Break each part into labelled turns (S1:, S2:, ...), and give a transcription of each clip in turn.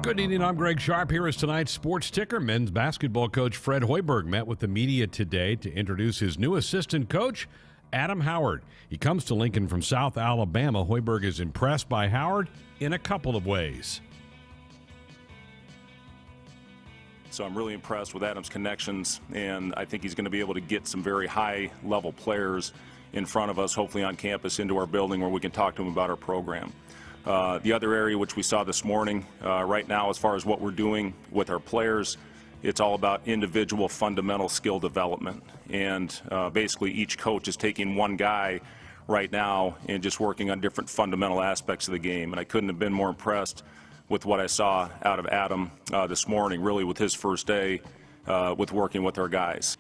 S1: Good evening, I'm Greg Sharpe. Here is tonight's Sports Ticker. Men's basketball coach Fred Hoiberg met with the media today to introduce his new assistant coach, Adam Howard. He comes to Lincoln from South Alabama. Hoiberg is impressed by Howard in a couple of ways.
S2: So I'm really impressed with Adam's connections, and I think he's going to be able to get some very high-level players in front of us, hopefully on campus, into our building where we can talk to them about our program. The other area which we saw this morning, right now, as far as what we're doing with our players, it's all about individual fundamental skill development. And basically each coach is taking one guy right now and just working on different fundamental aspects of the game. And I couldn't have been more impressed with what I saw out of Adam this morning, really with his first day with working with our guys.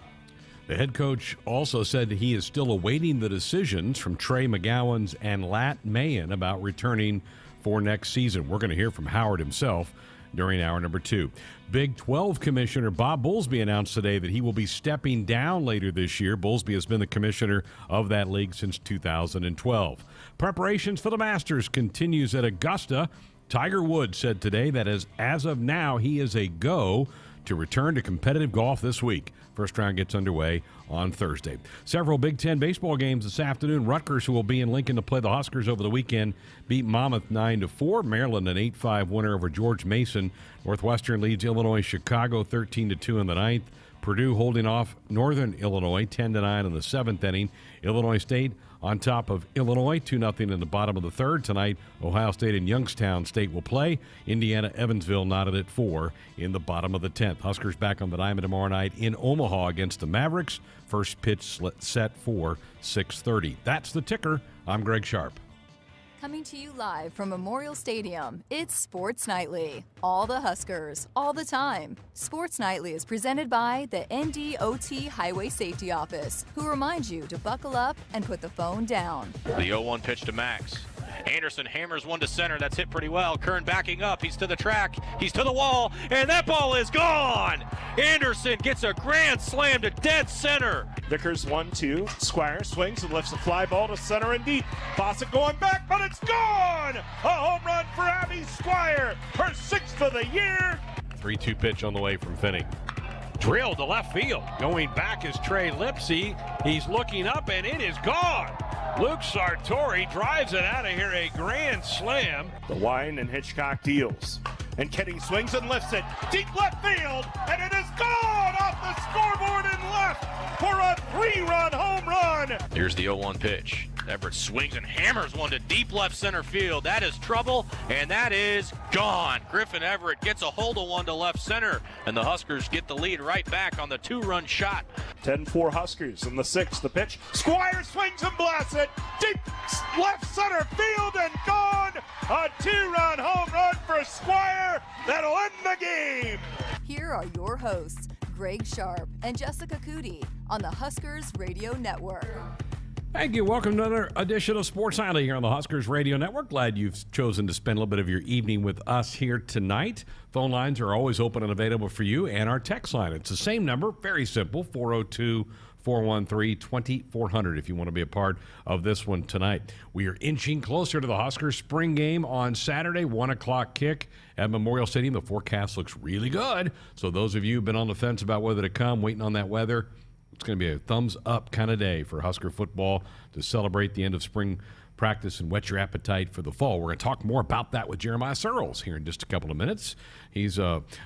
S1: The head coach also said that he is still awaiting the decisions from Trey McGowan's and Lat Mayen about returning for next season. We're going to hear from Howard himself during hour number 2. Big 12 Commissioner Bob Bowlesby announced today that he will be stepping down later this year. Bowlesby has been the commissioner of that league since 2012. Preparations for the Masters continues at Augusta. Tiger Woods said today that as of now, he is a go to return to competitive golf this week. First round gets underway on Thursday. Several Big Ten baseball games this afternoon. Rutgers, who will be in Lincoln to play the Huskers over the weekend, beat Monmouth 9-4. Maryland, an 8-5 winner over George Mason. Northwestern leads Illinois Chicago 13-2 in the ninth. Purdue holding off Northern Illinois 10-9 in the seventh inning. Illinois State on top of Illinois 2-0 in the bottom of the third. Tonight, Ohio State and Youngstown State will play. Indiana Evansville knotted at 4 in the bottom of the 10th. Huskers back on the diamond tomorrow night in Omaha against the Mavericks. First pitch set for 6:30. That's the ticker. I'm Greg Sharpe.
S3: Coming to you live from Memorial Stadium, it's Sports Nightly. All the Huskers, all the time. Sports Nightly is presented by the NDOT Highway Safety Office, who reminds you to buckle up and put the phone down.
S4: The 0-1 pitch to Max. Anderson hammers one to center. That's hit pretty well. Kern backing up. He's to the track. He's to the wall. And that ball is gone. Anderson gets a grand slam to dead center.
S5: Vickers 1-2. Squire swings and lifts a fly ball to center and deep. Fawcett going back, but it's gone. A home run for Abby Squire. Her 6th of the year.
S1: 3-2 pitch on the way from Finney.
S6: Drilled to left field. Going back is Trey Lipsy. He's looking up, and it is gone. Luke Sartori drives it out of here, a grand slam.
S5: The Wine and Hitchcock deals. And Kenny swings and lifts it deep left field, and it is gone off the scoreboard and left for a 3-run home run.
S4: Here's the 0-1 pitch. Everett swings and hammers one to deep left center field. That is trouble, and that is gone. Griffin Everett gets a hold of one to left center, and the Huskers get the lead right back on the 2-run shot.
S5: 10-4 Huskers in the 6th. The pitch. Squire swings and blasts it deep left center field and gone. A 2-run home run for Squire. That'll end the game.
S3: Here are your hosts, Greg Sharpe and Jessica Coody on the Huskers Radio Network.
S1: Thank you. Welcome to another edition of Sports Nightly here on the Huskers Radio Network. Glad you've chosen to spend a little bit of your evening with us here tonight. Phone lines are always open and available for you, and our text line. It's the same number, very simple, 402-413-2400 if you want to be a part of this one tonight. We are inching closer to the Huskers spring game on Saturday, 1 o'clock kick at Memorial Stadium. The forecast looks really good, so those of you who've been on the fence about whether to come, waiting on that weather, it's going to be a thumbs-up kind of day for Husker football to celebrate the end of spring practice and whet your appetite for the fall. We're going to talk more about that with Jeremiah Searles here in just a couple of minutes. He's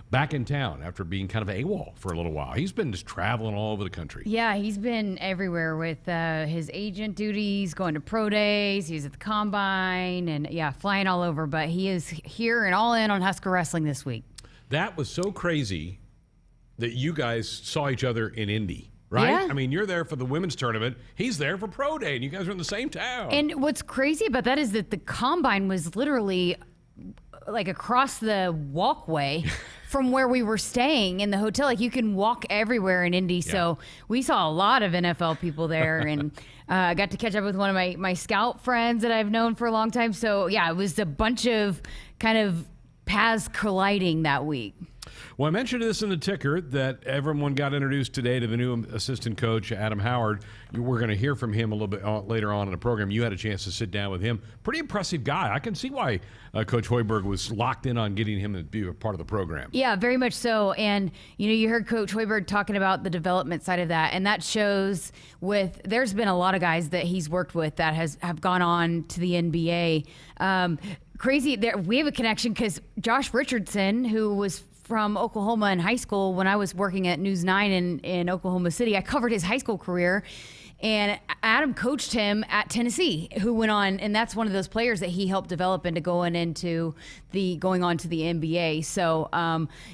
S1: back in town after being kind of AWOL for a little while. He's been just traveling all over the country.
S7: Yeah, he's been everywhere with his agent duties, going to pro days. He's at the Combine and, yeah, flying all over. But he is here and all in on Husker wrestling this week.
S1: That was so crazy that you guys saw each other in Indy. Right?
S7: Yeah.
S1: I mean, you're there for the women's tournament. He's there for pro day, and you guys are in the same town.
S7: And what's crazy about that is that the Combine was literally like across the walkway from where we were staying in the hotel. Like, you can walk everywhere in Indy. Yeah. So we saw a lot of NFL people there, and I got to catch up with one of my scout friends that I've known for a long time. So, yeah, it was a bunch of kind of paths colliding that week.
S1: Well, I mentioned this in the ticker that everyone got introduced today to the new assistant coach, Adam Howard. We're going to hear from him a little bit later on in the program. You had a chance to sit down with him. Pretty impressive guy. I can see why Coach Hoiberg was locked in on getting him to be a part of the program.
S7: Yeah, very much so. And, you heard Coach Hoiberg talking about the development side of that. And that shows there's been a lot of guys that he's worked with that have gone on to the NBA. Crazy. We have a connection because Josh Richardson, who was from Oklahoma in high school when I was working at News 9 in Oklahoma City. I covered his high school career, and Adam coached him at Tennessee, who went on, and that's one of those players that he helped develop into going on to the NBA. So,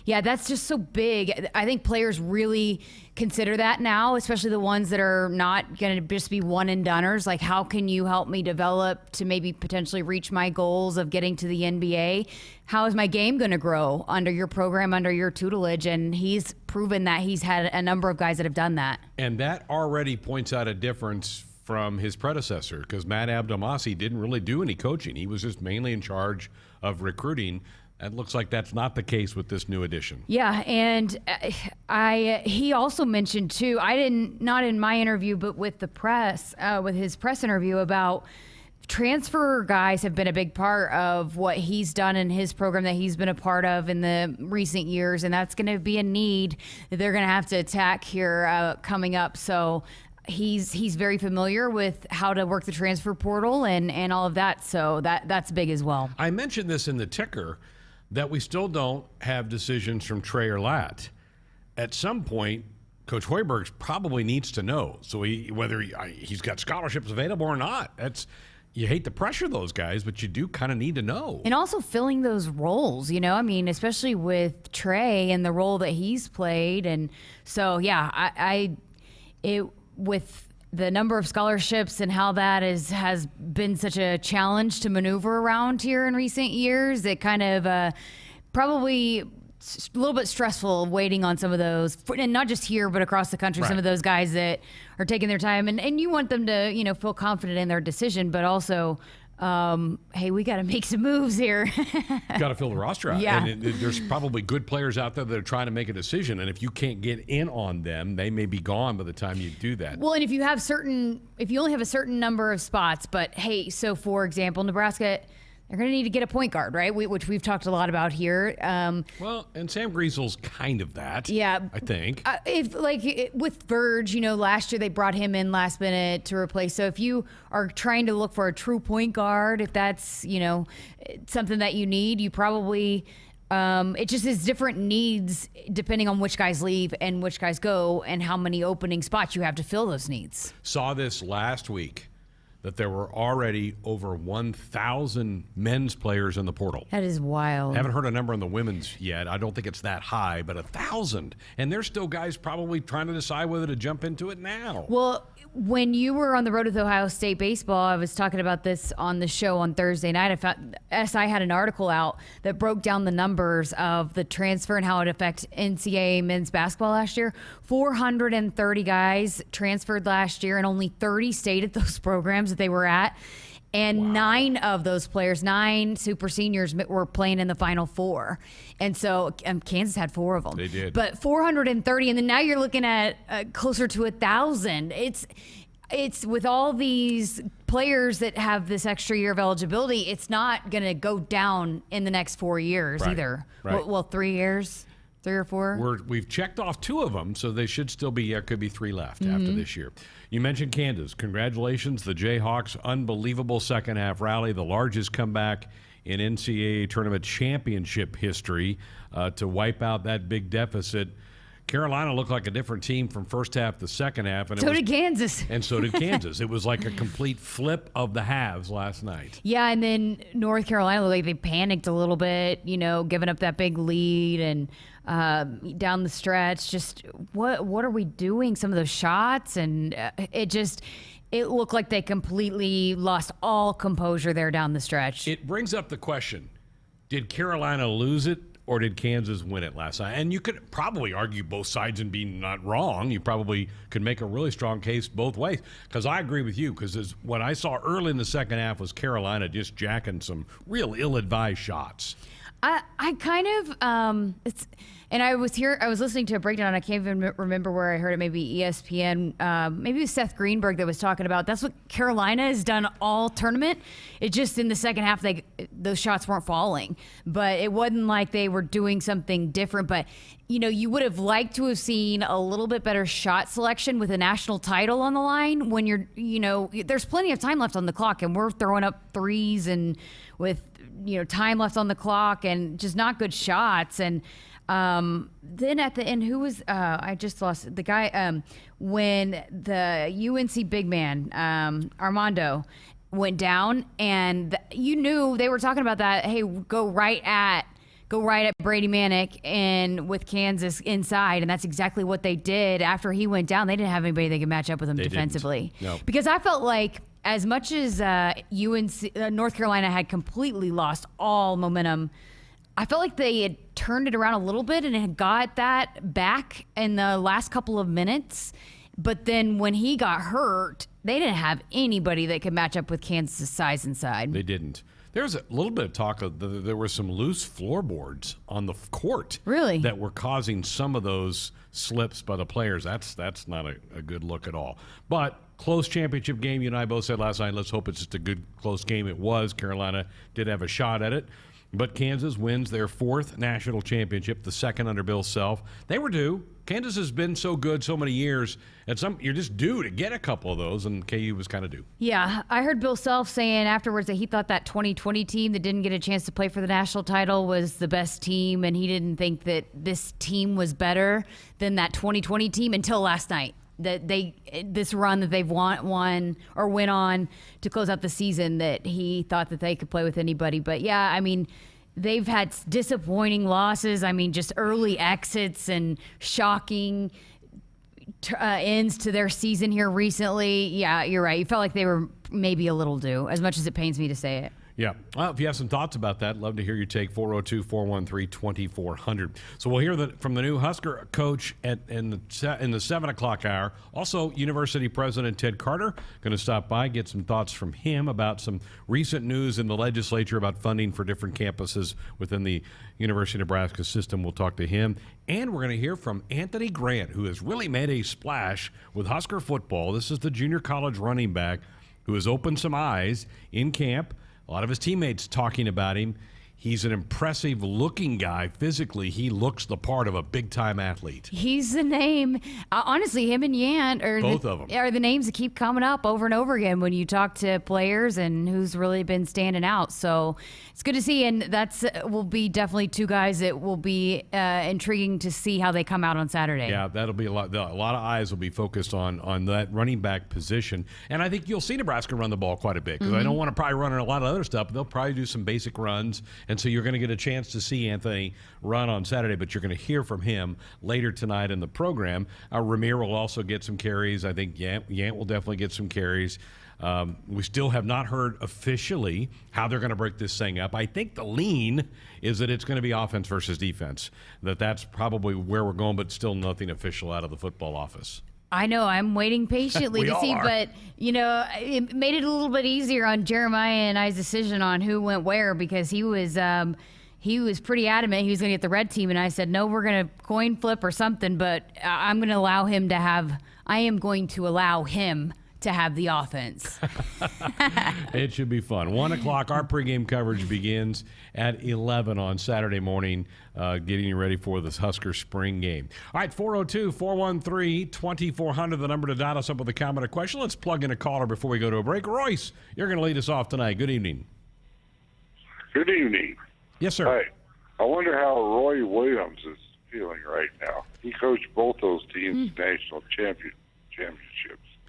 S7: that's just so big. I think players really consider that now, especially the ones that are not going to just be one and doneers. Like, how can you help me develop to maybe potentially reach my goals of getting to the NBA? How is my game going to grow under your program, under your tutelage? And he's proven that he's had a number of guys that have done that. And
S1: that already points out a difference from his predecessor, because Matt Abdelmassi didn't really do any coaching. He was just mainly in charge of recruiting. It looks like that's not the case with this new addition. Yeah, and he also mentioned too, not in my interview, but with the press, with his press interview, about transfer guys have been a big part of what he's done in his program that he's been a part of in the recent years, and that's going to be a need that they're going to have to attack here coming up. So he's very familiar with how to work the transfer portal and all of that. So that's big as well. I mentioned this in the ticker that we still don't have decisions from Trey or Lat. At some point, Coach Hoiberg probably needs to know. So whether he's got scholarships available or not. You hate to pressure those guys, but you do kind of need to know. And also filling those roles, especially with Trey and the role that he's played. And so, with the number of scholarships and how that has been such a challenge to maneuver around here in recent years, it kind of probably a little bit stressful waiting on some of those, and not just here, but across the country, right. Some of those guys that are taking their time, and you want them to, feel confident in their decision, but also, hey, we got to make some moves here. Got to fill the roster out. Yeah. And there's probably good players out there that are trying to make a decision, and if you can't get in on them, they may be gone by the time you do that. Well, and if you only have a certain number of spots, but hey, so for example, Nebraska, they're going to need to get a point guard, right? Which we've talked a lot about here. Well, and Sam Griesel's kind of that. Yeah, I think. With Verge, last year they brought him in last minute to replace. So if you are trying to look for a true point guard, if that's something that you need, you probably it just is different needs depending on which guys leave and which guys go, and how many opening spots you have to fill those needs. Saw this last week, that there were already over 1,000 men's players in the portal. That is wild. Haven't heard a number on the women's yet. I don't think it's that high, but 1,000. And there's still guys probably trying to decide whether to jump into it now. Well, when you were on the road with Ohio State baseball, I was talking about this on the show on Thursday night. I found SI had an article out that broke down the numbers of the transfer and how it affects NCAA men's basketball last year. 430 guys transferred last year, and only 30 stayed at those programs that they were at. And wow. 9 of those players, 9 super seniors, were playing in the Final Four. And so Kansas had 4 of them. They did. But 430, and then now you're looking at closer to 1,000. It's with all these players that have this extra year of eligibility, it's not going to go down in the next 4 years either. Right. Well, 3 years. 3 or 4? We've checked off 2 of them, so they should still be, could be 3 left after this year. You mentioned Kansas. Congratulations, the Jayhawks. Unbelievable second half rally, the largest comeback in NCAA tournament championship history to wipe out that big deficit. Carolina looked like a different team from first half to second half. And so did Kansas. And so did Kansas. It was like a complete flip of the halves last night. Yeah, and then North Carolina, like they panicked a little bit, giving up that big lead and down the stretch. Just what are we doing? Some of those shots, and it looked like they completely lost all composure there down the stretch. It brings up the question, did Carolina lose it? Or did Kansas win it last night? And you could probably argue both sides and be not wrong. You probably could make a really strong case both ways. Because I agree with you. Because what I saw early in the second half was Carolina just jacking some real ill-advised shots. I kind of
S7: And I was listening to a breakdown. I can't even remember where I heard it. Maybe ESPN. Maybe it was Seth Greenberg that was talking about. That's what Carolina has done all tournament. It just in the second half, those shots weren't falling. But it wasn't like they were doing something different. But you would have liked to have seen a little bit better shot selection with a national title on the line. When there's plenty of time left on the clock, and we're throwing up threes and with time left on the clock and just not good shots. And then at the end, who was I just lost the guy when the UNC big man Armando went down, and you knew they were talking about that. Hey, go right at Brady Manick and with Kansas inside, and that's exactly what they did. After he went down, they didn't have anybody they could match up with him defensively.
S1: No.
S7: Because I felt like as much as North Carolina had completely lost all momentum, I felt like they had turned it around a little bit and had got that back in the last couple of minutes. But then when he got hurt, they didn't have anybody that could match up with Kansas' size inside.
S1: They didn't. There's a little bit of talk of there were some loose floorboards on the court.
S7: Really?
S1: That were causing some of those slips by the players. That's not a good look at all. But close championship game. You and I both said last night, let's hope it's just a good close game. It was. Carolina did have a shot at it. But Kansas wins their 4th national championship, the 2nd under Bill Self. They were due. Kansas has been so good so many years, and you're just due to get a couple of those, and KU was kind of due.
S7: Yeah, I heard Bill Self saying afterwards that he thought that 2020 team that didn't get a chance to play for the national title was the best team, and he didn't think that this team was better than that 2020 team until last night. That this run that they've won or went on to close out the season, that he thought that they could play with anybody. But yeah, I mean, they've had disappointing losses. I mean, just early exits and shocking ends to their season here recently. Yeah, you're right. You felt like they were maybe a little due, as much as it pains me to say it.
S1: Yeah. Well, if you have some thoughts about that, love to hear your take. 402-413-2400. So we'll hear from the new Husker coach in the 7 o'clock hour. Also, University President Ted Carter going to stop by, get some thoughts from him about some recent news in the legislature about funding for different campuses within the University of Nebraska system. We'll talk to him. And we're going to hear from Anthony Grant, who has really made a splash with Husker football. This is the junior college running back who has opened some eyes in camp. A lot of his teammates talking about him. He's an impressive-looking guy. Physically, he looks the part of a big-time athlete. He's the name.
S7: Honestly, him and Yant are the names that keep coming up over and over again when you talk to players and who's really been standing out. So it's good to see, and that's will be definitely two guys that will be intriguing to see how they come out on Saturday.
S1: Yeah, that'll be a lot of eyes will be focused on that running back position. And I think you'll see Nebraska run the ball quite a bit because I don't want to probably run a lot of other stuff, but they'll probably do some basic runs. And so you're going to get a chance to see Anthony run on Saturday, but you're going to hear from him later tonight in the program. Ramir will also get some carries. I think Yant will definitely get some carries. We still have not heard officially how they're going to break this thing up. I think the lean is that it's going to be offense versus defense, that's probably where we're going, but still nothing official out of the football office.
S7: I know. I'm waiting patiently to see, but, it made it a little bit easier on Jeremiah and I's decision on who went where because he was pretty adamant he was going to get the red team, and I said, no, we're going to coin flip or something, but I am going to allow him to have the offense.
S1: It should be fun. 1 o'clock, our pregame coverage begins at 11 on Saturday morning, getting you ready for this Husker spring game. All right, 402-413-2400, the number to dial us up with a comment or question. Let's plug in a caller before we go to a break. Royce, you're going to lead us off tonight. Good evening.
S8: Good evening.
S1: Yes, sir.
S8: Hi. I wonder how Roy Williams is feeling right now. He coached both those teams' national championships.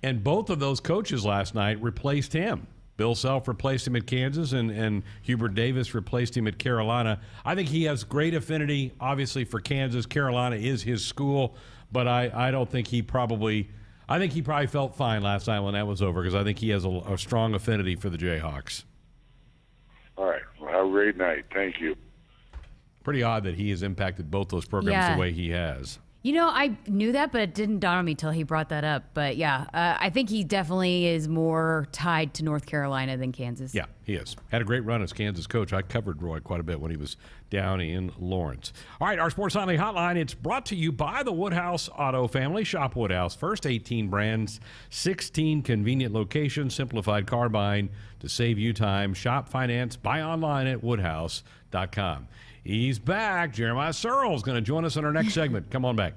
S1: And both of those coaches last night replaced him. Bill Self replaced him at Kansas, and Hubert Davis replaced him at Carolina. I think he has great affinity, obviously, for Kansas. Carolina is his school, but I don't think he probably – I think he probably felt fine last night when that was over because I think he has a strong affinity for the Jayhawks.
S8: All right. Well, have a great night. Thank you.
S1: Pretty odd that he has impacted both those programs the way he has.
S7: You know, I knew that, but it didn't dawn on me till he brought that up. But yeah, I think he definitely is more tied to North Carolina than Kansas.
S1: Yeah, he is. Had a great run as Kansas coach. I covered Roy quite a bit when he was down in Lawrence. All right, our Sports Nightly Hotline, it's brought to you by the Woodhouse Auto Family. Shop Woodhouse first, 18 brands, 16 convenient locations, simplified car buying to save you time. Shop, finance, buy online at woodhouse.com. He's back. Jeremiah Searle's going to join us in our next segment. Come on back.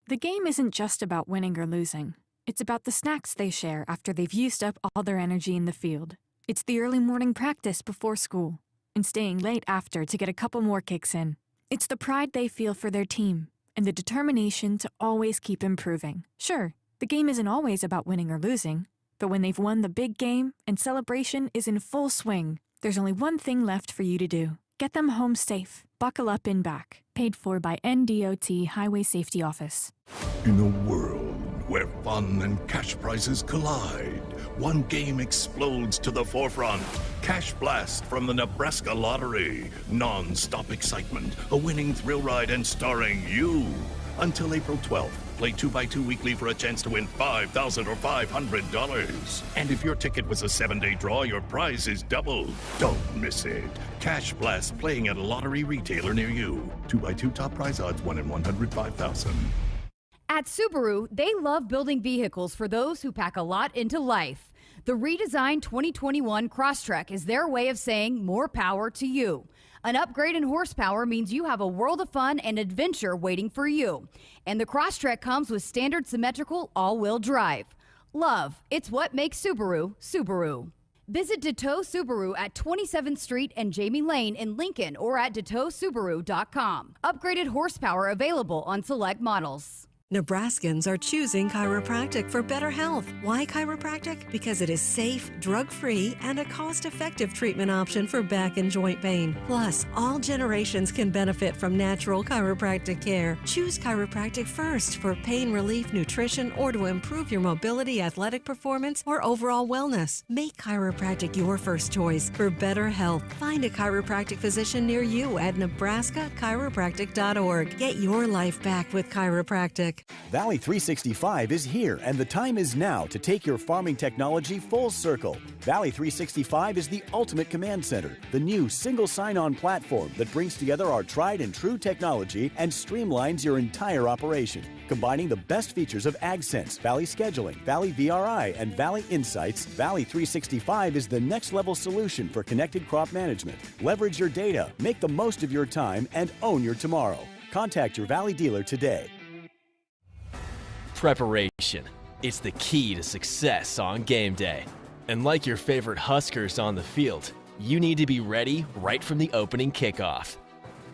S9: The game isn't just about winning or losing. It's about the snacks they share after they've used up all their energy in the field. It's the early morning practice before school and staying late after to get a couple more kicks in. It's the pride they feel for their team and the determination to always keep improving. Sure, the game isn't always about winning or losing, but when they've won the big game and celebration is in full swing, there's only one thing left for you to do. Get them home safe. Buckle up in back. Paid for by NDOT Highway Safety Office.
S10: In a world where fun and cash prizes collide, one game explodes to the forefront. Cash Blast from the Nebraska Lottery. Non-stop excitement, a winning thrill ride, and starring you. Until April 12th. Play 2x2 weekly for a chance to win $5,000 or $500. And if your ticket was a 7-day draw, your prize is double. Don't miss it. Cash Blast playing at a lottery retailer near you. 2x2 top prize odds 1 in 105,000.
S7: At Subaru, they love building vehicles for those who pack a lot into life. The redesigned 2021 Crosstrek is their way of saying more power to you. An upgrade in horsepower means you have a world of fun and adventure waiting for you. And the Crosstrek comes with standard symmetrical all-wheel drive. Love, it's what makes Subaru, Subaru. Visit DeTow Subaru at 27th Street and Jamie Lane in Lincoln or at DeTowSubaru.com. Upgraded horsepower available on select models.
S11: Nebraskans are choosing chiropractic for better health. Why chiropractic? Because it is safe, drug-free, and a cost-effective treatment option for back and joint pain. Plus, all generations can benefit from natural chiropractic care. Choose chiropractic first for pain relief, nutrition, or to improve your mobility, athletic performance, or overall wellness. Make chiropractic your first choice for better health. Find a chiropractic physician near you at nebraska-chiropractic.org. Get your life back with chiropractic.
S12: Valley 365 is here, and the time is now to take your farming technology full circle. Valley 365 is the ultimate command center, the new single sign-on platform that brings together our tried and true technology and streamlines your entire operation. Combining the best features of AgSense, Valley Scheduling, Valley VRI, and Valley Insights, Valley 365 is the next-level solution for connected crop management. Leverage your data, make the most of your time, and own your tomorrow. Contact your Valley dealer today.
S13: Preparation. It's the key to success on game day. And like your favorite Huskers on the field, you need to be ready right from the opening kickoff.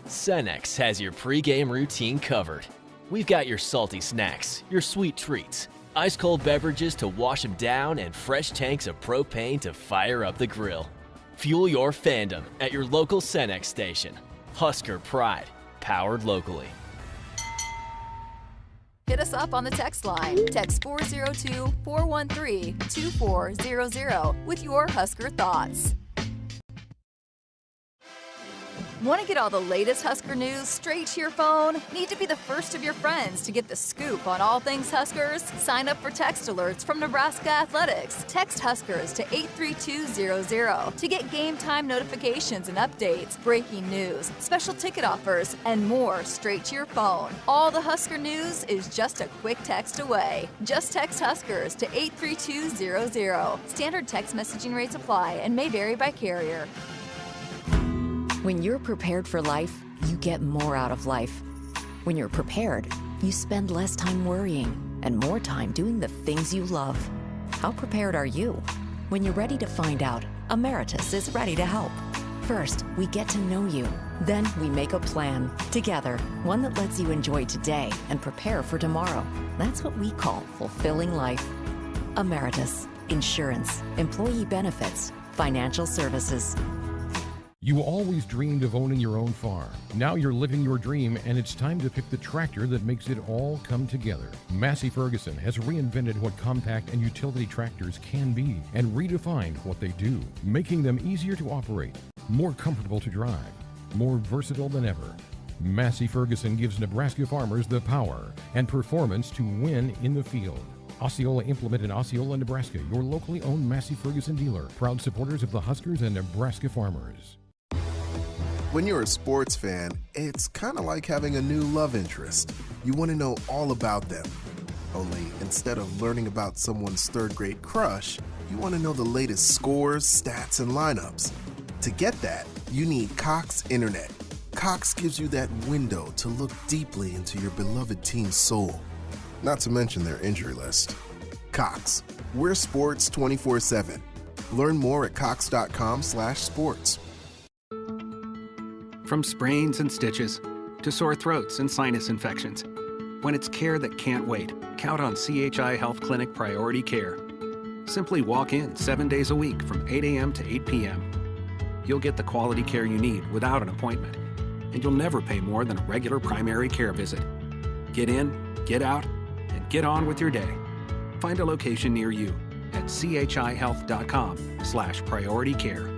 S13: Cenex has your pregame routine covered. We've got your salty snacks, your sweet treats, ice-cold beverages to wash them down, and fresh tanks of propane to fire up the grill. Fuel your fandom at your local Cenex station. Husker Pride, powered locally.
S3: Hit us up on the text line. Text 402-413-2400 with your Husker thoughts. Want to get all the latest Husker news straight to your phone? Need to be the first of your friends to get the scoop on all things Huskers? Sign up for text alerts from Nebraska Athletics. Text Huskers to 83200 to get game time notifications and updates, breaking news, special ticket offers, and more straight to your phone. All the Husker news is just a quick text away. Just text Huskers to 83200. Standard text messaging rates apply and may vary by carrier.
S14: When you're prepared for life, you get more out of life. When you're prepared, you spend less time worrying and more time doing the things you love. How prepared are you? When you're ready to find out, Emeritus is ready to help. First, we get to know you. Then we make a plan together, one that lets you enjoy today and prepare for tomorrow. That's what we call fulfilling life. Emeritus, insurance, employee benefits, financial services.
S1: You always dreamed of owning your own farm. Now you're living your dream, and it's time to pick the tractor that makes it all come together. Massey Ferguson has reinvented what compact and utility tractors can be and redefined what they do, making them easier to operate, more comfortable to drive, more versatile than ever.
S15: Massey Ferguson gives Nebraska farmers the power and performance to win in the field. Osceola Implement in Osceola, Nebraska, your locally owned Massey Ferguson dealer. Proud supporters of the Huskers and Nebraska farmers.
S16: When you're a sports fan, it's kind of like having a new love interest. You want to know all about them. Only instead of learning about someone's third-grade crush, you want to know the latest scores, stats, and lineups. To get that, you need Cox Internet. Cox gives you that window to look deeply into your beloved team's soul. Not to mention their injury list. Cox, we're sports 24/7. Learn more at cox.com/sports.
S17: From sprains and stitches to sore throats and sinus infections. When it's care that can't wait, count on CHI Health Clinic Priority Care. Simply walk in 7 days a week from 8 a.m. to 8 p.m. You'll get the quality care you need without an appointment, and you'll never pay more than a regular primary care visit. Get in, get out, and get on with your day. Find a location near you at chihealth.com/priority care.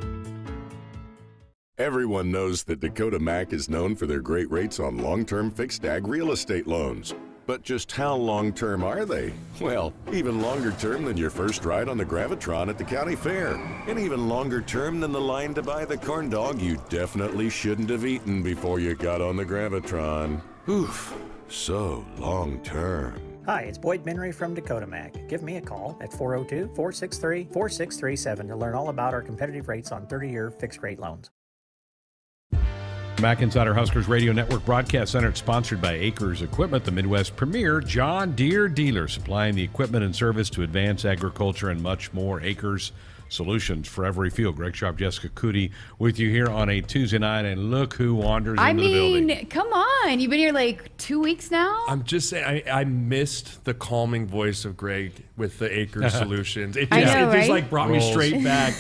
S18: Everyone knows that Dakota Mac is known for their great rates on long-term fixed ag real estate loans. But just how long-term are they? Well, even longer term than your first ride on the Gravitron at the county fair. And even longer term than the line to buy the corn dog you definitely shouldn't have eaten before you got on the Gravitron. Oof, so long-term.
S19: Hi, it's Boyd Benry from Dakota Mac. Give me a call at 402-463-4637 to learn all about our competitive rates on 30-year fixed-rate loans.
S1: Mac Insider Huskers Radio Network Broadcast Center, sponsored by Acres Equipment, the Midwest premier John Deere dealer, supplying the equipment and service to advance agriculture and much more. Acres Solutions for every field. Greg Sharpe, Jessica Coody with you here on a Tuesday night, and look who wanders into the building.
S7: Come on. You've been here like 2 weeks now?
S20: I'm just saying, I missed the calming voice of Greg with the Acres Solutions. It just like brought me straight back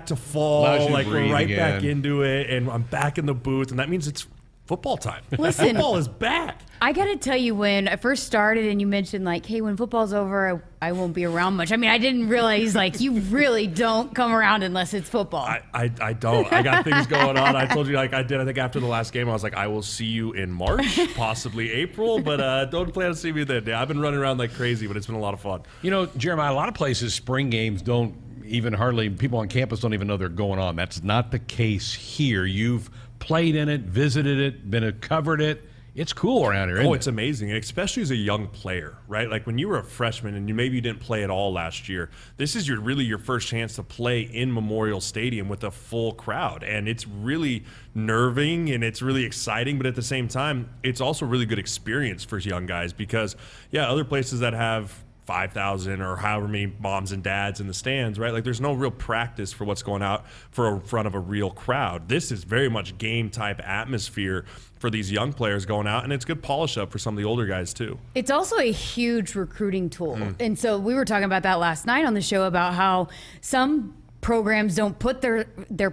S20: to fall, like we're right back into it, and I'm back in the booth, and that means it's football time.
S7: Listen,
S20: football is back.
S7: I got to tell you, when I first started and you mentioned like, hey, when football's over, I won't be around much. I mean, I didn't realize like you really don't come around unless it's football.
S20: I don't. I got things going on. I told you like I did. I think after the last game, I was like, I will see you in March, possibly April, but don't plan to see me then. I've been running around like crazy, but it's been a lot of fun.
S1: You know, Jeremiah, a lot of places, spring games don't even hardly, people on campus don't even know they're going on. That's not the case here. You've played in it, visited it, covered it. It's cool around here.
S20: It's amazing, especially as a young player, right? Like when you were a freshman and maybe you didn't play at all last year, this is really your first chance to play in Memorial Stadium with a full crowd. And it's really nerving and it's really exciting, but at the same time, it's also a really good experience for young guys because, other places that have 5,000 or however many moms and dads in the stands, right? Like there's no real practice for what's going out in front of a real crowd. This is very much game type atmosphere for these young players going out, and it's good polish up for some of the older guys too.
S7: It's also a huge recruiting tool. And so we were talking about that last night on the show about how some programs don't put their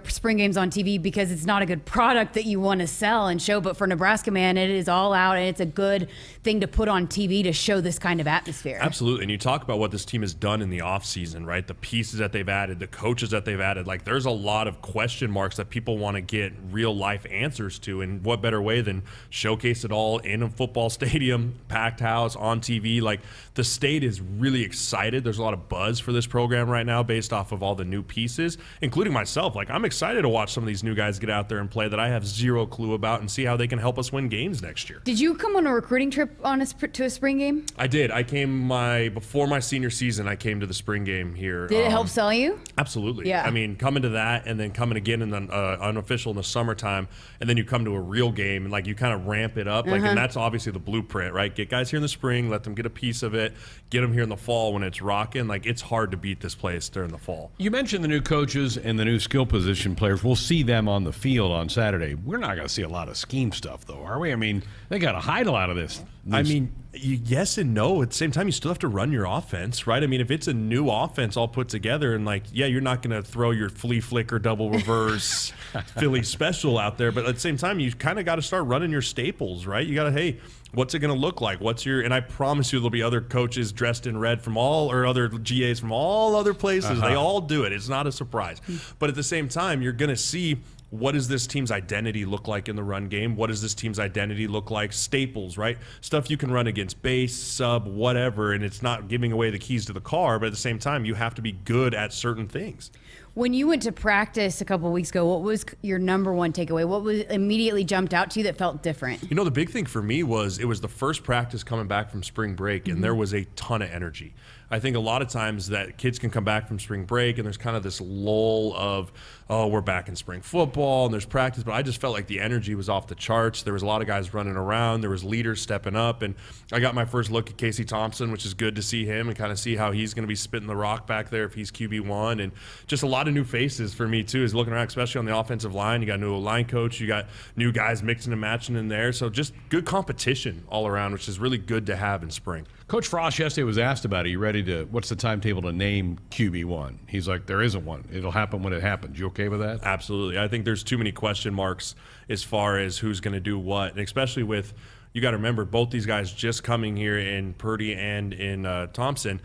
S7: spring games on TV because it's not a good product that you want to sell and show. But for Nebraska, man, it is all out, and it's a good thing to put on TV to show this kind of atmosphere.
S20: Absolutely. And you talk about what this team has done in the offseason, right? The pieces that they've added, the coaches that they've added. Like there's a lot of question marks that people want to get real life answers to. And what better way than showcase it all in a football stadium, packed house, on TV. Like the state is really excited. There's a lot of buzz for this program right now based off of all the new pieces, including myself. Like I'm excited to watch some of these new guys get out there and play that I have zero clue about and see how they can help us win games next year.
S7: Did you come on a recruiting trip to a spring game?
S20: I did. I came before my senior season. I came to the spring game here.
S7: Did it help sell you?
S20: Absolutely.
S7: Yeah.
S20: I mean, coming to that and then coming again in the unofficial in the summertime, and then you come to a real game and like you kind of ramp it up. Like, and that's obviously the blueprint, right? Get guys here in the spring, let them get a piece of it, get them here in the fall when it's rocking. Like it's hard to beat this place during the fall.
S1: You mentioned the new coaches and the new skill position players. We'll see them on the field on Saturday. We're not going to see a lot of scheme stuff, though, are we? I mean, they got to hide a lot of this.
S20: I mean, yes and no. At the same time, you still have to run your offense, right? I mean, if it's a new offense all put together and like, you're not going to throw your flea flicker double reverse Philly special out there. But at the same time, you kind of got to start running your staples, right? You got to, hey, what's it going to look like? And I promise you there'll be other coaches dressed in red or other GAs from all other places. They all do it. It's not a surprise. But at the same time, you're going to see what does this team's identity look like in the run game? What does this team's identity look like? Staples, right? Stuff you can run against base, sub, whatever, and it's not giving away the keys to the car, but at the same time, you have to be good at certain things.
S7: When you went to practice a couple of weeks ago, what was your number one takeaway? What was immediately jumped out to you that felt different?
S20: You know, the big thing for me was it was the first practice coming back from spring break, and there was a ton of energy. I think a lot of times that kids can come back from spring break and there's kind of this lull of, oh, we're back in spring football and there's practice, but I just felt like the energy was off the charts. There was a lot of guys running around. There was leaders stepping up, and I got my first look at Casey Thompson, which is good to see him and kind of see how he's going to be spitting the rock back there if he's QB1, and just a lot of new faces for me too, is looking around, especially on the offensive line. You got a new line coach, you got new guys mixing and matching in there, so just good competition all around, which is really good to have in spring.
S1: Coach Frost yesterday was asked about, are you ready to, what's the timetable to name QB1? He's like, there isn't one. It'll happen when it happens. You okay with that?
S20: Absolutely. I think there's too many question marks as far as who's going to do what, and especially with, you got to remember, both these guys just coming here in Purdy and in Thompson.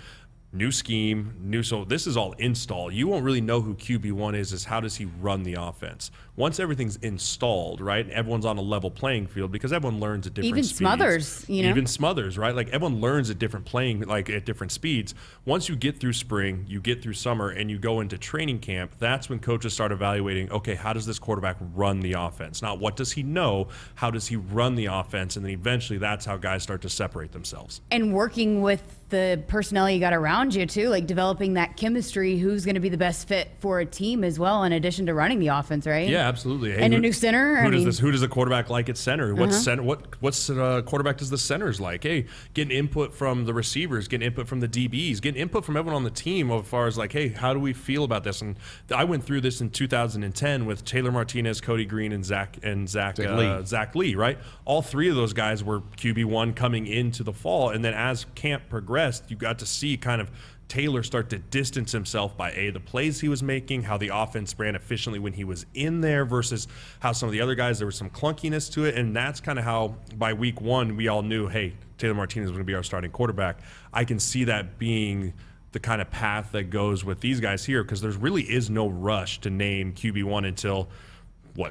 S20: New scheme, so this is all install. You won't really know who QB1 is how does he run the offense. Once everything's installed, right, everyone's on a level playing field because everyone learns at different speeds.
S7: Even Smothers, you know?
S20: Even Smothers, right? Like everyone learns at different at different speeds. Once you get through spring, you get through summer, and you go into training camp, that's when coaches start evaluating, okay, how does this quarterback run the offense? Not what does he know, how does he run the offense? And then eventually that's how guys start to separate themselves.
S7: And working with the personnel you got around you too, like developing that chemistry, who's going to be the best fit for a team as well, in addition to running the offense, right?
S20: Yeah, absolutely.
S7: And a new center.
S20: Who does the quarterback like at center? What's quarterback does the centers like? Hey, getting input from the receivers, getting input from the DBs, getting input from everyone on the team as far as like, hey, how do we feel about this? And I went through this in 2010 with Taylor Martinez, Cody Green, and Zach Lee, right? All three of those guys were QB1 coming into the fall, and then as camp progressed, you got to see kind of Taylor start to distance himself by the plays he was making, how the offense ran efficiently when he was in there versus how some of the other guys, there was some clunkiness to it. And that's kind of how by week one, we all knew, hey, Taylor Martinez was going to be our starting quarterback. I can see that being the kind of path that goes with these guys here, because there really is no rush to name QB1 until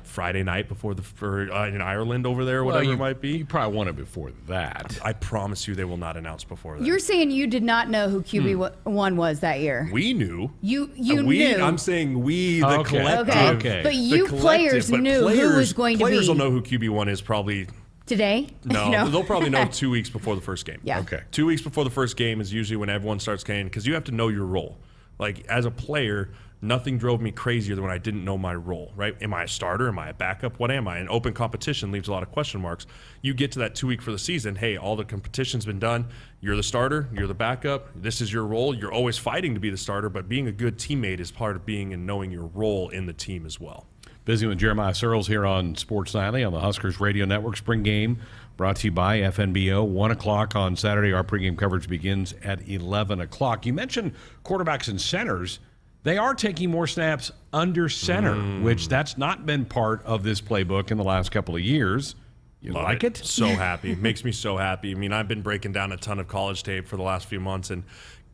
S20: Friday night before in Ireland over there, or whatever it might be.
S1: You probably want it before that.
S20: I promise you they will not announce before that.
S7: You're saying you did not know who QB1 was that year.
S20: We knew.
S7: You knew.
S20: I'm saying we, the collective.
S7: Okay. But you players knew who was going to be.
S20: Players will know who QB1 is probably.
S7: Today?
S20: No, they'll probably know 2 weeks before the first game.
S7: Yeah.
S20: Okay. 2 weeks before the first game is usually when everyone starts getting, because you have to know your role. Like, as a player, nothing drove me crazier than when I didn't know my role, right? Am I a starter? Am I a backup? What am I? And open competition leaves a lot of question marks. You get to that 2 week for the season, hey, all the competition's been done. You're the starter. You're the backup. This is your role. You're always fighting to be the starter, but being a good teammate is part of being and knowing your role in the team as well.
S1: Busy with Jeremiah Searles here on Sports Nightly on the Huskers Radio Network. Spring game brought to you by FNBO. 1 o'clock on Saturday. Our pregame coverage begins at 11 o'clock. You mentioned quarterbacks and centers. They are taking more snaps under center, which that's not been part of this playbook in the last couple of years. You like it?
S20: So happy. Makes me so happy. I mean, I've been breaking down a ton of college tape for the last few months, and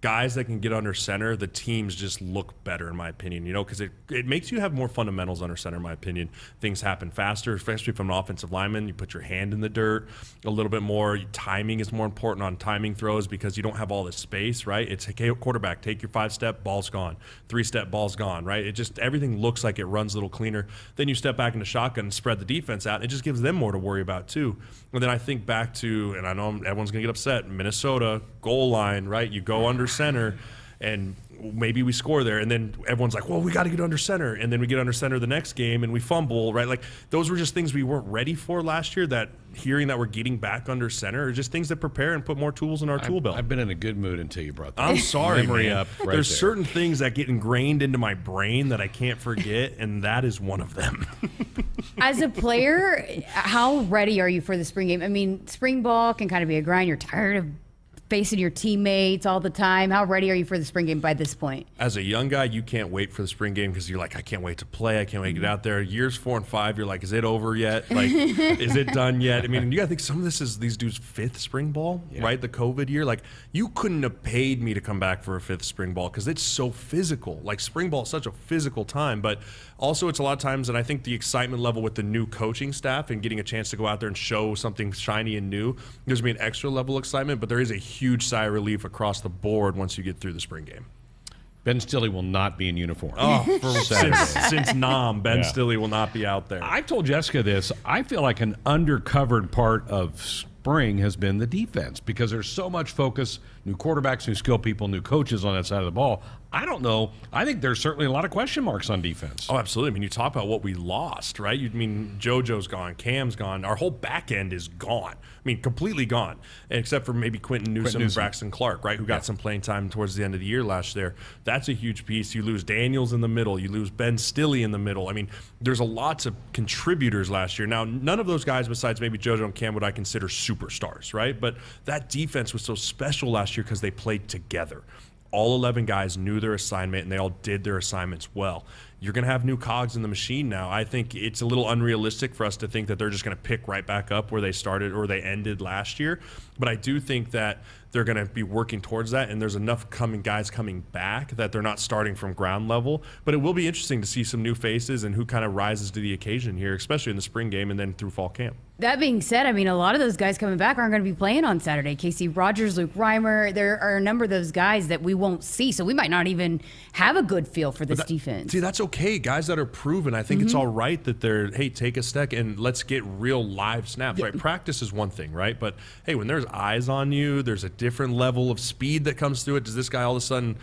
S20: guys that can get under center, the teams just look better, in my opinion, because it makes you have more fundamentals under center, in my opinion. Things happen faster, especially from an offensive lineman. You put your hand in the dirt a little bit more. Timing is more important on timing throws because you don't have all this space, right? It's a quarterback, take your 5-step, ball's gone. 3-step, ball's gone, right? It just, everything looks like it runs a little cleaner. Then you step back into shotgun and spread the defense out. It just gives them more to worry about too. And then I think back to, and I know everyone's going to get upset, Minnesota, goal line, right? You go under center and maybe we score there, and then everyone's like, well, we got to get under center, and then we get under center the next game and we fumble, right? Like, those were just things we weren't ready for last year. That hearing that we're getting back under center are just things that prepare and put more tools in our tool belt.
S1: I've been in a good mood until you brought that.
S20: I'm sorry,
S1: memory
S20: man.
S1: up right
S20: There's
S1: there.
S20: certain things that get ingrained into my brain that I can't forget, and that is one of them.
S7: As a player, how ready are you for the spring game? I mean, spring ball can kind of be a grind. You're tired of facing your teammates all the time. How ready are you for the spring game by this point?
S20: As a young guy, you can't wait for the spring game because you're like, I can't wait to play. I can't wait to get out there. Years 4 and 5, you're like, is it over yet? Like, is it done yet? I mean, you got to think some of this is these dudes' 5th spring ball, right? The COVID year. Like, you couldn't have paid me to come back for a 5th spring ball because it's so physical. Like, spring ball is such a physical time, but also it's a lot of times, and I think the excitement level with the new coaching staff and getting a chance to go out there and show something shiny and new, there's going to be an extra level of excitement, but there is a huge sigh of relief across the board once you get through the spring game.
S1: Ben Stilley will not be in uniform.
S20: Since Nam, Ben Stilley will not be out there.
S1: I told Jessica this. I feel like an undercovered part of spring has been the defense because there's so much focus, new quarterbacks, new skill people, new coaches on that side of the ball. I don't know. I think there's certainly a lot of question marks on defense.
S20: Oh, absolutely. I mean, you talk about what we lost, right? You mean JoJo's gone, Cam's gone. Our whole back end is gone. I mean, completely gone, except for maybe Quentin Newsom and Braxton Clark, right, who got some playing time towards the end of the year last year. That's a huge piece. You lose Daniels in the middle. You lose Ben Stilley in the middle. I mean, there's a lots of contributors last year. Now, none of those guys besides maybe JoJo and Cam would I consider superstars, right? But that defense was so special last year because they played together. All 11 guys knew their assignment, and they all did their assignments well. You're going to have new cogs in the machine now. I think it's a little unrealistic for us to think that they're just going to pick right back up where they started or they ended last year. But I do think that they're going to be working towards that, and there's enough guys coming back that they're not starting from ground level. But it will be interesting to see some new faces and who kind of rises to the occasion here, especially in the spring game and then through fall camp.
S7: That being said, I mean, a lot of those guys coming back aren't going to be playing on Saturday. Casey Rogers, Luke Reimer, there are a number of those guys that we won't see, so we might not even have a good feel for this defense.
S20: See, that's okay. Guys that are proven, I think it's all right that they're, hey, take a step and let's get real live snaps, right? Practice is one thing, right? But, hey, when there's eyes on you, there's a different level of speed that comes through it. Does this guy all of a sudden...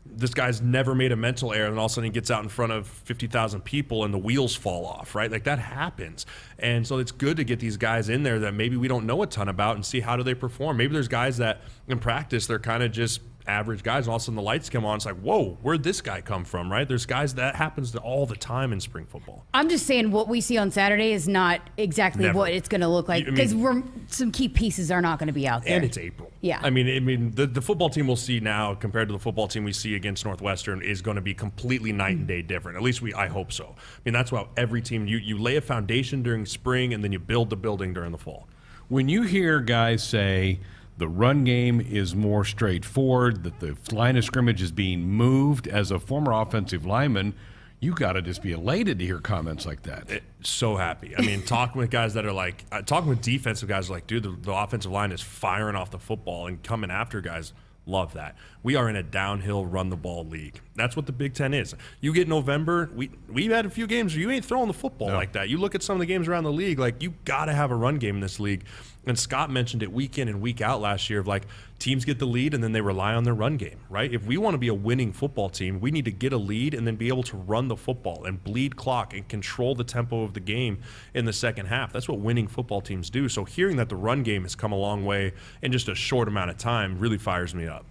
S20: This guy's never made a mental error, and all of a sudden he gets out in front of 50,000 people and the wheels fall off, right? Like, that happens. And so it's good to get these guys in there that maybe we don't know a ton about and see how do they perform. Maybe there's guys that in practice they're kind of just average guys, and all of a sudden the lights come on. It's like, whoa, where'd this guy come from, right? There's guys that happens to all the time in spring football.
S7: I'm just saying what we see on Saturday is not exactly what it's going to look like because some key pieces are not going to be out there.
S20: And it's April.
S7: Yeah.
S20: I mean, the football team we'll see now compared to the football team we see against Northwestern is going to be completely night and day different. At least I hope so. I mean, that's why every team, you lay a foundation during spring and then you build the building during the fall.
S1: When you hear guys say the run game is more straightforward, that the line of scrimmage is being moved, as a former offensive lineman, you got to just be elated to hear comments like that.
S20: So happy. I mean, talking with guys that are like, talking with defensive guys like, dude, the offensive line is firing off the football and coming after guys. Love that. We are in a downhill run the ball league. That's what the Big Ten is. You get November, we've had a few games where you ain't throwing the football like that. You look at some of the games around the league, like you got to have a run game in this league. And Scott mentioned it week in and week out last year of like teams get the lead and then they rely on their run game, right? If we want to be a winning football team, we need to get a lead and then be able to run the football and bleed clock and control the tempo of the game in the second half. That's what winning football teams do. So hearing that the run game has come a long way in just a short amount of time really fires me up.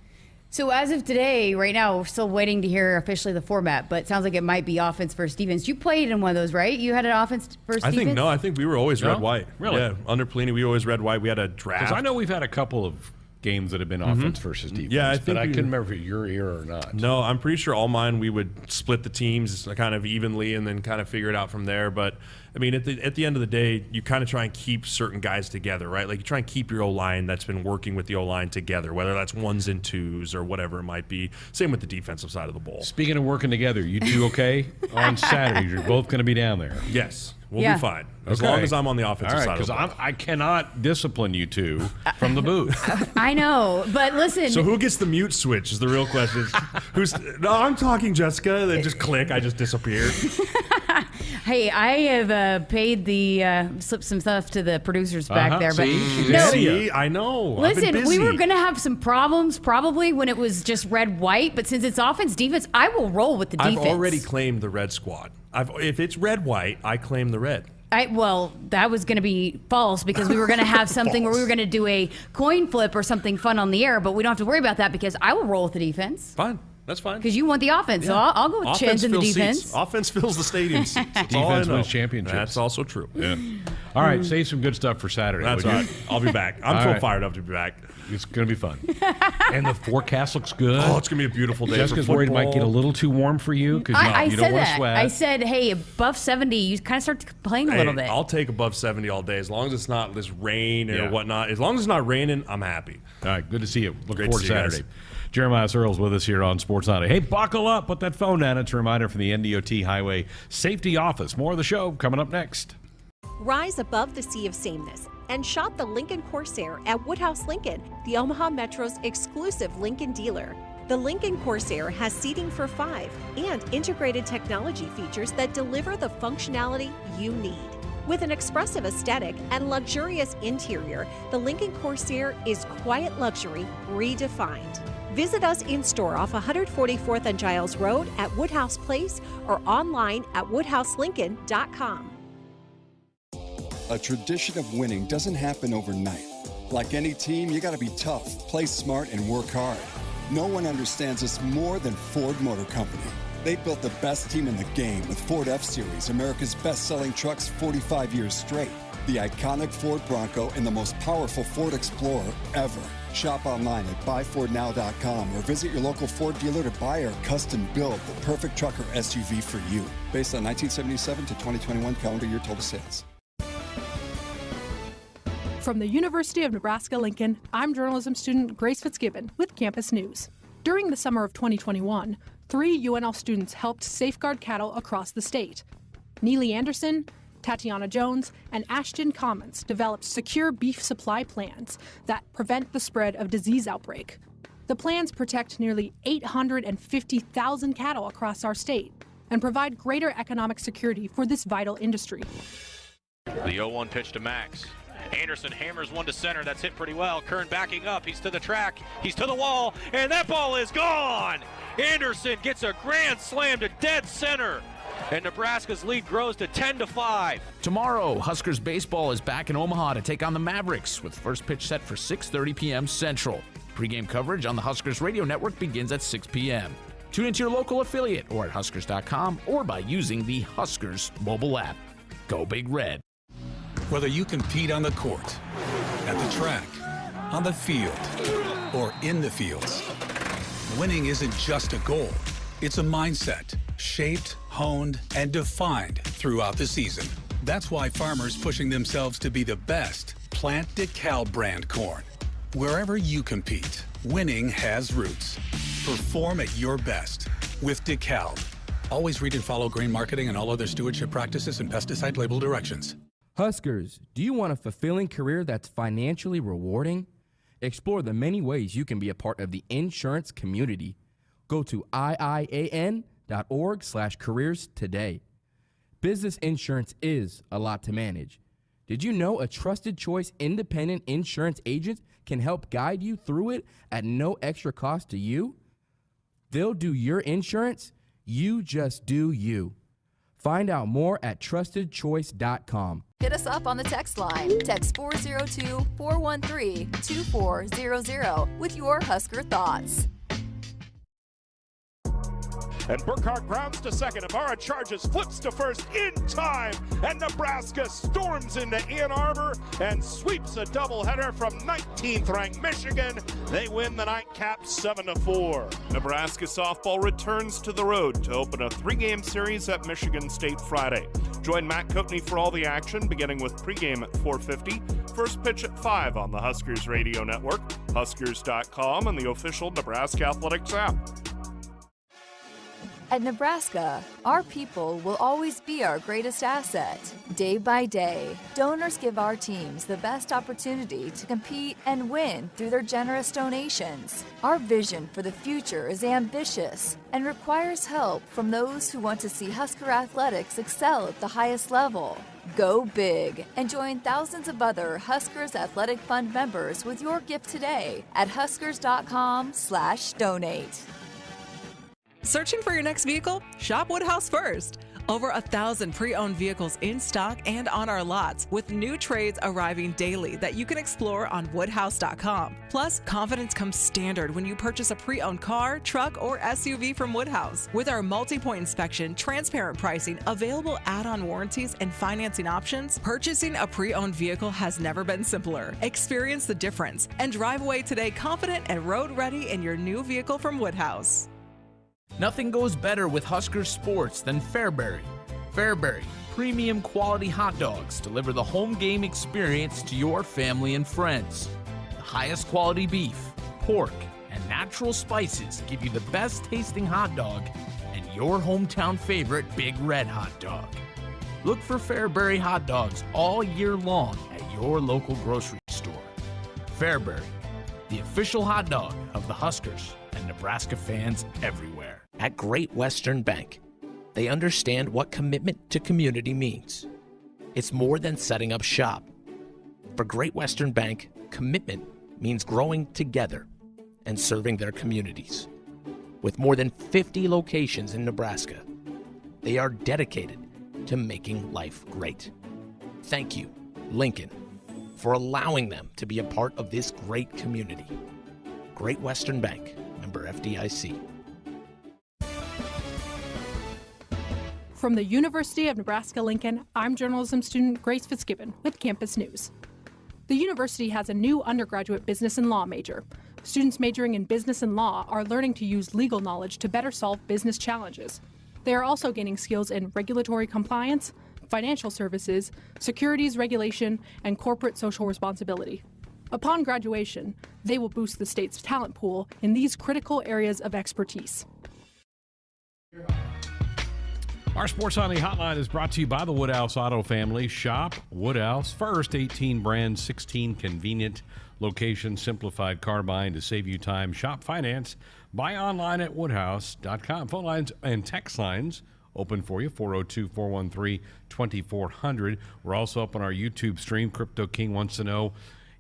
S7: So as of today, right now, we're still waiting to hear officially the format, but it sounds like it might be offense versus defense. You played in one of those, right? You had an offense versus defense?
S20: I think we were always red-white.
S1: Really?
S20: Yeah, under Pelini, we were always red-white. We had a draft.
S1: Because I know we've had a couple of games that have been offense versus defense,
S20: yeah, I couldn't
S1: remember if your era or not.
S20: No, I'm pretty sure all mine we would split the teams kind of evenly and then kind of figure it out from there. But I mean, at the end of the day, you kind of try and keep certain guys together, right? Like you try and keep your O-line that's been working with the O-line together, whether that's 1s and 2s or whatever it might be. Same with the defensive side of the ball.
S1: Speaking of working together, you two okay? On Saturday, you're both going to be down there.
S20: Yes. We'll be fine. As long as I'm on the offensive side of the ball.
S1: Because I cannot discipline you two from the booth.
S7: I know, but listen.
S20: So who gets the mute switch is the real question. No, I'm talking, Jessica. Then just click. I just disappear.
S7: Hey, I have paid slipped some stuff to the producers back there. But
S20: See, I know.
S7: Listen, we were going to have some problems probably when it was just red-white, but since it's offense-defense, I will roll with the defense.
S20: I've already claimed the red squad. If it's red-white, I claim the red.
S7: Well, that was going to be false because we were going to have something where we were going to do a coin flip or something fun on the air, but we don't have to worry about that because I will roll with the defense.
S20: Fine. That's fine.
S7: Because you want the offense, so I'll go with Chins in the defense.
S20: Seats. Offense fills the stadium seats. That's all I
S1: Defense
S20: know.
S1: wins championships.
S20: That's also true.
S1: Yeah. All right, save some good stuff for Saturday.
S20: That's
S1: would you?
S20: right. I'll be back. I'm so fired up to be back.
S1: It's going to be fun. And the forecast looks good.
S20: Oh, it's going to be a beautiful day.
S1: Jessica's worried it might get a little too warm for you because you don't want to sweat.
S7: I said, hey, above 70, you kind of start to complain a little bit.
S20: I'll take above 70 all day as long as it's not this rain or whatnot. As long as it's not raining, I'm happy.
S1: All right, good to see you. Looking
S20: Great
S1: forward to Saturday. Jeremiah Searles with us here on Sports Night. Hey, buckle up. Put that phone down. It's a reminder from the NDOT Highway Safety Office. More of the show coming up next.
S21: Rise above the sea of sameness and shop the Lincoln Corsair at Woodhouse Lincoln, the Omaha Metro's exclusive Lincoln dealer. The Lincoln Corsair has seating for 5 and integrated technology features that deliver the functionality you need. With an expressive aesthetic and luxurious interior, the Lincoln Corsair is quiet luxury redefined. Visit us in-store off 144th and Giles Road at Woodhouse Place or online at woodhouselincoln.com.
S22: A tradition of winning doesn't happen overnight. Like any team, you gotta be tough, play smart, and work hard. No one understands this more than Ford Motor Company. They built the best team in the game with Ford F-Series, America's best-selling trucks 45 years straight, the iconic Ford Bronco, and the most powerful Ford Explorer ever. Shop online at buyfordnow.com or visit your local Ford dealer to buy or custom build the perfect truck or SUV for you. Based on 1977 to 2021 calendar year total sales.
S23: From the University of Nebraska-Lincoln, I'm journalism student Grace Fitzgibbon with Campus News. During the summer of 2021, 3 UNL students helped safeguard cattle across the state. Neely Anderson, Tatiana Jones, and Ashton Commons developed secure beef supply plans that prevent the spread of disease outbreak. The plans protect nearly 850,000 cattle across our state and provide greater economic security for this vital industry.
S4: The 0-1 pitch to Max. Anderson hammers one to center. That's hit pretty well. Kern backing up. He's to the track. He's to the wall. And that ball is gone. Anderson gets a grand slam to dead center. And Nebraska's lead grows to 10-5.
S24: Tomorrow, Huskers baseball is back in Omaha to take on the Mavericks with first pitch set for 6:30 p.m. Central. Pre-game coverage on the Huskers radio network begins at 6 p.m. Tune into your local affiliate or at Huskers.com or by using the Huskers mobile app. Go Big Red.
S25: Whether you compete on the court, at the track, on the field, or in the fields, winning isn't just a goal. It's a mindset, shaped, honed, and defined throughout the season. That's why farmers pushing themselves to be the best plant DeKalb brand corn. Wherever you compete, winning has roots. Perform at your best with DeKalb. Always read and follow grain marketing and all other stewardship practices and pesticide label directions.
S26: Huskers, do you want a fulfilling career that's financially rewarding? Explore the many ways you can be a part of the insurance community. Go to iian.org/careers today. Business insurance is a lot to manage. Did you know a trusted choice independent insurance agent can help guide you through it at no extra cost to you? They'll do your insurance. You just do you. Find out more at trustedchoice.com.
S3: Hit us up on the text line. Text 402-413-2400 with your Husker thoughts.
S5: And Burkhart grounds to second. Ibarra charges, flips to first in time. And Nebraska storms into Ann Arbor and sweeps a doubleheader from 19th-ranked Michigan. They win the nightcap 7-4. Nebraska softball returns to the road to open a 3-game series at Michigan State Friday. Join Matt Coatney for all the action, beginning with pregame at 4:50. First pitch at 5 on the Huskers radio network, Huskers.com, and the official Nebraska Athletics app.
S3: At Nebraska, our people will always be our greatest asset. Day by day, donors give our teams the best opportunity to compete and win through their generous donations. Our vision for the future is ambitious and requires help from those who want to see Husker athletics excel at the highest level. Go big and join thousands of other Huskers Athletic Fund members with your gift today at huskers.com/donate.
S27: Searching for your next vehicle? Shop Woodhouse first.
S2: Over 1,000 pre-owned vehicles in stock and on our lots, with new trades arriving daily that you can explore on woodhouse.com. Plus, confidence comes standard when you purchase a pre-owned car, truck, or SUV from Woodhouse. With our multi-point inspection, transparent pricing, available add-on warranties, and financing options, purchasing a pre-owned vehicle has never been simpler. Experience the difference and drive away today confident and road-ready in your new vehicle from Woodhouse.
S24: Nothing goes better with Husker sports than Fairbury. Fairbury, premium quality hot dogs deliver the home game experience to your family and friends. The highest quality beef, pork, and natural spices give you the best tasting hot dog and your hometown favorite Big Red hot dog. Look for Fairbury hot dogs all year long at your local grocery store. Fairbury, the official hot dog of the Huskers and Nebraska fans everywhere.
S6: At Great Western Bank, they understand what commitment to community means. It's more than setting up shop. For Great Western Bank, commitment means growing together and serving their communities. With more than 50 locations in Nebraska, they are dedicated to making life great. Thank you, Lincoln, for allowing them to be a part of this great community. Great Western Bank, member FDIC.
S23: From the University of Nebraska-Lincoln, I'm journalism student Grace Fitzgibbon with Campus News. The university has a new undergraduate business and law major. Students majoring in business and law are learning to use legal knowledge to better solve business challenges. They are also gaining skills in regulatory compliance, financial services, securities regulation, and corporate social responsibility. Upon graduation, they will boost the state's talent pool in these critical areas of expertise.
S1: Our Sports Nightly Hotline is brought to you by the Woodhouse Auto family. Shop Woodhouse first. 18 brands, 16 convenient locations, simplified car buying to save you time. Shop finance. Buy online at woodhouse.com. Phone lines and text lines open for you, 402-413-2400. We're also up on our YouTube stream. Crypto King wants to know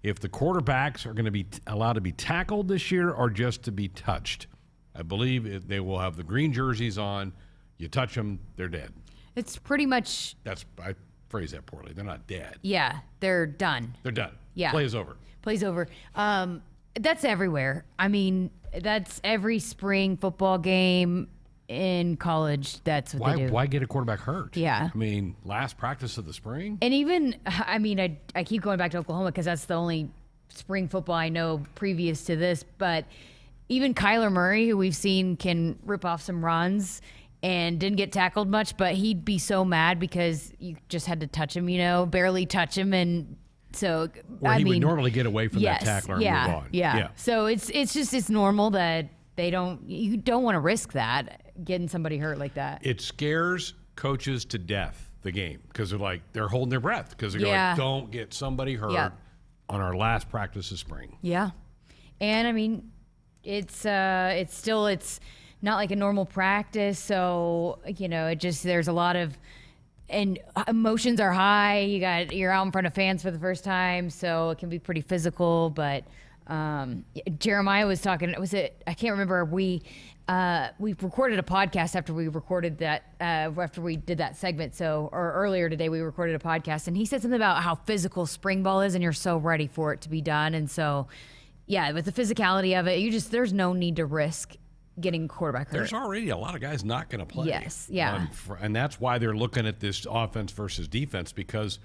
S1: if the quarterbacks are going to be allowed to be tackled this year or just to be touched. I believe they will have the green jerseys on. You touch them, they're dead.
S7: It's pretty much...
S1: I phrase that poorly. They're not dead.
S7: Yeah, they're done.
S1: They're done.
S7: Yeah.
S1: Play is over.
S7: Play's over. That's everywhere. I mean, that's every spring football game in college. That's what they do.
S1: Why get a quarterback hurt?
S7: Yeah.
S1: I mean, last practice of the spring?
S7: And even, I mean, I keep going back to Oklahoma because that's the only spring football I know previous to this. But even Kyler Murray, who we've seen can rip off some runs and didn't get tackled much, but he'd be so mad because you just had to touch him, barely touch him. And so,
S1: he would normally get away from that tackler and move on.
S7: Yeah. So it's normal that you don't want to risk that, getting somebody hurt like that.
S1: It scares coaches to death, the game, because they're holding their breath because they're like, don't get somebody hurt on our last practice of spring.
S7: Yeah. And I mean, it's not like a normal practice, so there's a lot of, and emotions are high. You're out in front of fans for the first time, so it can be pretty physical. But Jeremiah was talking. I can't remember. We recorded a podcast after we recorded that. After we did that segment, or earlier today we recorded a podcast, and he said something about how physical spring ball is, and you're so ready for it to be done. And so, yeah, with the physicality of it, there's no need to risk getting quarterback hurt.
S1: There's already a lot of guys not going to play.
S7: Yes, yeah.
S1: And that's why they're looking at this offense versus defense, because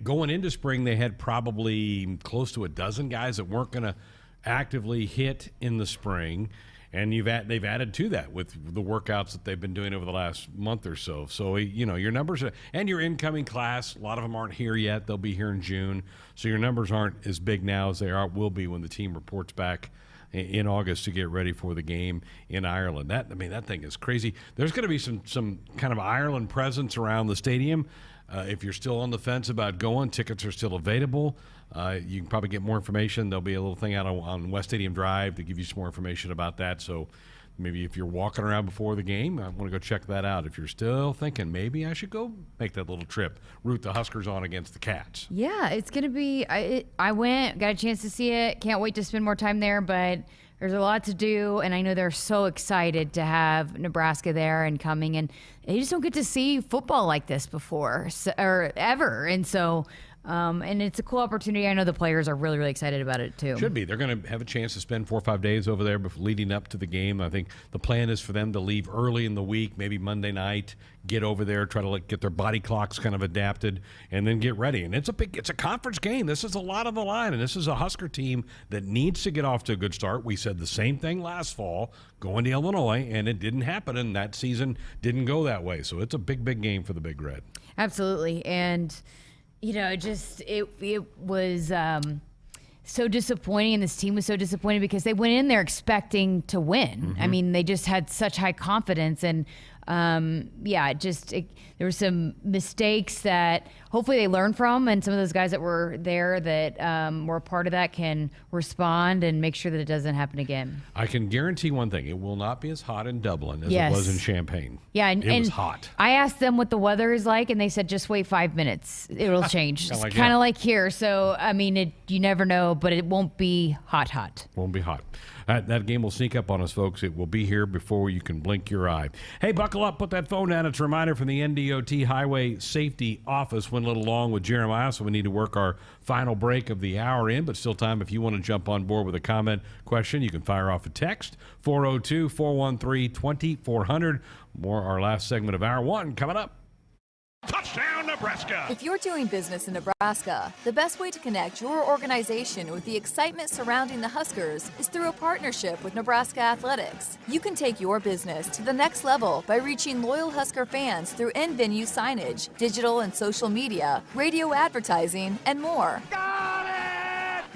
S1: going into spring, they had probably close to a dozen guys that weren't going to actively hit in the spring. And they've added to that with the workouts that they've been doing over the last month or so. So, your numbers and your incoming class, a lot of them aren't here yet. They'll be here in June. So your numbers aren't as big now as they will be when the team reports back in August to get ready for the game in Ireland. That thing is crazy. There's going to be some kind of Ireland presence around the stadium. If you're still on the fence about going, tickets are still available. You can probably get more information. There'll be a little thing out on West Stadium Drive to give you some more information about that. So maybe if you're walking around before the game, I want to go check that out. If you're still thinking maybe I should go make that little trip, root the Huskers on against the Cats.
S7: Yeah, it's going to be, I went, got a chance to see it. Can't wait to spend more time there. But There's a lot to do, and I know they're so excited to have Nebraska there and coming, and they just don't get to see football like this before or ever. And so, and it's a cool opportunity. I know the players are really, really excited about it too.
S1: Should be. They're going to have a chance to spend 4 or 5 days over there leading up to the game. I think the plan is for them to leave early in the week, maybe Monday night, get over there, try to get their body clocks kind of adapted, and then get ready. And it's a conference game. This is a lot on the line, and this is a Husker team that needs to get off to a good start. We said the same thing last fall, going to Illinois, and it didn't happen, and that season didn't go that way. So it's a big, big game for the Big Red.
S7: Absolutely. And it was so disappointing, and this team was so disappointed because they went in there expecting to win.
S1: Mm-hmm.
S7: I mean, they just had such high confidence, and there were some mistakes that hopefully they learn from, and some of those guys that were there that were a part of that can respond and make sure that it doesn't happen again.
S1: I can guarantee one thing. It will not be as hot in Dublin as it was in Champaign.
S7: Yeah,
S1: it was hot.
S7: I asked them what the weather is like, and they said just wait 5 minutes. It'll change. It's kind of like here. So, I mean, you never know, but it won't be hot.
S1: Won't be hot. That game will sneak up on us, folks. It will be here before you can blink your eye. Hey, buckle up. Put that phone down. It's a reminder from the NDOT Highway Safety Office. Went a little long with Jeremiah, so we need to work our final break of the hour in, but still time if you want to jump on board with a comment, question. You can fire off a text, 402-413-2400. More our last segment of Hour 1 coming up.
S5: Touchdown, Nebraska!
S3: If you're doing business in Nebraska, the best way to connect your organization with the excitement surrounding the Huskers is through a partnership with Nebraska Athletics. You can take your business to the next level by reaching loyal Husker fans through in-venue signage, digital and social media, radio advertising, and more.
S5: Got it!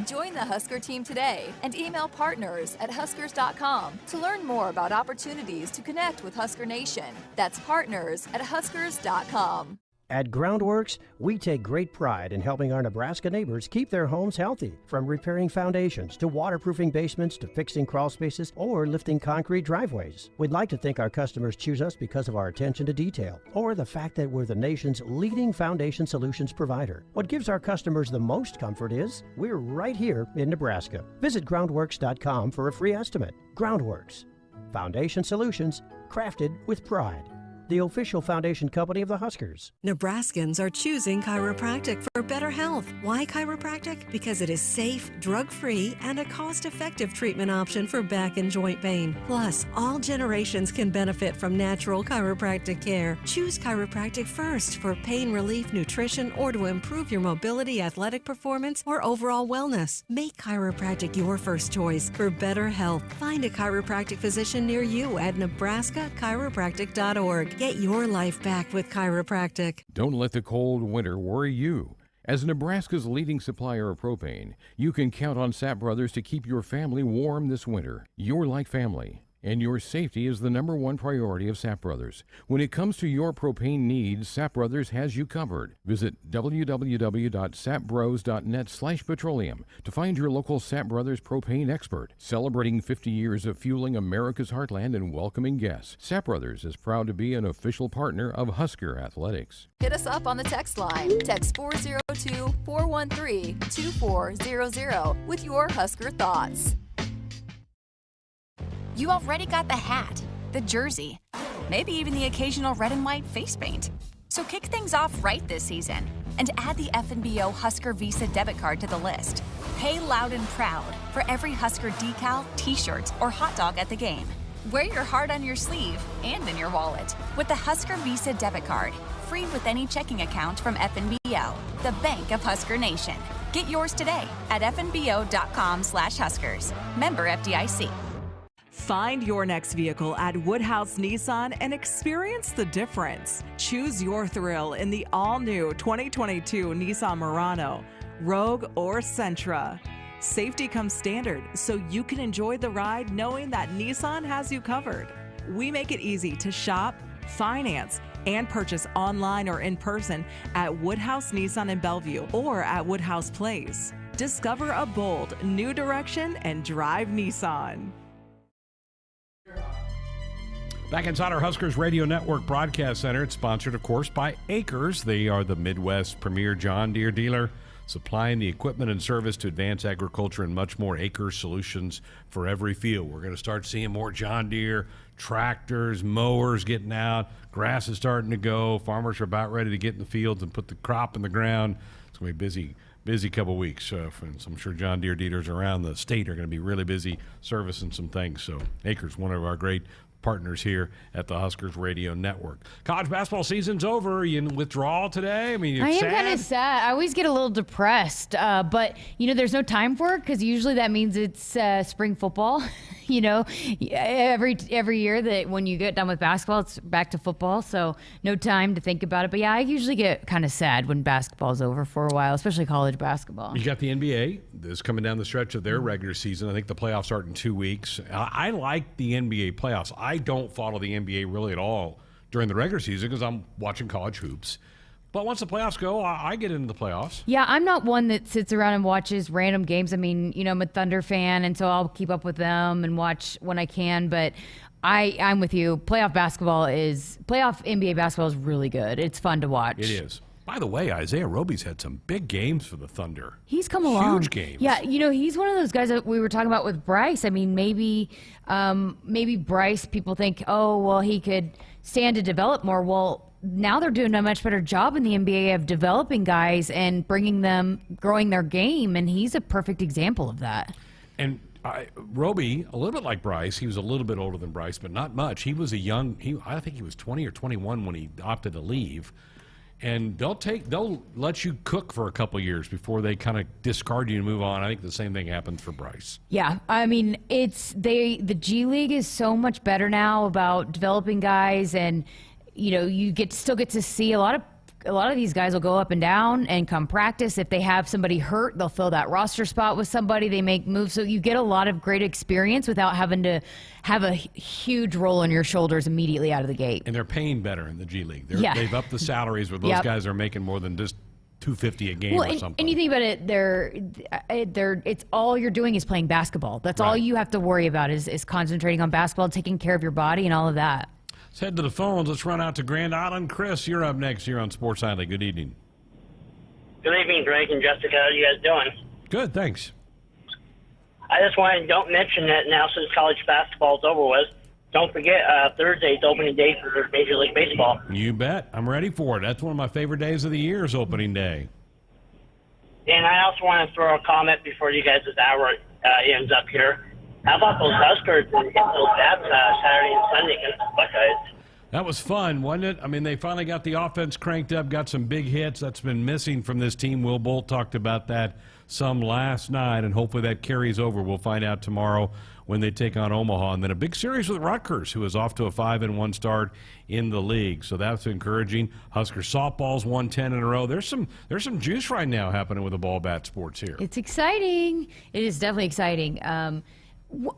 S3: Join the Husker team today and email partners@huskers.com to learn more about opportunities to connect with Husker Nation. That's partners@huskers.com.
S8: At Groundworks, we take great pride in helping our Nebraska neighbors keep their homes healthy. From repairing foundations to waterproofing basements to fixing crawl spaces or lifting concrete driveways. We'd like to think our customers choose us because of our attention to detail or the fact that we're the nation's leading foundation solutions provider. What gives our customers the most comfort is we're right here in Nebraska. Visit groundworks.com for a free estimate. Groundworks. Foundation solutions crafted with pride. The official foundation company of the Huskers.
S9: Nebraskans are choosing chiropractic for better health. Why chiropractic? Because it is safe, drug-free, and a cost-effective treatment option for back and joint pain. Plus, all generations can benefit from natural chiropractic care. Choose chiropractic first for pain relief, nutrition, or to improve your mobility, athletic performance, or overall wellness. Make chiropractic your first choice for better health. Find a chiropractic physician near you at nebraska-chiropractic.org. Get your life back with chiropractic.
S15: Don't let the cold winter worry you. As Nebraska's leading supplier of propane, you can count on Sapp Brothers to keep your family warm this winter. You're like family, and your safety is the #1 priority of Sapp Brothers. When it comes to your propane needs, Sapp Brothers has you covered. Visit www.sappbros.net/petroleum to find your local Sapp Brothers propane expert. Celebrating 50 years of fueling America's heartland and welcoming guests, Sapp Brothers is proud to be an official partner of Husker Athletics.
S3: Hit us up on the text line. Text 402-413-2400 with your Husker thoughts.
S10: You already got the hat, the jersey, maybe even the occasional red and white face paint. So kick things off right this season and add the FNBO Husker Visa debit card to the list. Pay loud and proud for every Husker decal, t-shirt, or hot dog at the game. Wear your heart on your sleeve and in your wallet with the Husker Visa debit card, free with any checking account from FNBO, the bank of Husker Nation. Get yours today at fnbo.com/Huskers. Member FDIC.
S2: Find your next vehicle at Woodhouse Nissan and experience the difference. Choose your thrill in the all-new 2022 Nissan Murano, Rogue, or Sentra. Safety comes standard, so you can enjoy the ride knowing that Nissan has you covered. We make it easy to shop, finance, and purchase online or in person at Woodhouse Nissan in Bellevue or at Woodhouse Place. Discover a bold, new direction and drive Nissan.
S1: Back inside our Huskers Radio Network Broadcast Center, it's sponsored, of course, by Acres. They are the Midwest premier John Deere dealer. supplying the equipment and service to advance agriculture and much more. Acres solutions for every field. We're going to start seeing more John Deere tractors, mowers getting out. Grass is starting to go. Farmers are about ready to get in the fields and put the crop in the ground. It's going to be busy couple weeks. So I'm sure John Deere dealers around the state are going to be really busy servicing some things. So Acres, one of our great partners here at the Huskers Radio Network. College basketball season's over. Are you in withdrawal today? I mean, you're
S7: I am
S1: sad?
S7: kind of sad. I always get a little depressed, but there's no time for it because usually that means it's spring football. Every year that when you get done with basketball, it's back to football. So no time to think about it. But yeah, I usually get kind of sad when basketball's over for a while, especially college basketball.
S1: You got the NBA that's coming down the stretch of their regular season. I think the playoffs start in 2 weeks. I like the NBA playoffs. I don't follow the NBA really at all during the regular season because I'm watching college hoops. But once the playoffs go, I get into the playoffs.
S7: Yeah, I'm not one that sits around and watches random games. I mean, I'm a Thunder fan, and so I'll keep up with them and watch when I can. But I'm with you. Playoff NBA basketball is really good. It's fun to watch.
S1: It is. By the way, Isaiah Roby's had some big games for the Thunder.
S7: He's come along.
S1: Huge games.
S7: Yeah, he's one of those guys that we were talking about with Bryce. I mean, maybe Bryce, people think, oh, well, he could stand to develop more. Well, now they're doing a much better job in the NBA of developing guys and growing their game, and he's a perfect example of that.
S1: And Roby, a little bit like Bryce, he was a little bit older than Bryce, but not much. He was I think he was 20 or 21 when he opted to leave. And they'll let you cook for a couple years before they kind of discard you and move on. I think the same thing happens for Bryce.
S7: Yeah, I mean, the G League is so much better now about developing guys, and you still get to see a lot of these guys will go up and down and come practice. If they have somebody hurt, they'll fill that roster spot with somebody. They make moves. So you get a lot of great experience without having to have a huge roll on your shoulders immediately out of the gate.
S1: And they're paying better in the G League. They've upped the salaries where those guys are making more than just $250 a game or something.
S7: And you think about it, it's all you're doing is playing basketball. That's all you have to worry about is concentrating on basketball, taking care of your body and all of that.
S1: Let's head to the phones. Let's run out to Grand Island. Chris, you're up next here on Sports Nightly. Good evening.
S11: Good evening, Greg and Jessica. How are you guys doing?
S1: Good, thanks.
S11: I just wanted to don't mention that now since college basketball is over with. Don't forget Thursday is opening day for Major League Baseball.
S1: You bet. I'm ready for it. That's one of my favorite days of the year is opening day.
S11: And I also want to throw a comment before you guys' hour ends up here. How about those Huskers and getting those bats Saturday and Sunday against the Buckeyes?
S1: That was fun, wasn't it? I mean, they finally got the offense cranked up, got some big hits. That's been missing from this team. Will Bolt talked about that some last night, and hopefully that carries over. We'll find out tomorrow when they take on Omaha. And then a big series with Rutgers, who is off to a 5-1 start in the league. So that's encouraging. Husker softball's won 10 in a row. There's some juice right now happening with the ball bat sports here.
S7: It's exciting. It is definitely exciting.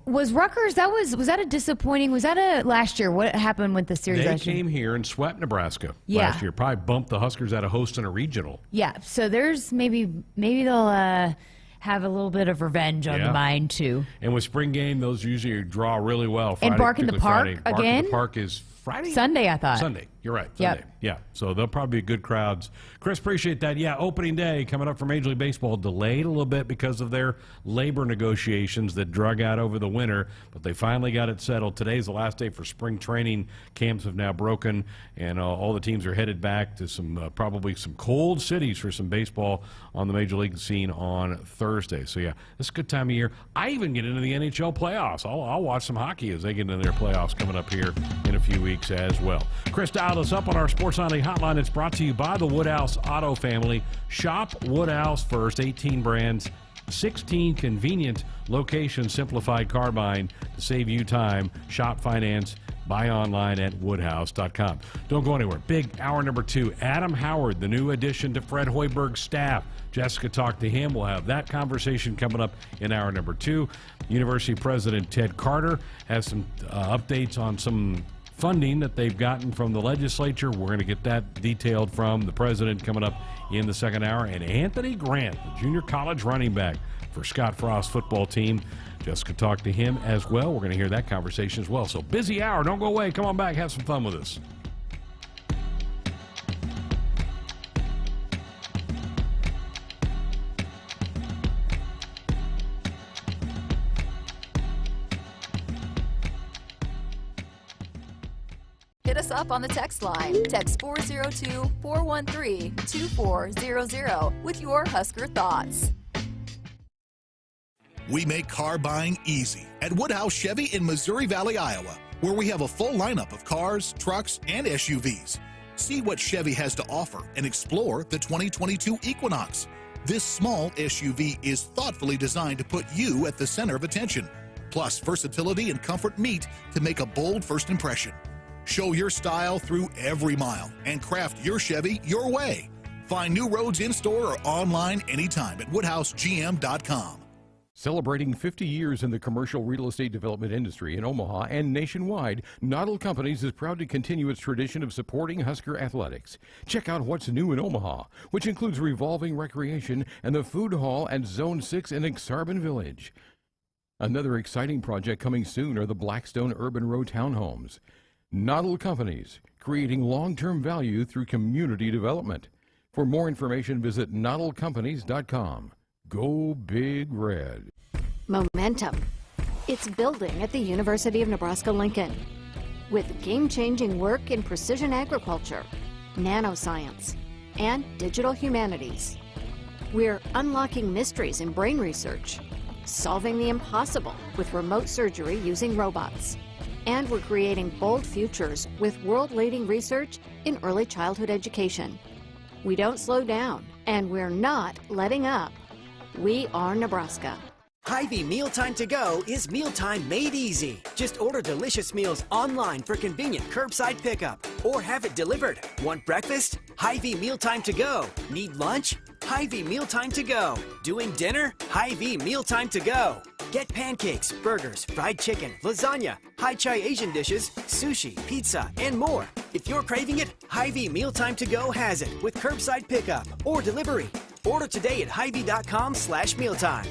S7: Was Rutgers, was that a disappointing, was that a last year? What happened with the series
S1: They
S7: last year?
S1: came here and swept Nebraska last year. Probably bumped the Huskers out of hosting a regional.
S7: Yeah, so there's maybe they'll have a little bit of revenge on the mind too.
S1: And with spring game, those usually draw really well.
S7: And Bark in the Park
S1: Friday.
S7: again?
S1: Bark in the Park is Friday?
S7: Sunday, I thought.
S1: Sunday. You're right. Sunday.
S7: Yep.
S1: Yeah. So they'll probably be good crowds. Chris, appreciate that. Yeah, opening day coming up for Major League Baseball delayed a little bit because of their labor negotiations that drug out over the winter, but they finally got it settled. Today's the last day for spring training. Camps have now broken, and all the teams are headed back to some probably some cold cities for some baseball on the Major League scene on Thursday. So, yeah, it's a good time of year. I even get into the NHL playoffs. I'll watch some hockey as they get into their playoffs coming up here in a few weeks as well. Chris dialed us up on our Sports Nightly hotline. It's brought to you by the Woodhouse Auto Family. Shop Woodhouse first. 18 brands, 16 convenient locations, simplified car buying to save you time. Shop, finance, buy online at woodhouse.com. Don't go anywhere. Big hour number 2. Adam Howard, the new addition to Fred Hoiberg's staff. Jessica talked to him. We'll have that conversation coming up in hour number 2. University President Ted Carter has some updates on some funding that they've gotten from the legislature. We're going to get that detailed from the president coming up in the second hour. And Anthony Grant, the junior college running back for Scott Frost's football team. Jessica talked to him as well. We're going to hear that conversation as well. So busy hour. Don't go away. Come on back. Have some fun with us.
S3: hit us up on the text line. Text 402-413-2400 with your Husker thoughts.
S12: We make car buying easy at Woodhouse Chevy in Missouri Valley, Iowa, where we have a full lineup of cars, trucks, and SUVs. See what Chevy has to offer and explore the 2022 Equinox. This small SUV is thoughtfully designed to put you at the center of attention. Plus, versatility and comfort meet to make a bold first impression. Show your style through every mile and craft your Chevy your way. Find new roads in-store or online anytime at WoodhouseGM.com.
S15: Celebrating 50 years in the commercial real estate development industry in Omaha and nationwide, Noddle Companies is proud to continue its tradition of supporting Husker athletics. Check out what's new in Omaha, which includes revolving recreation and the food hall at Zone 6 in Exarban Village. Another exciting project coming soon are the Blackstone Urban Row townhomes. Noddle Companies, creating long-term value through community development. For more information, visit noddlecompanies.com. Go Big Red.
S13: Momentum. It's building at the University of Nebraska-Lincoln. With game-changing work in precision agriculture, nanoscience, and digital humanities. We're unlocking mysteries in brain research, solving the impossible with remote surgery using robots. And we're creating bold futures with world-leading research in early childhood education. We don't slow down, and we're not letting up. We are Nebraska.
S14: Hy-Vee Mealtime to Go is mealtime made easy. Just order delicious meals online for convenient curbside pickup or have it delivered. Want breakfast? Hy-Vee Mealtime to Go. Need lunch? Hy-Vee Mealtime to Go. Doing dinner? Hy-Vee Mealtime to Go. Get pancakes, burgers, fried chicken, lasagna, Hai-Chai Asian dishes, sushi, pizza, and more. If you're craving it, Hy-Vee Mealtime to Go has it with curbside pickup or delivery. Order today at Hy-Vee.com/mealtime.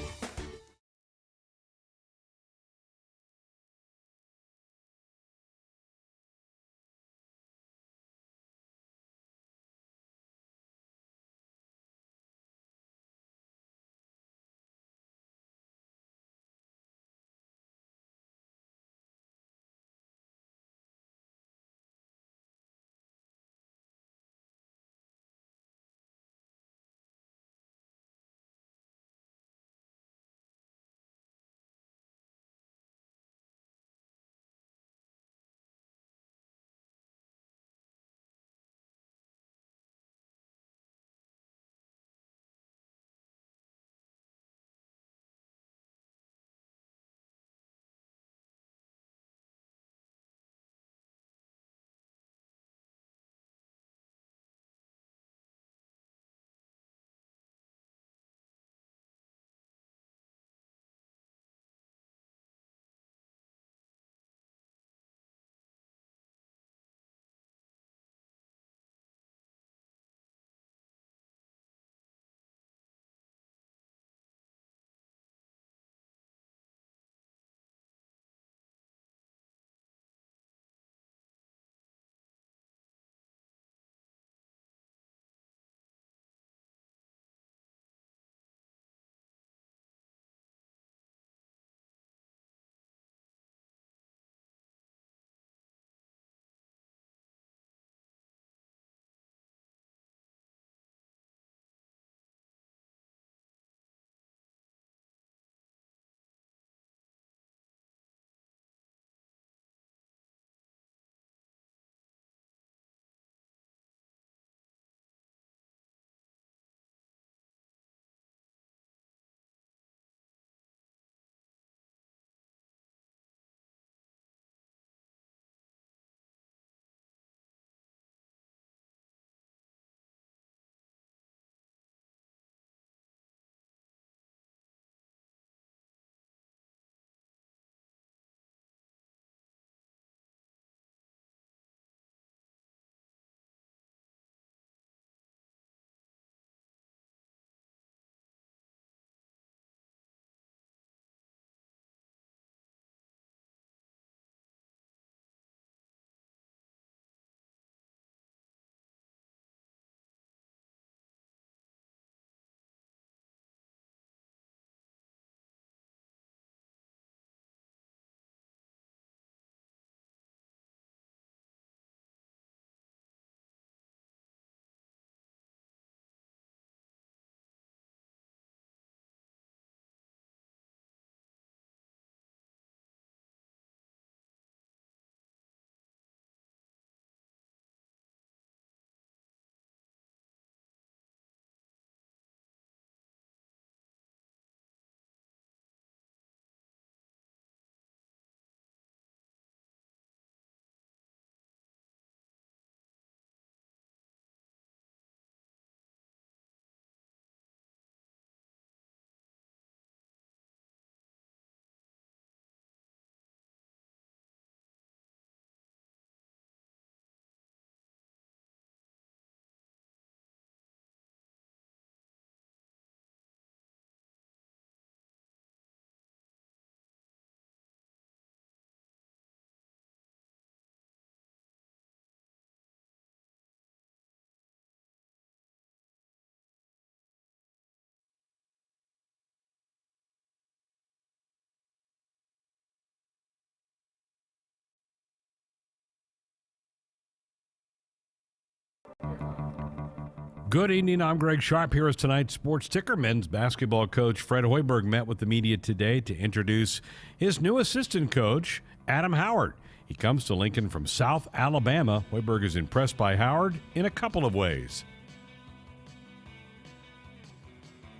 S1: Good evening. I'm Greg Sharpe. Here is tonight's Sports Ticker. Men's basketball coach Fred Hoiberg met with the media today to introduce his new assistant coach, Adam Howard. He comes to Lincoln from South Alabama. Hoiberg is impressed by Howard in a couple of ways.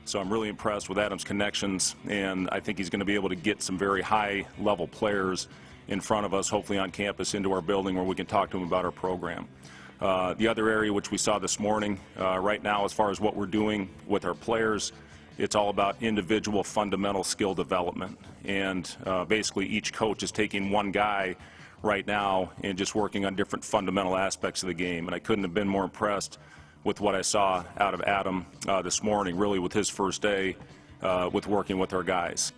S16: So I'm really impressed with Adam's connections, and I think he's going to be able to get some very high-level players in front of us, hopefully on campus, into our building where we can talk to them about our program. The other area which we saw this morning, right now as far as what we're doing with our players, it's all about individual fundamental skill development. And basically each coach is taking one guy right now and just working on different fundamental aspects of the game. And I couldn't have been more impressed with what I saw out of Adam this morning, really with his first day with working with our guys.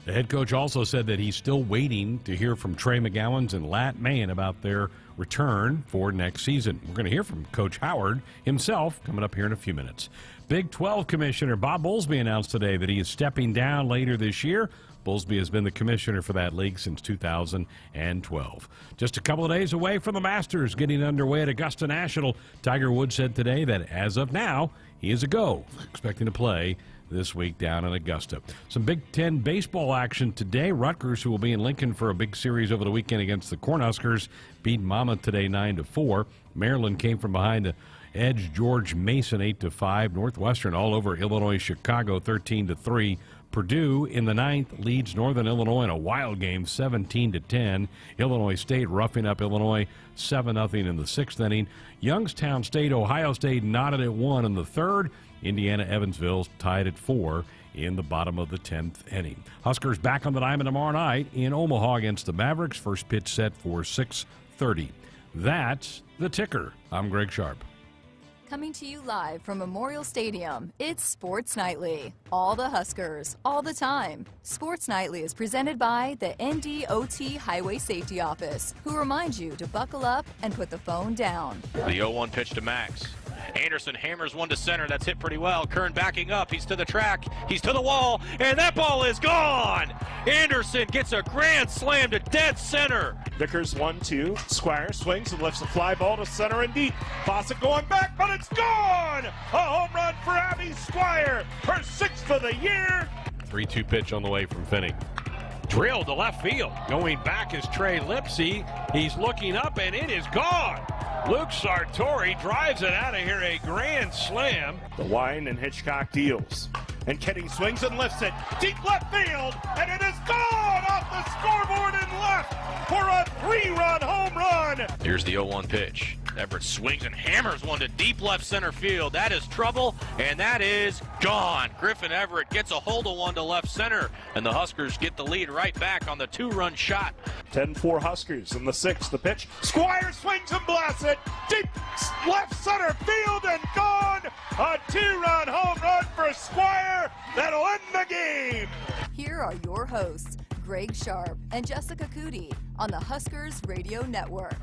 S1: The head coach also said that he's still waiting to hear from Trey McGowan's and Lat Mayen about their return for next season. We're going to hear from Coach Howard himself coming up here in a few minutes. Big 12 Commissioner Bob Bowlesby announced today that he is stepping down later this year. Bowlesby has been the commissioner for that league since 2012. Just a couple of days away from the Masters getting underway at Augusta National, Tiger Woods said today that as of now, he is a go, expecting to play this week down in Augusta. Some Big Ten baseball action today. Rutgers, who will be in Lincoln for a big series over the weekend against the Cornhuskers, beat Monmouth today 9-4. Maryland came from behind to edge George Mason 8-5. Northwestern all over Illinois Chicago 13-3. Purdue in the ninth leads Northern Illinois in a wild game 17-10. Illinois State roughing up Illinois 7-0 in the sixth inning. Youngstown State, Ohio State knotted at 1 in the third. Indiana Evansville tied at 4 in the bottom of the 10th inning. Huskers back on the diamond tomorrow night in Omaha against the Mavericks. First pitch set for 6:30. That's the ticker. I'm Greg Sharpe.
S3: Coming to you live from Memorial Stadium, it's Sports Nightly. All the Huskers, all the time. Sports Nightly is presented by the NDOT Highway Safety Office, who reminds you to buckle up and put the phone down.
S4: The 0-1 pitch to Max. Anderson hammers one to center. That's hit pretty well. Kern backing up. He's to the track. He's to the wall. And that ball is gone. Anderson gets a grand slam to dead center.
S5: Vickers 1-2. Squire swings and lifts a fly ball to center and deep. Fawcett going back, but it's gone. A home run for Abby Squire. Her 6th of the year.
S1: 3-2 pitch on the way from Finney.
S4: Drilled to left field. Going back is Trey Lipsy. He's looking up and it is gone. Luke Sartori drives it out of here, a grand slam.
S5: The Wine and Hitchcock deals. And Kenny swings and lifts it deep left field, and it is gone off the scoreboard and left for a 3-run home run.
S4: Here's the 0-1 pitch. Everett swings and hammers one to deep left center field. That is trouble, and that is gone. Griffin Everett gets a hold of one to left center, and the Huskers get the lead right back on the 2-run shot.
S5: 10-4 Huskers in the 6th. The pitch. Squire swings and blasts it deep left center field and gone. A 2-run home run for Squire. That'll end the game.
S3: Here are your hosts, Greg Sharpe and Jessica Coody on the Huskers Radio Network.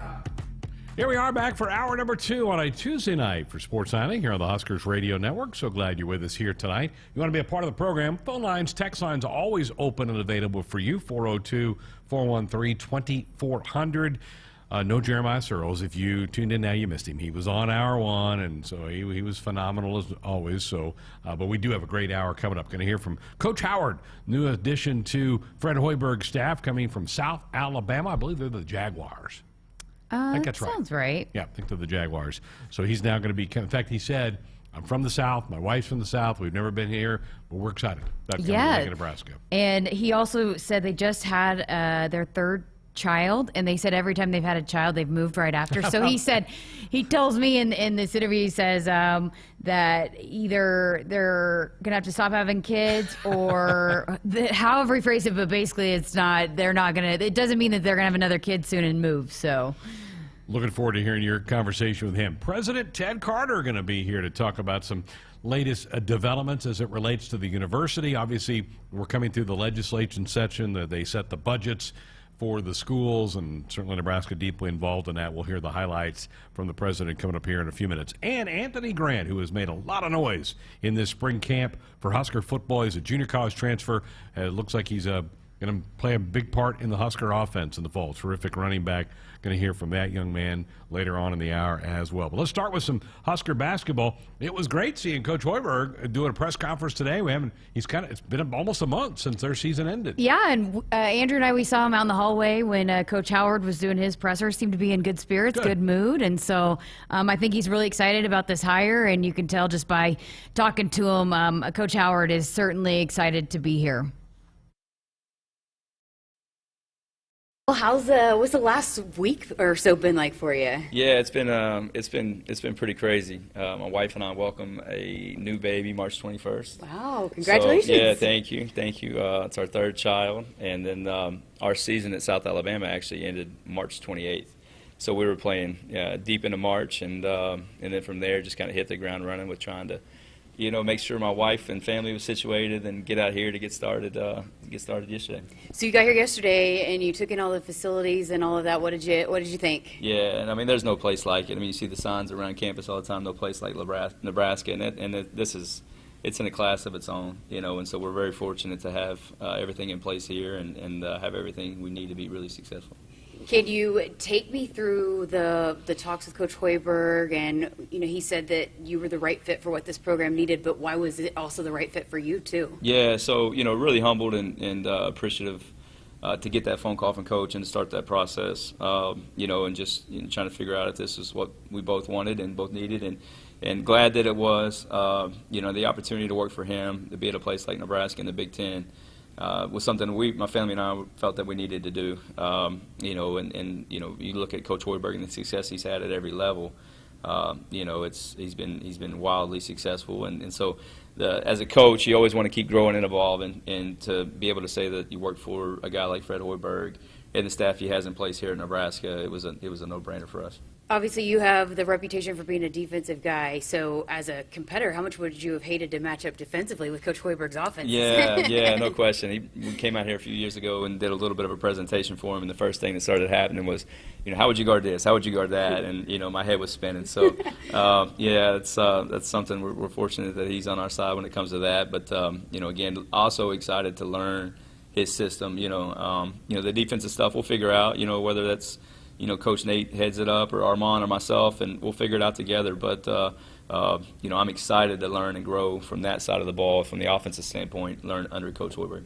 S1: Here we are back for hour number 2 on a Tuesday night for Sports Nightly here on the Huskers Radio Network. So glad you're with us here tonight. You want to be a part of the program, phone lines, text lines always open and available for you, 402-413-2400. No Jeremiah Searles. If you tuned in now, you missed him. He was on hour 1, and so he was phenomenal as always. So, but we do have a great hour coming up. Going to hear from Coach Howard, new addition to Fred Hoiberg's staff, coming from South Alabama. I believe they're the Jaguars. I think that's right.
S7: Sounds right.
S1: Yeah, I think they're the Jaguars. So he's now going to be, in fact, he said, I'm from the South. My wife's from the South. We've never been here, but we're excited about coming to Nebraska.
S7: And he also said they just had their third child, and they said every time they've had a child, they've moved right after. So he said, he tells me in this interview, he says that either they're going to have to stop having kids or however he phrased it, but basically it doesn't mean that they're going to have another kid soon and move. So
S1: looking forward to hearing your conversation with him. President Ted Carter going to be here to talk about some latest developments as it relates to the university. Obviously, we're coming through the legislation session. They set the budgets for the schools, and certainly Nebraska deeply involved in that. We'll hear the highlights from the president coming up here in a few minutes. And Anthony Grant, who has made a lot of noise in this spring camp for Husker football. He's a junior college transfer. It looks like he's Going to play a big part in the Husker offense in the fall. Terrific running back. Going to hear from that young man later on in the hour as well. But let's start with some Husker basketball. It was great seeing Coach Hoiberg doing a press conference today. It's been almost a month since their season ended.
S7: Yeah, and Andrew and we saw him out in the hallway when Coach Howard was doing his presser. Seemed to be in good spirits, good mood, and so I think he's really excited about this hire. And you can tell just by talking to him, Coach Howard is certainly excited to be here.
S17: Well, what's the last week or so been like for you?
S18: Yeah, it's been pretty crazy. My wife and I welcome a new baby March 21st.
S17: Wow, congratulations!
S18: So, yeah, thank you. It's our third child, and then our season at South Alabama actually ended March 28th. So we were playing deep into March, and then from there just kind of hit the ground running with trying to, make sure my wife and family was situated and get out here to get started yesterday.
S17: So you got here yesterday and you took in all the facilities and all of that. What did you think?
S18: Yeah, and I mean, there's no place like it. I mean, you see the signs around campus all the time. No place like Nebraska, it's in a class of its own, and so we're very fortunate to have everything in place here and have everything we need to be really successful.
S17: Can you take me through the talks with Coach Hoiberg? And he said that you were the right fit for what this program needed, but why was it also the right fit for you too?
S18: Yeah, so really humbled and appreciative to get that phone call from Coach and to start that process. And just trying to figure out if this is what we both wanted and both needed, and glad that it was. The opportunity to work for him, to be at a place like Nebraska in the Big Ten. Was something my family and I felt that we needed to do. You look at Coach Hoiberg and the success he's had at every level. He's been wildly successful, and so as a coach, you always want to keep growing and evolving, and to be able to say that you work for a guy like Fred Hoiberg and the staff he has in place here in Nebraska, it was a no-brainer for us.
S17: Obviously, you have the reputation for being a defensive guy. So, as a competitor, how much would you have hated to match up defensively with Coach Hoiberg's offense?
S18: Yeah, no question. We came out here a few years ago and did a little bit of a presentation for him, and the first thing that started happening was, how would you guard this? How would you guard that? And my head was spinning. So, that's something we're fortunate that he's on our side when it comes to that. But again, also excited to learn his system. The defensive stuff we'll figure out. Whether that's Coach Nate heads it up, or Armand, or myself, and we'll figure it out together. But I'm excited to learn and grow from that side of the ball, from the offensive standpoint, learn under Coach Hoiberg.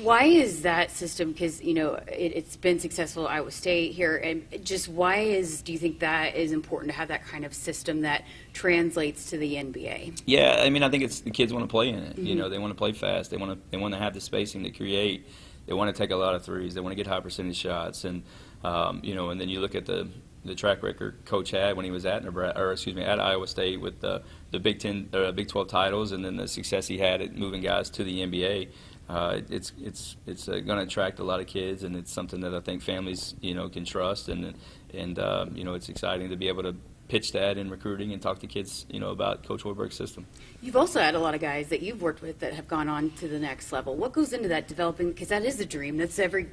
S17: Why is that system? Because it's been successful at Iowa State here, and just do you think that is important to have that kind of system that translates to the NBA?
S18: Yeah, I mean, I think it's the kids want to play in it. Mm-hmm. They want to play fast. They want to have the spacing to create. They want to take a lot of threes. They want to get high percentage shots, and and then you look at the track record Coach had when he was at Iowa State with the Big 12 titles, and then the success he had at moving guys to the NBA. It's going to attract a lot of kids, and it's something that I think families can trust, and it's exciting to be able to pitch that in recruiting and talk to kids about Coach Hoiberg's system.
S17: You've also had a lot of guys that you've worked with that have gone on to the next level. What goes into that developing? Because that is the dream. That's every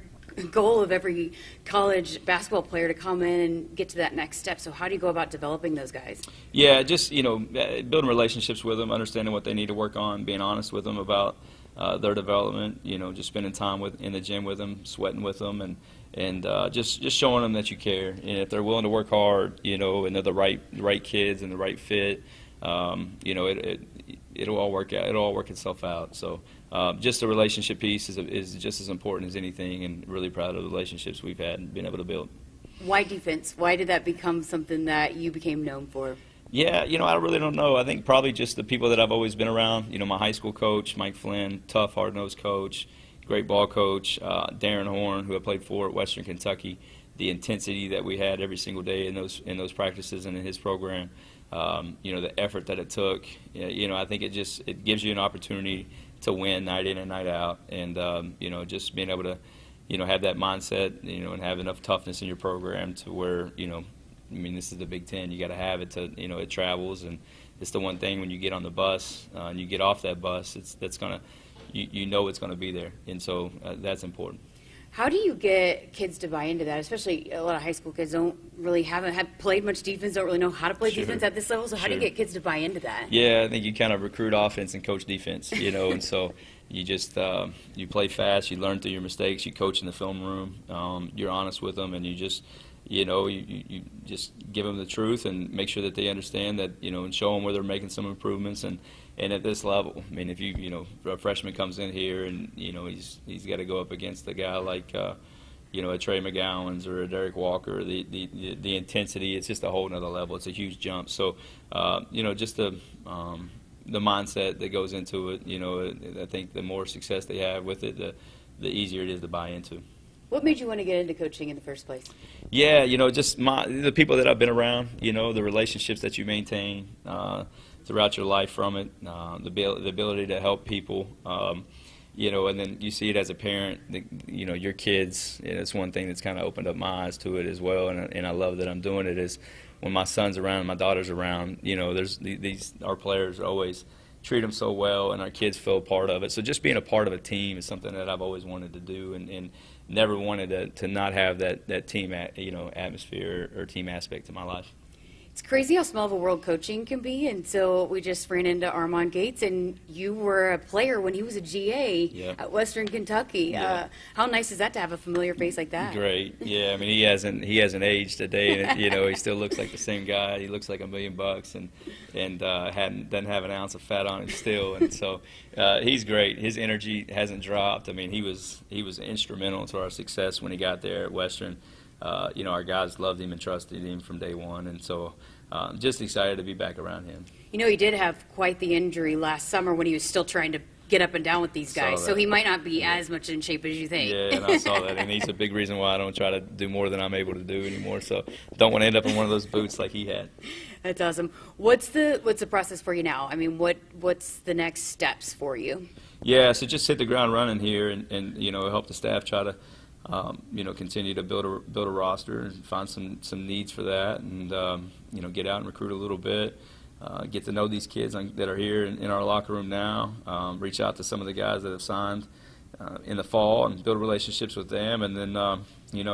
S17: goal of every college basketball player, to come in and get to that next step. So how do you go about developing those guys? Yeah, just building relationships with them, understanding what they need to work on, being honest with them about their development. Just spending time in the gym with them, sweating with them, and just showing them that you care. And if they're willing to work hard, and they're the right kids and the right fit, it'll all work out. It'll all work itself out. So just the relationship piece is just as important as anything, and really proud of the relationships we've had and been able to build. Why defense? Why did that become something that you became known for?
S18: Yeah, I really don't know. I think probably just the people that I've always been around. My high school coach, Mike Flynn, tough, hard-nosed coach, great ball coach, Darren Horn, who I played for at Western Kentucky. The intensity that we had every single day in those practices and in his program. The effort that it took. I think it gives you an opportunity to win night in and night out, and just being able to have that mindset, and have enough toughness in your program to where this is the Big Ten. You got to have it to it travels, and it's the one thing when you get on the bus and you get off that bus, it's gonna it's gonna be there, and so that's important.
S17: How do you get kids to buy into that? Especially a lot of high school kids haven't played much defense, don't really know how to play defense at this level. So how do you get kids to buy into that?
S18: Yeah, I think you kind of recruit offense and coach defense, and so you just you play fast, you learn through your mistakes, you coach in the film room, you're honest with them, and you just you just give them the truth and make sure that they understand that, and show them where they're making some improvements. And at this level, I mean, if a freshman comes in here and he's got to go up against a guy like a Trey McGowan's or a Derek Walker, the intensity, it's just a whole nother level. It's a huge jump. So just the mindset that goes into it, I think the more success they have with it, the easier it is to buy into.
S17: What made you want to get into coaching in the first place?
S18: Yeah, just the people that I've been around, the relationships that you maintain throughout your life from it, the ability to help people, and then you see it as a parent, your kids, and it's one thing that's kind of opened up my eyes to it as well, and I love that I'm doing it, is when my son's around, my daughter's around, there's our players always treat them so well, and our kids feel a part of it. So just being a part of a team is something that I've always wanted to do, and never wanted to not have that team atmosphere or team aspect to my life.
S17: It's crazy how small of a world coaching can be, and so we just ran into Armand Gates, and you were a player when he was a GA at Western Kentucky.
S18: Yeah.
S17: How nice is that to have a familiar face like that?
S18: Great, yeah. I mean, he hasn't aged a day, and he still looks like the same guy. He looks like $1 million, and doesn't have an ounce of fat on him still, and so he's great. His energy hasn't dropped. I mean, he was instrumental to our success when he got there at Western. Our guys loved him and trusted him from day one, and so just excited to be back around him.
S17: He did have quite the injury last summer when he was still trying to get up and down with these guys, so he might not be as much in shape as you think.
S18: Yeah, and I saw that, and he's a big reason why I don't try to do more than I'm able to do anymore, so don't want to end up in one of those boots like he had.
S17: That's awesome. What's the process for you now? I mean, what's the next steps for you?
S18: Yeah, so just hit the ground running here and help the staff try to continue to build a roster and find some needs for that, and get out and recruit a little bit, get to know these kids that are here in our locker room now, reach out to some of the guys that have signed in the fall and build relationships with them, and then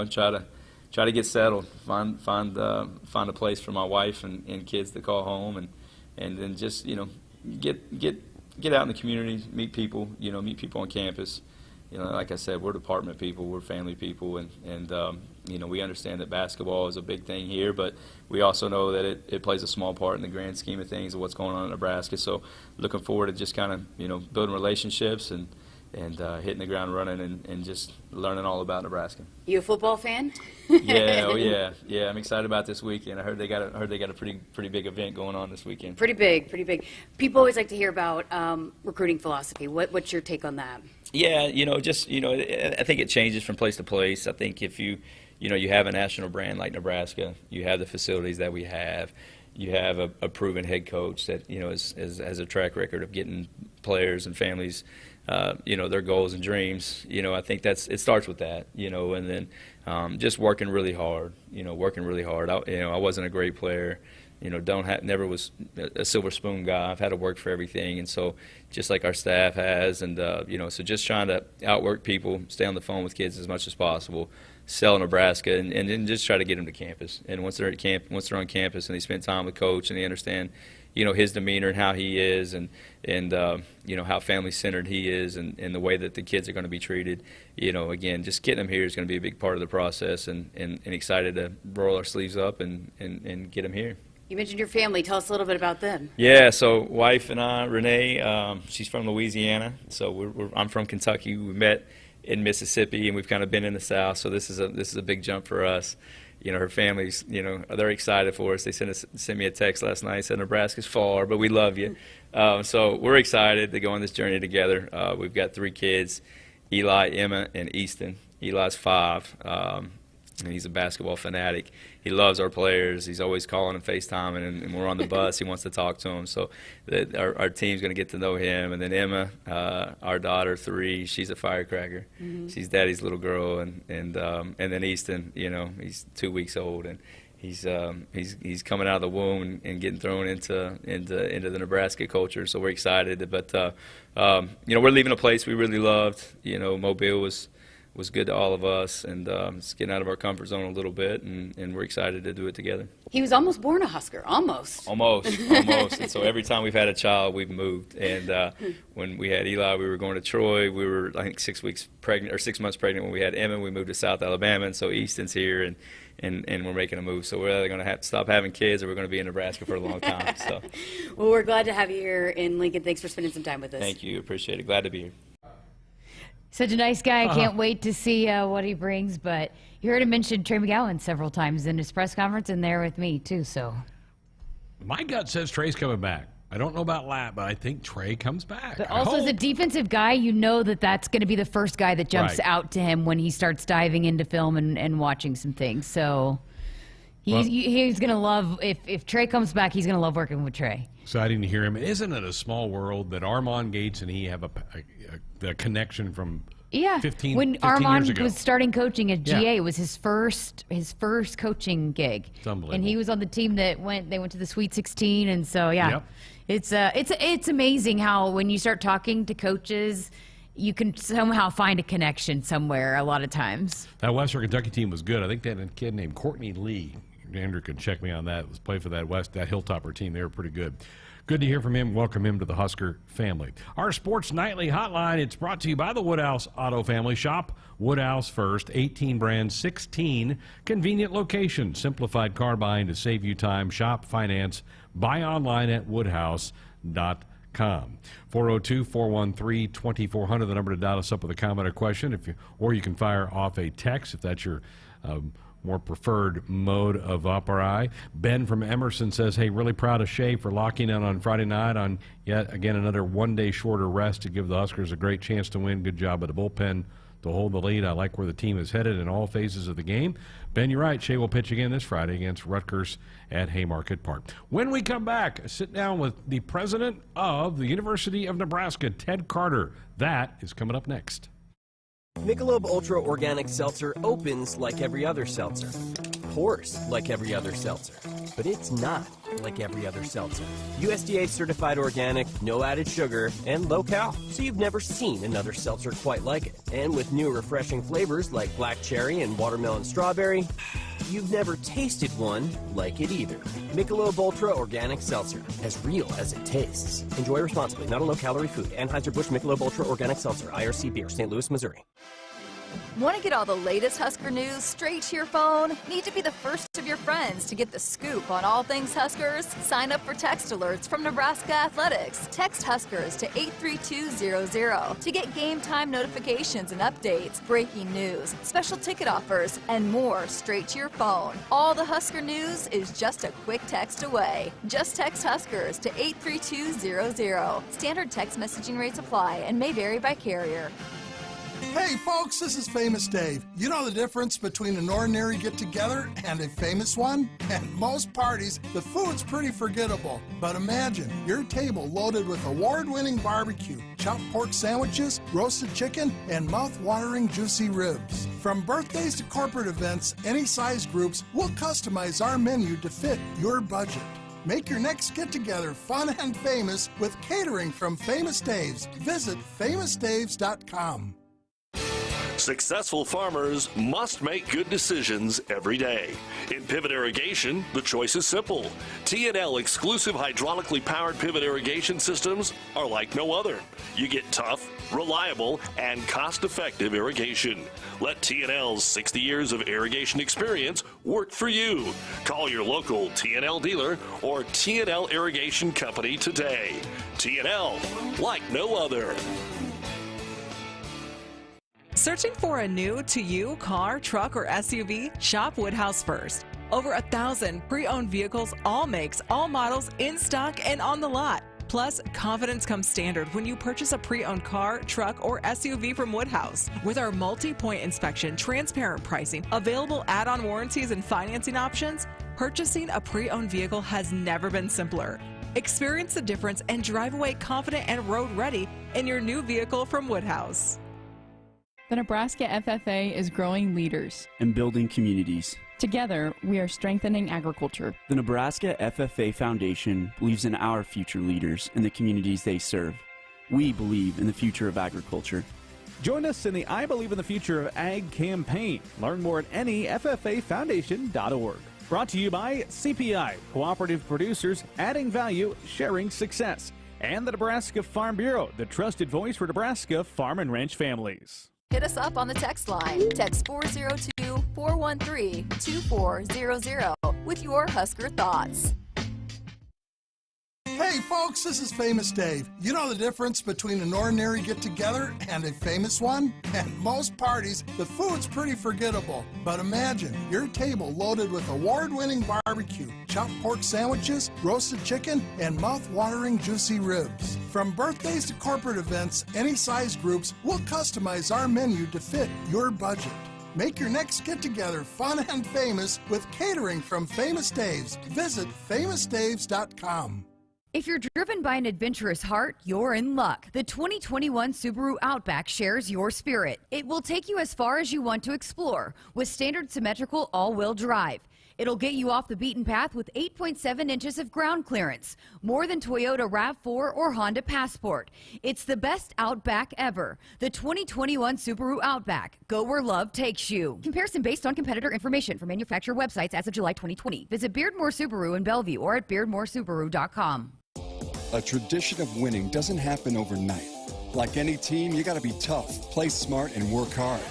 S18: try to get settled, find a place for my wife and kids to call home, and then just get out in the community, meet people on campus. Like I said, we're department people, we're family people, and we understand that basketball is a big thing here, but we also know that it plays a small part in the grand scheme of things of what's going on in Nebraska. So looking forward to just kind of, building relationships and hitting the ground running and just learning all about Nebraska.
S17: You a football fan?
S18: Yeah, I'm excited about this weekend. I heard they got a pretty big event going on this weekend.
S17: Pretty big. People always like to hear about recruiting philosophy. What's your take on that?
S18: Yeah, I think it changes from place to place. I think if you have a national brand like Nebraska, you have the facilities that we have, you have a proven head coach that has a track record of getting players and families their goals and dreams. I think it starts with that, and then just working really hard. I wasn't a great player. Never was a silver spoon guy. I've had to work for everything, and so just like our staff has, and so just trying to outwork people, stay on the phone with kids as much as possible, sell Nebraska, and then just try to get them to campus. And once they're on campus and they spend time with coach and they understand, his demeanor and how he is, and how family-centered he is, and the way that the kids are going to be treated. Again, just getting them here is going to be a big part of the process, and excited to roll our sleeves up and get them here.
S17: You mentioned your family. Tell us a little bit about them.
S18: Yeah, so wife and I, Renee, she's from Louisiana. So I'm from Kentucky. We met in Mississippi, and we've kind of been in the South. So this is a big jump for us. Her family's, they're excited for us. They sent me a text last night, said Nebraska's far, but we love you. So we're excited to go on this journey together. We've got 3 kids, Eli, Emma, and Easton. Eli's 5. And he's a basketball fanatic. He loves our players. He's always calling and FaceTiming, and we're on the bus. He wants to talk to them. So our team's going to get to know him. And then Emma, our daughter, 3, she's a firecracker. Mm-hmm. She's daddy's little girl. And then Easton, he's 2 weeks old, and he's coming out of the womb and getting thrown into the Nebraska culture. So we're excited. But we're leaving a place we really loved. Mobile was good to all of us, and it's getting out of our comfort zone a little bit, and we're excited to do it together.
S17: He was almost born a Husker, almost.
S18: Almost. And so every time we've had a child, we've moved. And when we had Eli, we were going to Troy. We were, I think, 6 months pregnant when we had Emma. We moved to South Alabama, and so Easton's here, and we're making a move. So we're either going to have to stop having kids, or we're going to be in Nebraska for a long time. So.
S17: Well, we're glad to have you here in Lincoln. Thanks for spending some time with us.
S18: Thank you. Appreciate it. Glad to be here.
S7: Such a nice guy. I can't wait to see what he brings. But you heard him mention Trey McGowan several times in his press conference, and there with me, too. So
S1: my gut says Trey's coming back. I don't know about Lat, but I think Trey comes back.
S7: But also, as a defensive guy, you know that's going to be the first guy that jumps out to him when he starts diving into film and watching some things. So he's going to love, if Trey comes back, he's going to love working with Trey.
S1: Exciting to hear him. Isn't it a small world that Armand Gates and he have a connection from 15
S7: when
S1: years
S7: Armand
S1: ago?
S7: Was starting coaching at GA, it was his first coaching gig.
S1: It's unbelievable.
S7: And he was on the team that went to the Sweet 16, and so it's amazing how when you start talking to coaches, you can somehow find a connection somewhere a lot of times.
S1: That Western Kentucky team was good. I think they had a kid named Courtney Lee. Andrew can check me on that. Let's play for that Hilltopper team. They were pretty good. Good to hear from him. Welcome him to the Husker family. Our Sports Nightly Hotline, it's brought to you by the Woodhouse Auto Family. Shop Woodhouse first. 18 brands, 16 convenient locations. Simplified car buying to save you time. Shop, finance, buy online at woodhouse.com. 402-413-2400, the number to dial us up with a comment or question. Or you can fire off a text if that's your more preferred mode of opera. Ben from Emerson says, hey, really proud of Shea for locking in on Friday night on yet again another one-day shorter rest to give the Huskers a great chance to win. Good job by the bullpen to hold the lead. I like where the team is headed in all phases of the game. Ben, you're right. Shea will pitch again this Friday against Rutgers at Haymarket Park. When we come back, sit down with the president of the University of Nebraska, Ted Carter. That is coming up next.
S19: Michelob Ultra Organic Seltzer opens like every other seltzer, pours like every other seltzer, but it's not like every other seltzer. USDA certified organic, no added sugar, and low cal, so you've never seen another seltzer quite like it. And with new refreshing flavors like black cherry and watermelon strawberry, you've never tasted one like it either. Michelob Ultra Organic Seltzer, as real as it tastes. Enjoy responsibly, not a low-calorie food. Anheuser-Busch Michelob Ultra Organic Seltzer, IRC Beer, St. Louis, Missouri.
S3: Want to get all the latest Husker news straight to your phone? Need to be the first of your friends to get the scoop on all things Huskers? Sign up for text alerts from Nebraska Athletics. Text Huskers to 83200 to get game time notifications and updates, breaking news, special ticket offers, and more straight to your phone. All the Husker news is just a quick text away. Just text Huskers to 83200. Standard text messaging rates apply and may vary by carrier.
S20: Hey folks, this is Famous Dave. You know the difference between an ordinary get-together and a famous one? At most parties, the food's pretty forgettable. But imagine your table loaded with award-winning barbecue, chopped pork sandwiches, roasted chicken, and mouth-watering juicy ribs. From birthdays to corporate events, any size groups, we'll customize our menu to fit your budget. Make your next get-together fun and famous with catering from Famous Dave's. Visit famousdaves.com.
S21: Successful farmers must make good decisions every day. In pivot irrigation, the choice is simple. T&L exclusive hydraulically powered pivot irrigation systems are like no other. You get tough, reliable, and cost-effective irrigation. Let T&L's 60 years of irrigation experience work for you. Call your local T&L dealer or T&L Irrigation Company today. T&L, like no other.
S2: Searching for a new to you car, truck, or SUV? Shop Woodhouse first. Over 1,000 pre-owned vehicles, all makes, all models, in stock and on the lot. Plus, confidence comes standard when you purchase a pre-owned car, truck, or SUV from Woodhouse. With our multi-point inspection, transparent pricing, available add-on warranties, and financing options, purchasing a pre-owned vehicle has never been simpler. Experience the difference and drive away confident and road-ready in your new vehicle from Woodhouse.
S22: The Nebraska FFA is growing leaders
S25: and building communities.
S22: Together, we are strengthening agriculture.
S25: The Nebraska FFA Foundation believes in our future leaders and the communities they serve. We believe in the future of agriculture.
S6: Join us in the I Believe in the Future of Ag campaign. Learn more at neffafoundation.org. Brought to you by CPI, Cooperative Producers, adding value, sharing success. And the Nebraska Farm Bureau, the trusted voice for Nebraska farm and ranch families.
S3: Hit us up on the text line. Text 402-413-2400 with your Husker thoughts.
S20: Hey folks, this is Famous Dave. You know the difference between an ordinary get-together and a famous one? At most parties, the food's pretty forgettable. But imagine your table loaded with award-winning barbecue, chopped pork sandwiches, roasted chicken, and mouth-watering juicy ribs. From birthdays to corporate events, any size groups, we'll customize our menu to fit your budget. Make your next get-together fun and famous with catering from Famous Dave's. Visit famousdaves.com.
S7: If you're driven by an adventurous heart, you're in luck. The 2021 Subaru Outback shares your spirit. It will take you as far as you want to explore with standard symmetrical all-wheel drive. It'll get you off the beaten path with 8.7 inches of ground clearance, more than Toyota RAV4 or Honda Passport. It's the best Outback ever. The 2021 Subaru Outback. Go where love takes you. Comparison based on competitor information from manufacturer websites as of July 2020. Visit Beardmore Subaru in Bellevue or at beardmoresubaru.com.
S8: A tradition of winning doesn't happen overnight. Like any team, you got to be tough, play smart, and work hard.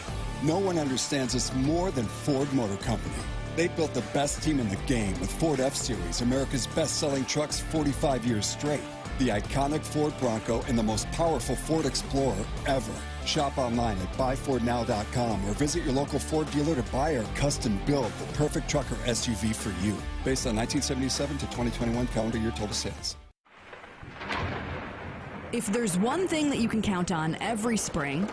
S8: No one understands this more than Ford Motor Company. They built the best team in the game with Ford F-Series, America's best-selling trucks 45 years straight. The iconic Ford Bronco and the most powerful Ford Explorer ever. Shop online at buyfordnow.com or visit your local Ford dealer to buy or custom build the perfect truck or SUV for you. Based on 1977 to 2021 calendar year total sales.
S9: If there's one thing that you can count on every spring,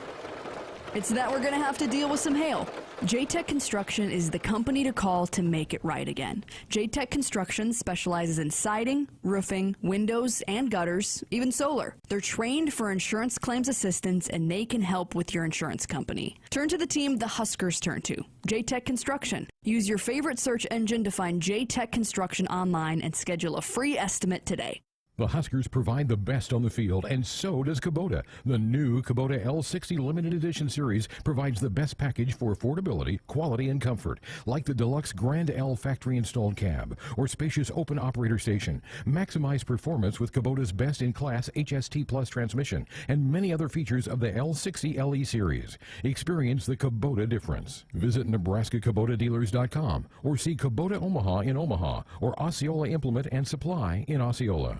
S9: it's that we're going to have to deal with some hail. J-Tech Construction is the company to call to make it right again. J-Tech Construction specializes in siding, roofing, windows, and gutters, even solar. They're trained for insurance claims assistance, and they can help with your insurance company. Turn to the team the Huskers turn to, J-Tech Construction. Use your favorite search engine to find J-Tech Construction online and schedule a free estimate today.
S15: The Huskers provide the best on the field, and so does Kubota. The new Kubota L60 Limited Edition Series provides the best package for affordability, quality, and comfort, like the deluxe Grand L factory-installed cab or spacious open operator station. Maximize performance with Kubota's best-in-class HST Plus transmission and many other features of the L60 LE Series. Experience the Kubota difference. Visit nebraska-kubota-dealers.com or see Kubota Omaha in Omaha or Osceola Implement and Supply in Osceola.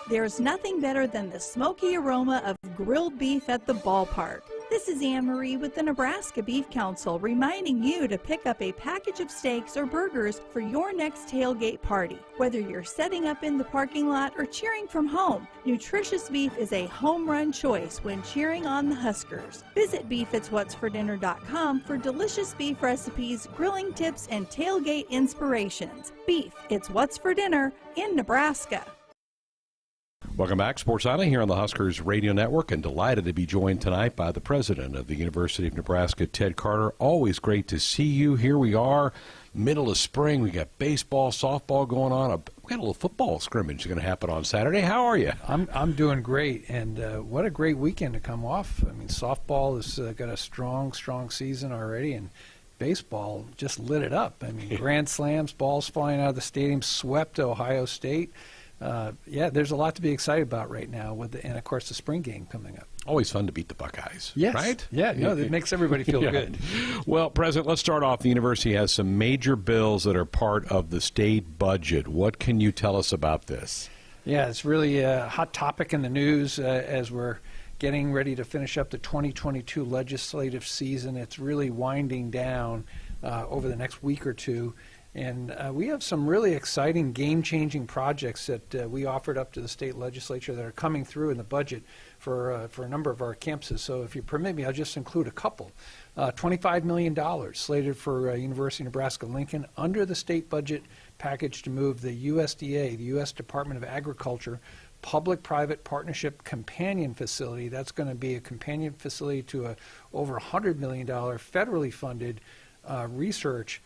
S23: There's nothing better than the smoky aroma of grilled beef at the ballpark. This is Anne Marie with the Nebraska Beef Council reminding you to pick up a package of steaks or burgers for your next tailgate party. Whether you're setting up in the parking lot or cheering from home, nutritious beef is a home run choice when cheering on the Huskers. Visit beefitswhatsfordinner.com for delicious beef recipes, grilling tips, and tailgate inspirations. Beef, it's what's for dinner in Nebraska.
S1: Welcome back, Sports Island, here on the Huskers Radio Network, and delighted to be joined tonight by the president of the University of Nebraska, Ted Carter. Always great to see you. Here we are, middle of spring. We got baseball, softball going on. We got a little football scrimmage going to happen on Saturday. How are you?
S24: I'm doing great, and what a great weekend to come off. I mean, softball has got a strong season already, and baseball just lit it up. I mean, grand slams, balls flying out of the stadium, swept Ohio State. There's a lot to be excited about right now, and of course the spring game coming up.
S1: Always fun to beat the Buckeyes,
S24: yes.
S1: Right?
S24: Yeah, no, it makes everybody feel good.
S1: Well, President, let's start off. The university has some major bills that are part of the state budget. What can you tell us about this?
S24: Yeah, it's really a hot topic in the news as we're getting ready to finish up the 2022 legislative season. It's really winding down over the next week or two. And we have some really exciting, game-changing projects that we offered up to the state legislature that are coming through in the budget for a number of our campuses. So if you permit me, I'll just include a couple. $25 million slated for University of Nebraska-Lincoln under the state budget package to move the USDA, the U.S. Department of Agriculture, public-private partnership companion facility. That's going to be a companion facility to a over $100 million federally funded research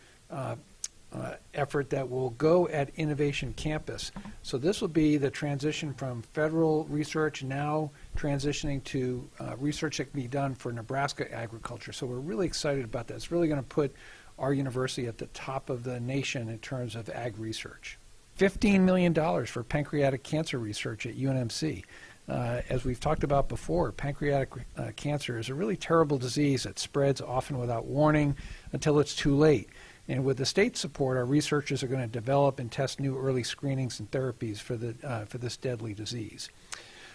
S24: effort that will go at Innovation Campus. So this will be the transition from federal research now transitioning to research that can be done for Nebraska agriculture. So we're really excited about that. It's really going to put our university at the top of the nation in terms of ag research. $15 million for pancreatic cancer research at UNMC. As we've talked about before, pancreatic cancer is a really terrible disease that spreads often without warning until it's too late. And with the state support, our researchers are going to develop and test new early screenings and therapies for this deadly disease.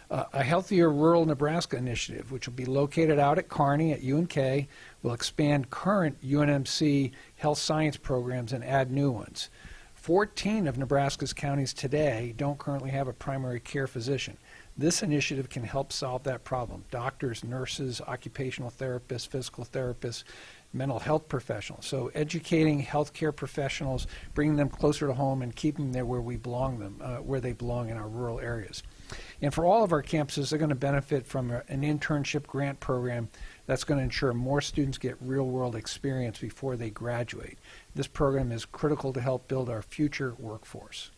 S24: A Healthier Rural Nebraska initiative, which will be located out at Kearney at UNK, will expand current UNMC health science programs and add new ones. 14 of Nebraska's counties today don't currently have a primary care physician. This initiative can help solve that problem. Doctors, nurses, occupational therapists, physical therapists, mental health professionals. So educating healthcare professionals, bringing them closer to home and keeping them there where where they belong in our rural areas. And for all of our campuses, they're going to benefit from an internship grant program that's going to ensure more students get real-world experience before they graduate. This program is critical to help build our future workforce.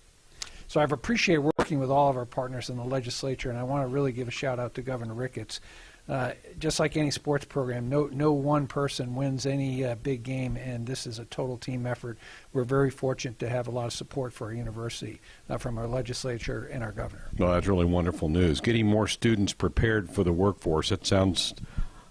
S24: So I've appreciated working with all of our partners in the legislature, and I want to really give a shout-out to Governor Ricketts. Just like any sports program, no one person wins any big game, and this is a total team effort. We're very fortunate to have a lot of support for our university from our legislature and our governor.
S1: Well, that's really wonderful news. Getting more students prepared for the workforce, that sounds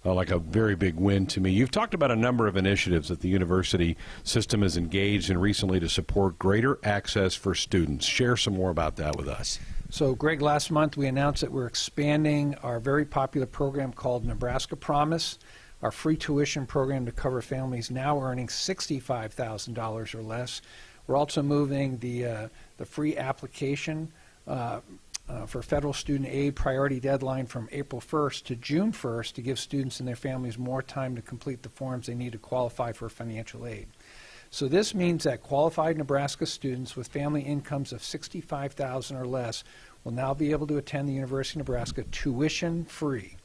S1: like a very big win to me. You've talked about a number of initiatives that the university system is engaged in recently to support greater access for students. Share some more about that with us.
S24: So, Greg, last month we announced that we're expanding our very popular program called Nebraska Promise, our free tuition program to cover families now earning $65,000 or less. We're also moving the free application for federal student aid priority deadline from April 1st to June 1st to give students and their families more time to complete the forms they need to qualify for financial aid. So this means that qualified Nebraska students with family incomes of $65,000 or less will now be able to attend the University of Nebraska tuition free.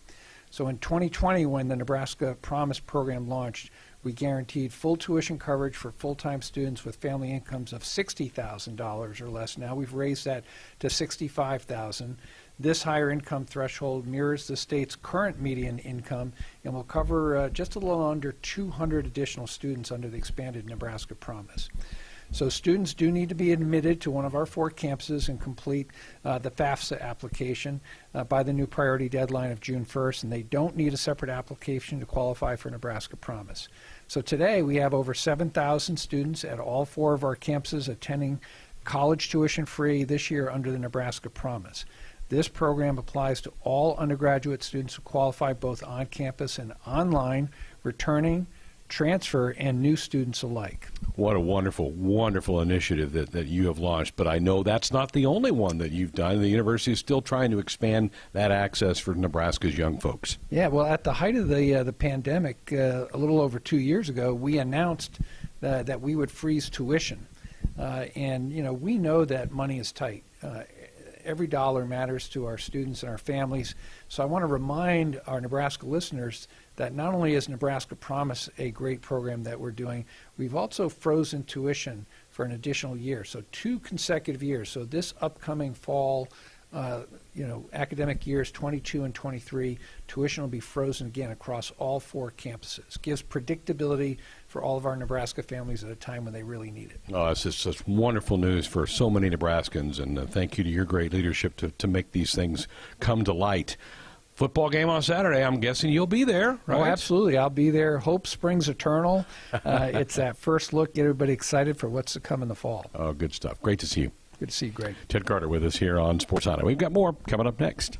S24: So in 2020, when the Nebraska Promise program launched, we guaranteed full tuition coverage for full-time students with family incomes of $60,000 or less. Now we've raised that to $65,000. This higher income threshold mirrors the state's current median income and will cover just a little under 200 additional students under the expanded Nebraska Promise. So students do need to be admitted to one of our 4 campuses and complete the FAFSA application by the new priority deadline of June 1st, and they don't need a separate application to qualify for Nebraska Promise. So today we have over 7,000 students at all 4 of our campuses attending college tuition free this year under the Nebraska Promise. This program applies to all undergraduate students who qualify both on campus and online, returning, transfer, and new students alike.
S1: What a wonderful, wonderful initiative that you have launched. But I know that's not the only one that you've done. The university is still trying to expand that access for Nebraska's young folks.
S24: Yeah, well, at the height of the pandemic, a little over 2 years ago, we announced that we would freeze tuition. And, we know that money is tight. Every dollar matters to our students and our families. So I want to remind our Nebraska listeners that not only is Nebraska Promise a great program that we're doing, we've also frozen tuition for an additional year, so 2 consecutive years. So this upcoming fall, academic years 22 and 23, tuition will be frozen again across all 4 campuses. Gives predictability for all of our Nebraska families at a time when they really need it.
S1: Oh, it's just such wonderful news for so many Nebraskans, and thank you to your great leadership to make these things come to light. Football game on Saturday. I'm guessing you'll be there, right?
S24: Oh, absolutely. I'll be there. Hope springs eternal. It's that first look, get everybody excited for what's to come in the fall.
S1: Oh, good stuff. Great to see you.
S24: Good to see you, Greg.
S1: Ted Carter with us here on Sports Highlight. We've got more coming up next.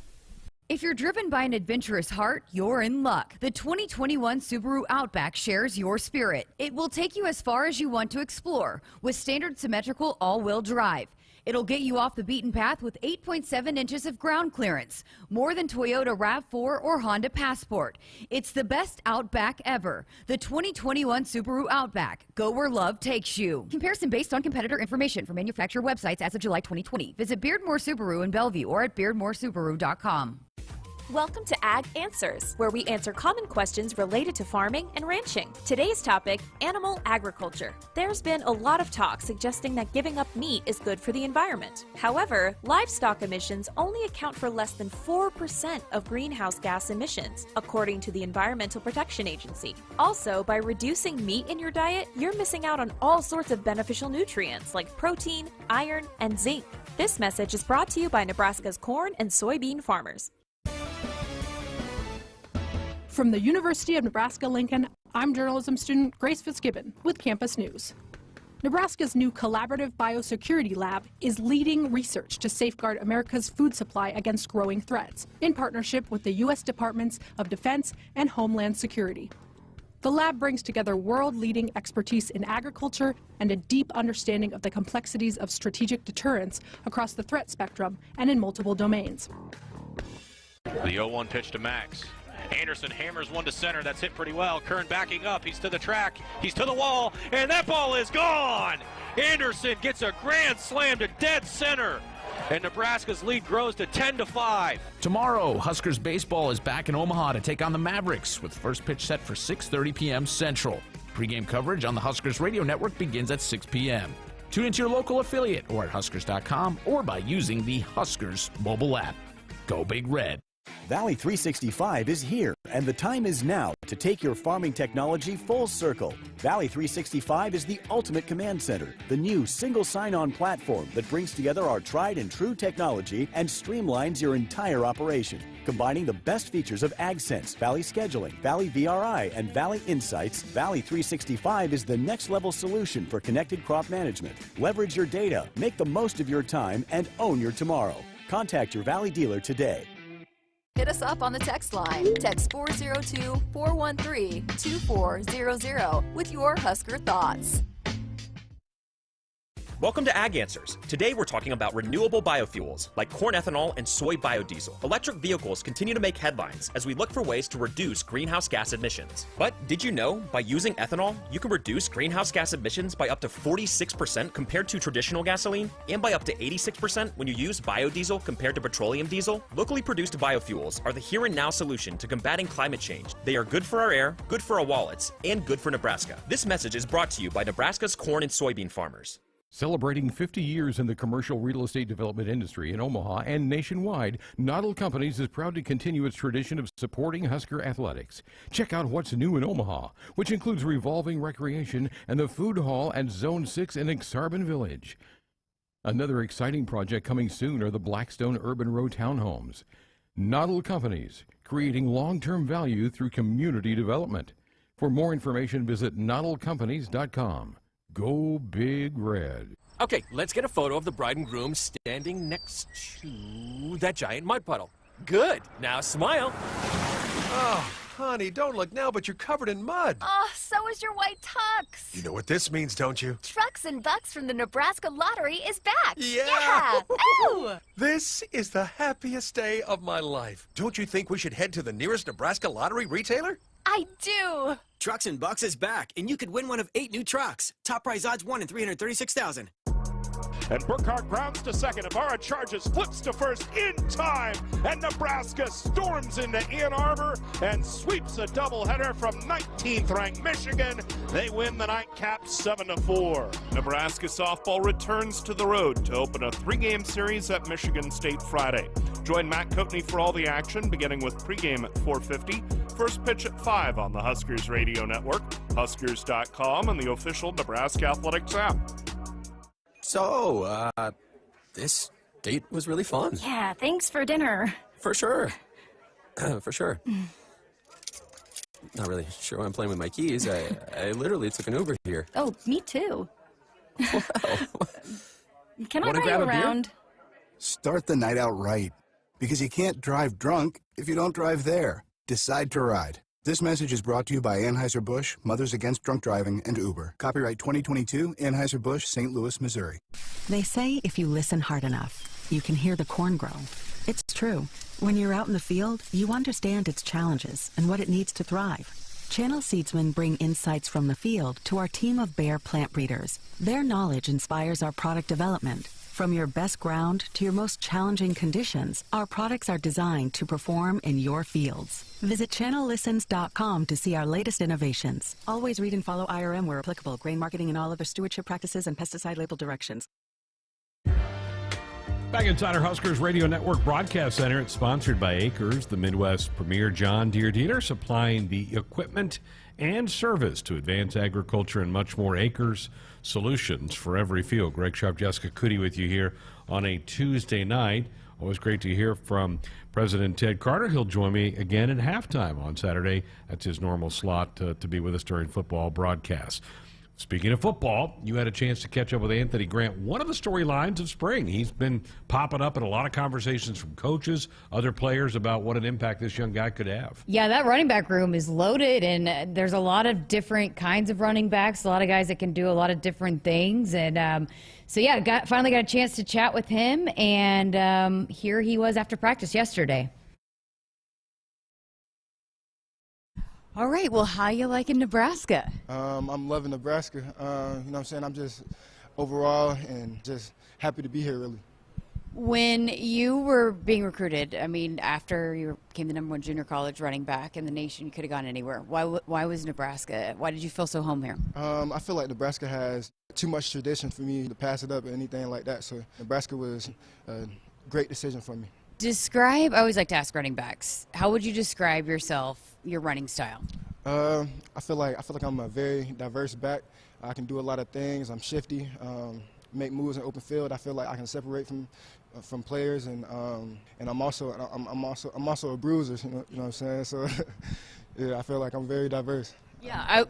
S7: If you're driven by an adventurous heart, you're in luck. The 2021 Subaru Outback shares your spirit. It will take you as far as you want to explore with standard symmetrical all-wheel drive. It'll get you off the beaten path with 8.7 inches of ground clearance, more than Toyota RAV4 or Honda Passport. It's the best Outback ever. The 2021 Subaru Outback. Go where love takes you. Comparison based on competitor information from manufacturer websites as of July 2020. Visit Beardmore Subaru in Bellevue or at beardmoresubaru.com.
S10: Welcome to Ag Answers, where we answer common questions related to farming and ranching. Today's topic, animal agriculture. There's been a lot of talk suggesting that giving up meat is good for the environment. However, livestock emissions only account for less than 4% of greenhouse gas emissions, according to the Environmental Protection Agency. Also, by reducing meat in your diet, you're missing out on all sorts of beneficial nutrients like protein, iron, and zinc. This message is brought to you by Nebraska's corn and soybean farmers.
S11: From the University of Nebraska-Lincoln, I'm journalism student Grace Fitzgibbon with Campus News. Nebraska's new collaborative biosecurity lab is leading research to safeguard America's food supply against growing threats in partnership with the U.S. Departments of Defense and Homeland Security. The lab brings together world-leading expertise in agriculture and a deep understanding of the complexities of strategic deterrence across the threat spectrum and in multiple domains.
S4: The 0-1 pitch to Max. Anderson hammers one to center. That's hit pretty well. Kern backing up. He's to the track. He's to the wall. And that ball is gone. Anderson gets a grand slam to dead center. And Nebraska's lead grows to 10-5.
S12: Tomorrow, Huskers baseball is back in Omaha to take on the Mavericks with first pitch set for 6:30 p.m. Central. Pre-game coverage on the Huskers radio network begins at 6 p.m. Tune into your local affiliate or at Huskers.com or by using the Huskers mobile app. Go Big Red.
S13: Valley 365 is here, and the time is now to take your farming technology full circle. Valley 365 is the ultimate command center, the new single sign-on platform that brings together our tried and true technology and streamlines your entire operation. Combining the best features of AgSense, Valley Scheduling, Valley VRI, and Valley Insights, Valley 365 is the next-level solution for connected crop management. Leverage your data, make the most of your time, and own your tomorrow. Contact your Valley dealer today.
S3: Hit us up on the text line. Text 402-413-2400 with your Husker thoughts.
S14: Welcome to Ag Answers. Today we're talking about renewable biofuels like corn ethanol and soy biodiesel. Electric vehicles continue to make headlines as we look for ways to reduce greenhouse gas emissions. But did you know by using ethanol, you can reduce greenhouse gas emissions by up to 46% compared to traditional gasoline and by up to 86% when you use biodiesel compared to petroleum diesel? Locally produced biofuels are the here and now solution to combating climate change. They are good for our air, good for our wallets, and good for Nebraska. This message is brought to you by Nebraska's corn and soybean farmers.
S15: Celebrating 50 years in the commercial real estate development industry in Omaha and nationwide, Noddle Companies is proud to continue its tradition of supporting Husker athletics. Check out what's new in Omaha, which includes revolving recreation and the food hall at Zone 6 in Exarban Village. Another exciting project coming soon are the Blackstone Urban Row townhomes. Noddle Companies, creating long-term value through community development. For more information, visit noddlecompanies.com. Go Big Red.
S26: Okay, let's get a photo of the bride and groom standing next to that giant mud puddle. Good. Now smile.
S27: Oh, honey, don't look now, but you're covered in mud.
S28: Oh, so is your white tux.
S27: You know what this means, don't you?
S28: Trucks and Bucks from the Nebraska Lottery is back.
S27: Yeah.
S28: Ooh.
S27: This is the happiest day of my life. Don't you think we should head to the nearest Nebraska Lottery retailer?
S28: I do.
S29: Trucks and Bucks is back, and you could win one of 8 new trucks. Top prize odds 1 in 336,000.
S5: And Burkhart grounds to second. Ibarra charges, flips to first in time. And Nebraska storms into Ann Arbor and sweeps a doubleheader from 19th ranked Michigan. They win the nightcap 7-4. Nebraska softball returns to the road to open a 3-game series at Michigan State Friday. Join Matt Coatney for all the action, beginning with pregame at 4:50. First pitch at 5 on the Huskers radio network, Huskers.com, and the official Nebraska Athletics app.
S26: So, this date was really fun.
S28: Yeah, thanks for dinner.
S26: For sure. For sure. Not really sure why I'm playing with my keys. I literally took an Uber here.
S28: Oh, me too.
S26: Wow.
S28: Can I
S26: Wanna
S28: ride
S26: grab
S28: you
S26: a beer?
S28: around?
S30: Start the night out right, because you can't drive drunk if you don't drive there. Decide to ride. This message is brought to you by Anheuser-Busch, Mothers Against Drunk Driving, and Uber. Copyright 2022, Anheuser-Busch, St. Louis, Missouri.
S31: They say if you listen hard enough, you can hear the corn grow. It's true. When you're out in the field, you understand its challenges and what it needs to thrive. Channel Seedsmen bring insights from the field to our team of Bayer plant breeders. Their knowledge inspires our product development, From your best ground to your most challenging conditions, our products are designed to perform in your fields. Visit channellistens.com to see our latest innovations. Always read and follow IRM where applicable, grain marketing and all other stewardship practices and pesticide label directions.
S1: Back inside our Huskers Radio Network Broadcast Center, it's sponsored by Acres, the Midwest's premier John Deere dealer, supplying the equipment and service to advance agriculture and much more. Acres, solutions for every field. Greg Sharpe, Jessica Coody with you here on a Tuesday night. Always great to hear from President Ted Carter. He'll join me again at halftime on Saturday. That's his normal slot to be with us during football broadcasts. Speaking of football, you had a chance to catch up with Anthony Grant, one of the storylines of spring. He's been popping up in a lot of conversations from coaches, other players about what an impact this young guy could have.
S7: Yeah, that running back room is loaded, and there's a lot of different kinds of running backs, a lot of guys that can do a lot of different things. And so, yeah, finally got a chance to chat with him, and here he was after practice yesterday. All right, well, how you liking Nebraska?
S2: I'm loving Nebraska. You know what I'm saying? I'm just overall and just happy to be here, really.
S7: When you were being recruited, I mean, after you became the #1 junior college running back in the nation, you could have gone anywhere. Why was Nebraska? Why did you feel so home here?
S2: I feel like Nebraska has too much tradition for me to pass it up or anything like that. So Nebraska was a great decision for me.
S7: I always like to ask running backs, how would you describe yourself, your running style?
S2: I feel like I'm a very diverse back. I can do a lot of things. I'm shifty, make moves in open field. I feel like I can separate from players, and I'm also a bruiser. You know what I'm saying? So yeah, I feel like I'm very diverse.
S7: Yeah,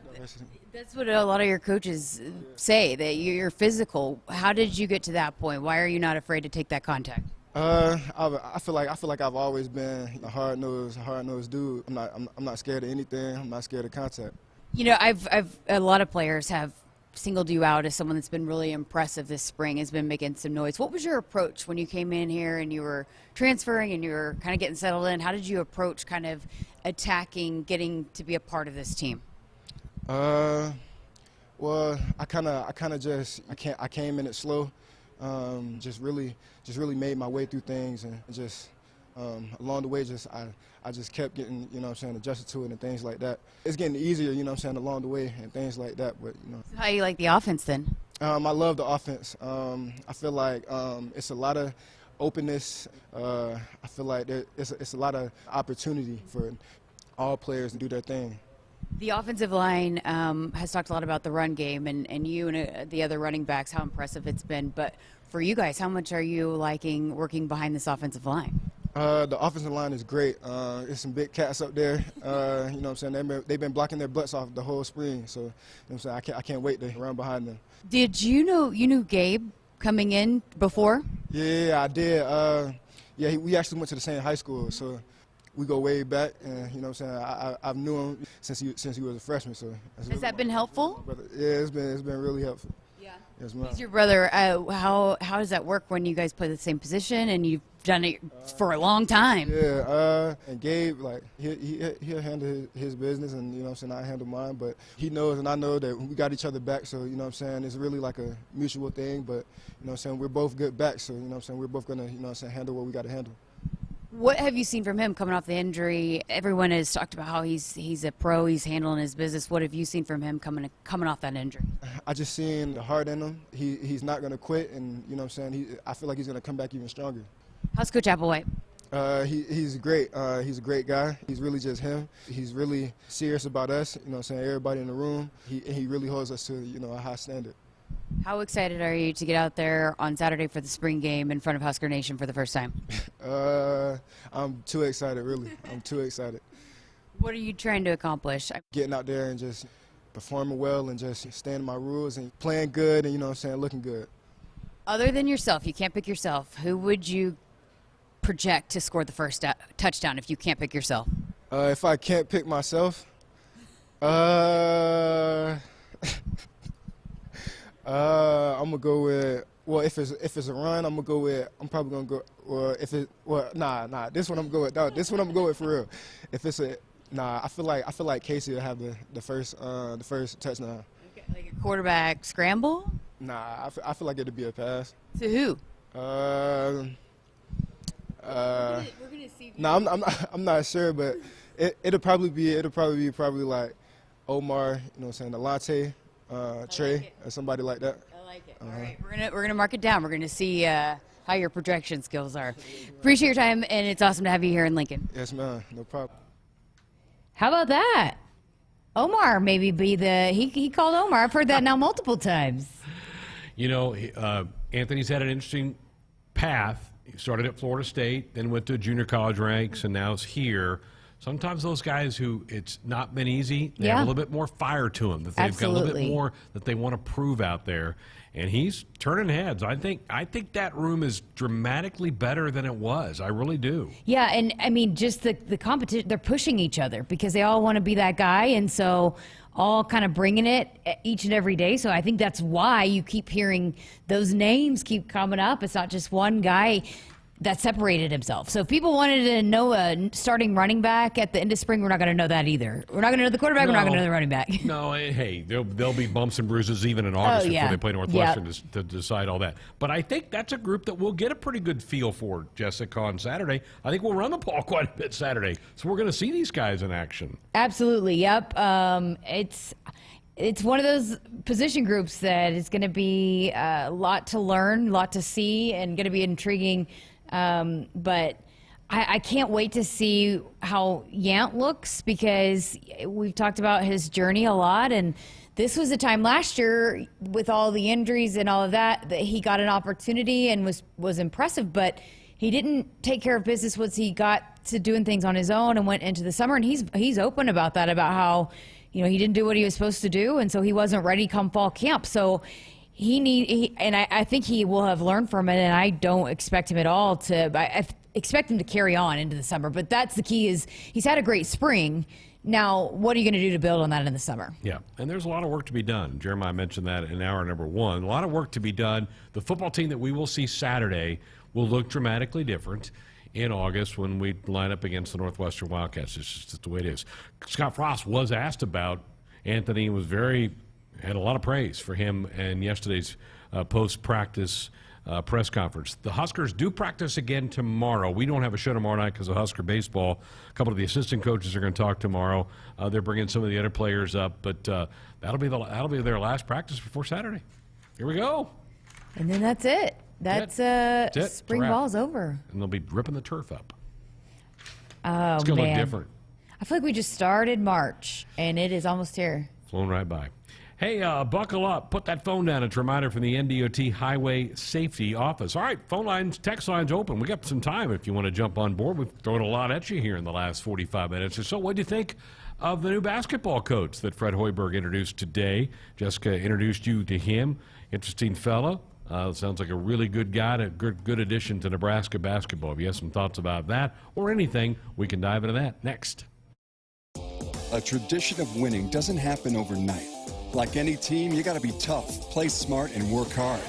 S7: that's what a lot of your coaches say, that you're physical. How did you get to that point? Why are you not afraid to take that contact?
S2: I feel like I've always been a hard-nosed dude. I'm not scared of anything. I'm not scared of contact.
S7: You know, I've a lot of players have singled you out as someone that's been really impressive this spring, has been making some noise. What was your approach when you came in here and you were transferring and you were kind of getting settled in? How did you approach kind of attacking, getting to be a part of this team?
S2: Well, I came in it slow. Just really made my way through things, and just along the way, I just kept getting, you know what I'm saying, adjusted to it and things like that. It's getting easier, you know what I'm saying, along the way and things like that. But you know.
S7: So how do you like the offense then?
S2: I love the offense. I feel like it's a lot of openness. I feel like it's a lot of opportunity for all players to do their thing.
S7: The offensive line has talked a lot about the run game, and you and the other running backs, how impressive it's been. But for you guys, how much are you liking working behind this offensive line?
S2: The offensive line is great. There's some big cats up there. You know what I'm saying? They've been blocking their butts off the whole spring. So you know what I'm saying? I can't wait to run behind them.
S7: Did you knew Gabe coming in before?
S2: Yeah, I did. Yeah, we actually went to the same high school, so we go way back. And you know what I'm saying? I've knew him since he was a freshman. So
S7: has that been helpful?
S2: Yeah, it's been really helpful.
S7: Yeah.
S2: Yes,
S7: He's your brother. How does that work when you guys play the same position and you've done it for a long time?
S2: Yeah, and Gabe, like, he'll handle his business, and, you know what I'm saying, I handle mine, but he knows and I know that we got each other back, so, you know what I'm saying, it's really like a mutual thing, but, you know what I'm saying, we're both good backs, so, you know what I'm saying, we're both going to, you know what I'm saying, handle what we got to handle.
S7: What have you seen from him coming off the injury? Everyone has talked about how he's a pro, he's handling his business. What have you seen from him coming off that injury? I just seen the heart in him. He's not going to quit, and, you know what I'm saying, I feel like he's going to come back even stronger. How's Coach Applewhite? He's great. He's a great guy. He's really just him. He's really serious about us, you know what I'm saying, everybody in the room. He really holds us to, you know, a high standard. How excited are you to get out there on Saturday for the spring game in front of Husker Nation for the first time? I'm too excited, really. I'm too excited. What are you trying to accomplish? Getting out there and just performing well and just staying in my rules and playing good and, you know what I'm saying, looking good. Other than yourself, you can't pick yourself, who would you project to score the first touchdown if you can't pick yourself? If I can't pick myself, I'm gonna go with, well, if it's a run, I'm probably gonna go, or if it, well, nah, this one I'm going with, no, this one I'm going with for real. If it's I feel like Casey will have the first touchdown. Okay, like a quarterback scramble? Nah, I feel like it'll be a pass. To who?
S2: We're gonna see. No, I'm not sure, but it'll probably be like Omar, you know what I'm saying, Alante, Trey, or somebody like that.
S7: I like it. All right, we're gonna mark it down. We're gonna see how your projection skills are. Appreciate your time, and it's awesome to have you here in Lincoln.
S2: Yes, ma'am. No problem.
S7: How about that? Omar maybe be he called Omar. I've heard that now multiple times.
S1: You know, Anthony's had an interesting path. He started at Florida State, then went to junior college ranks, and now is here. Sometimes those guys who it's not been easy, they have a little bit more fire to them, that they've got a little bit more that they want to prove out there. And he's turning heads. I think that room is dramatically better than it was. I really do.
S7: Yeah, and I mean, just the competition, they're pushing each other because they all want to be that guy, and so all kind of bringing it each and every day. So I think that's why you keep hearing those names keep coming up. It's not just one guy that separated himself. So if people wanted to know a starting running back at the end of spring, we're not going to know that either. We're not going to know the quarterback. We're not going to know the running back.
S1: No, hey, there'll be bumps and bruises even in August before they play Northwestern to decide all that. But I think that's a group that we'll get a pretty good feel for, Jessica, on Saturday. I think we'll run the ball quite a bit Saturday. So we're going to see these guys in action.
S7: Absolutely, yep. It's one of those position groups that is going to be a lot to learn, a lot to see, and going to be intriguing. But I can't wait to see how Yant looks, because we've talked about his journey a lot, and this was a time last year with all the injuries and all of that he got an opportunity and was impressive, but he didn't take care of business once he got to doing things on his own and went into the summer, and he's open about that, about how, you know, he didn't do what he was supposed to do, and so he wasn't ready come fall camp. So I think he will have learned from it, and I don't expect him at all I expect him to carry on into the summer. But that's the key, is he's had a great spring. Now, what are you going to do to build on that in the summer?
S1: Yeah, and there's a lot of work to be done. Jeremiah mentioned that in hour number one. A lot of work to be done. The football team that we will see Saturday will look dramatically different in August when we line up against the Northwestern Wildcats. It's just the way it is. Scott Frost was asked about Anthony, had a lot of praise for him in yesterday's post-practice press conference. The Huskers do practice again tomorrow. We don't have a show tomorrow night because of Husker baseball. A couple of the assistant coaches are going to talk tomorrow. They're bringing some of the other players up, but that'll be their last practice before Saturday. Here we go.
S7: And then that's it. That's
S1: it.
S7: Spring ball's over.
S1: And they'll be ripping the turf up.
S7: Oh,
S1: it's going to
S7: man.
S1: look different.
S7: I feel like we just started March, and it is almost here.
S1: Flown right by. Hey, buckle up. Put that phone down. It's a reminder from the NDOT Highway Safety Office. All right, phone lines, text lines open. We got some time if you want to jump on board. We've thrown a lot at you here in the last 45 minutes or so. What do you think of the new basketball coach that Fred Hoiberg introduced today? Jessica introduced you to him. Interesting fellow. Sounds like a really good guy, a good addition to Nebraska basketball. If you have some thoughts about that or anything, we can dive into that next.
S6: A tradition of winning doesn't happen overnight. Like any team, you got to be tough, play smart, and work hard.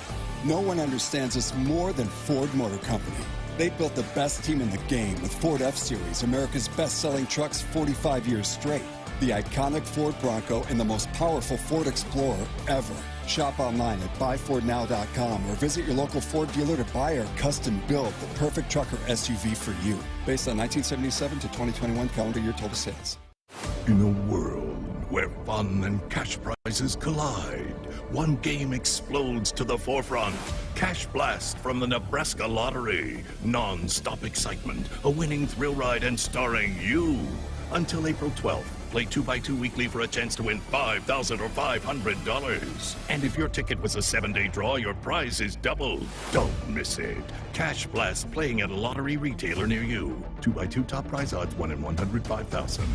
S6: No one understands this more than Ford Motor Company. They built the best team in the game with Ford F-Series, America's best-selling trucks 45 years straight. The iconic Ford Bronco and the most powerful Ford Explorer ever. Shop online at buyfordnow.com or visit your local Ford dealer to buy or custom build the perfect truck or SUV for you. Based on 1977 to 2021 calendar year total sales.
S8: In a world where fun and cash prizes collide, one game explodes to the forefront. Cash Blast from the Nebraska Lottery. Non-stop excitement, a winning thrill ride, and starring you. Until April 12th. Play 2x2 weekly for a chance to win $5,000 or $500. And if your ticket was a 7-day draw, your prize is double. Don't miss it. Cash Blast, playing at a lottery retailer near you. 2x2 top prize odds, 1 in 105,000.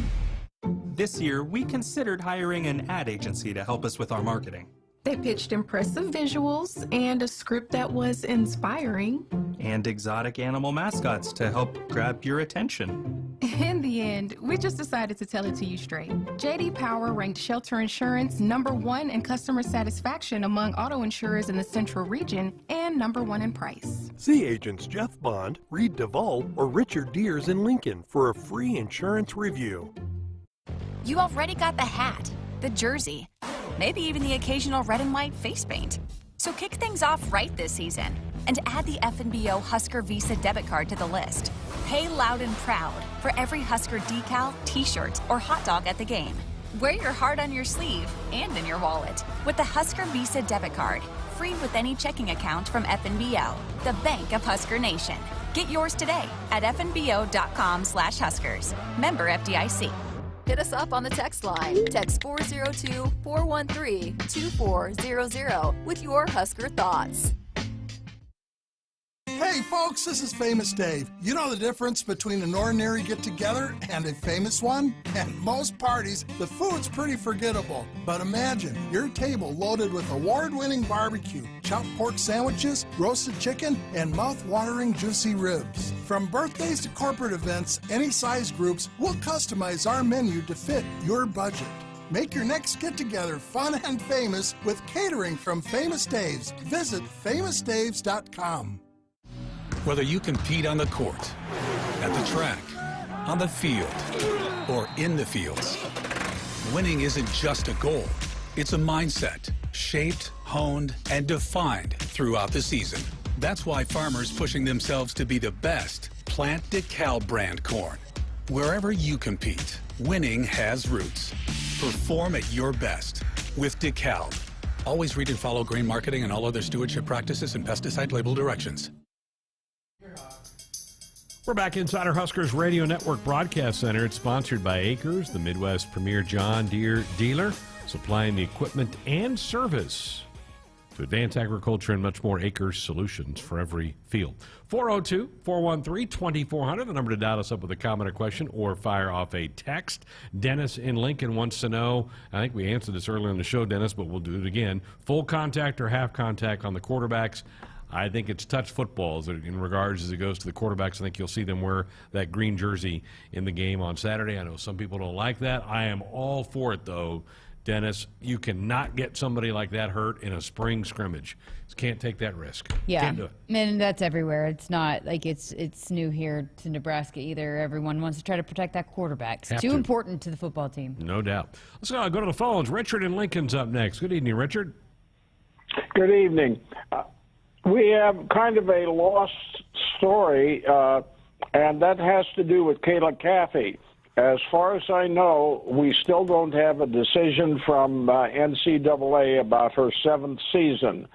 S9: This year, we considered hiring an ad agency to help us with our marketing.
S16: They pitched impressive visuals and a script that was inspiring.
S9: And exotic animal mascots to help grab your attention.
S16: In the end, we just decided to tell it to you straight. J.D. Power ranked Shelter Insurance #1 in customer satisfaction among auto insurers in the Central Region and #1 in price.
S17: See agents Jeff Bond, Reed Duvall, or Richard Deers in Lincoln for a free insurance review.
S28: You already got the hat, the jersey, maybe even the occasional red and white face paint. So kick things off right this season and add the FNBO Husker Visa debit card to the list. Pay loud and proud for every Husker decal, t-shirt, or hot dog at the game. Wear your heart on your sleeve and in your wallet with the Husker Visa debit card, free with any checking account from FNBO, the bank of Husker Nation. Get yours today at fnbo.com/Huskers. Member FDIC.
S3: Hit us up on the text line. Text 402-413-2400 with your Husker thoughts.
S4: Hey folks, this is Famous Dave. You know the difference between an ordinary get-together and a famous one? At most parties, the food's pretty forgettable. But imagine your table loaded with award-winning barbecue, chopped pork sandwiches, roasted chicken, and mouth-watering juicy ribs. From birthdays to corporate events, any size groups, we'll customize our menu to fit your budget. Make your next get-together fun and famous with catering from Famous Dave's. Visit famousdaves.com.
S10: Whether you compete on the court, at the track, on the field, or in the fields, winning isn't just a goal. It's a mindset, shaped, honed, and defined throughout the season. That's why farmers pushing themselves to be the best plant DeKalb brand corn. Wherever you compete, winning has roots. Perform at your best with DeKalb. Always read and follow grain marketing and all other stewardship practices and pesticide label directions.
S1: We're back inside our Huskers Radio Network Broadcast Center. It's sponsored by Acres, the Midwest premier John Deere dealer, supplying the equipment and service to advance agriculture and much more. Acres solutions for every field. 402-413-2400, the number to dial us up with a comment or question or fire off a text. Dennis in Lincoln wants to know, I think we answered this earlier in the show, Dennis, but we'll do it again. Full contact or half contact on the quarterbacks? I think it's touch footballs in regards as it goes to the quarterbacks. I think you'll see them wear that green jersey in the game on Saturday. I know some people don't like that. I am all for it, though, Dennis. You cannot get somebody like that hurt in a spring scrimmage. Just can't take that risk.
S7: Yeah,
S1: Can't do it.
S7: And that's everywhere. It's not like it's new here to Nebraska either. Everyone wants to try to protect that quarterback. It's too important to the football team.
S1: No doubt. Let's go to the phones. Richard in Lincoln's up next. Good evening, Richard.
S11: Good evening. We have kind of a lost story, and that has to do with Kayla Caffey. As far as I know, we still don't have a decision from NCAA about her 7th season.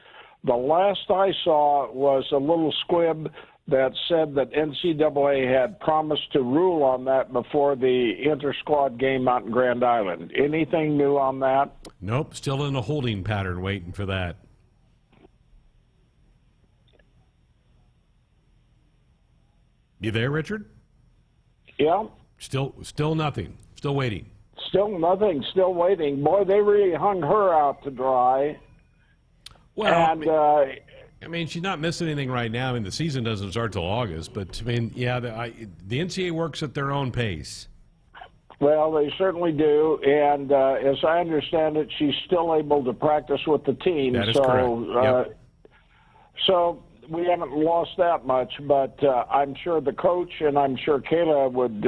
S11: The last I saw was a little squib that said that NCAA had promised to rule on that before the inter-squad game out in Grand Island. Anything new on that?
S1: Nope, still in a holding pattern waiting for that. You there, Richard?
S11: Yeah.
S1: Still nothing. Still waiting.
S11: Still nothing. Still waiting. Boy, they really hung her out to dry.
S1: Well,
S11: and,
S1: I mean, she's not missing anything right now. I mean, the season doesn't start till August. But, I mean, yeah, the NCAA works at their own pace.
S11: Well, they certainly do. And as I understand it, she's still able to practice with the team.
S1: That is correct. Yep.
S11: So we haven't lost that much, but I'm sure the coach and I'm sure Kayla would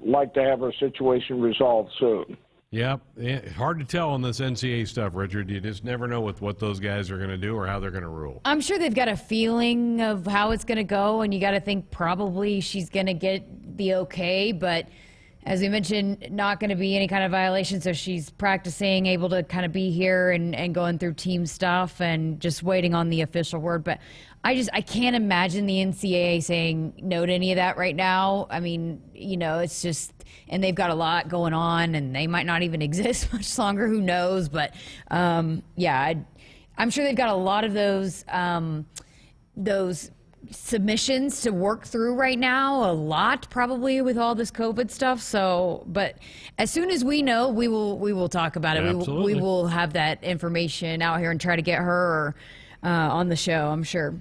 S11: like to have her situation resolved soon.
S1: Yep. Yeah, hard to tell on this NCAA stuff, Richard. You just never know with what those guys are going to do or how they're going to rule.
S7: I'm sure they've got a feeling of how it's going to go, and you got to think probably she's going to get the okay, but as we mentioned, not going to be any kind of violation, so she's practicing, able to kind of be here and going through team stuff and just waiting on the official word. But I can't imagine the NCAA saying no to any of that right now. I mean, you know, it's just, and they've got a lot going on, and they might not even exist much longer. Who knows? But yeah, I'm sure they've got a lot of those submissions to work through right now. A lot probably with all this COVID stuff. So, but as soon as we know, we will talk about it.
S1: Absolutely.
S7: We will have that information out here and try to get her on the show, I'm sure.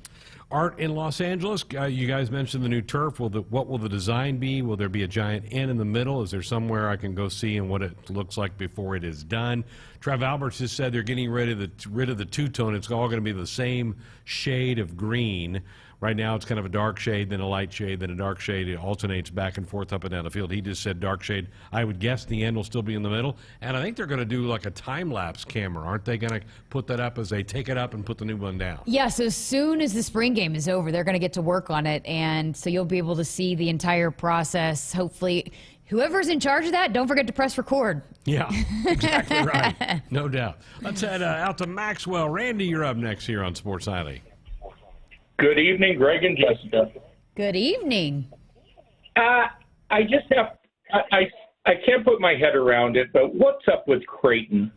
S1: Art in Los Angeles, you guys mentioned the new turf. What will the design be? Will there be a giant N in the middle? Is there somewhere I can go see and what it looks like before it is done? Trev Alberts just said they're getting rid of the two-tone. It's all going to be the same shade of green. Right now it's kind of a dark shade, then a light shade, then a dark shade. It alternates back and forth up and down the field. He just said dark shade. I would guess the end will still be in the middle. And I think they're going to do like a time-lapse camera. Aren't they going to put that up as they take it up and put the new one down?
S7: Yeah, so as soon as the spring game is over, they're going to get to work on it. And so you'll be able to see the entire process. Hopefully, whoever's in charge of that, don't forget to press record.
S1: Yeah, exactly right. No doubt. Let's head out to Maxwell. Randy, you're up next here on Sports Nightly.
S12: Good evening, Greg and Jessica.
S7: Good evening.
S12: I just have, I can't put my head around it, but what's up with Creighton?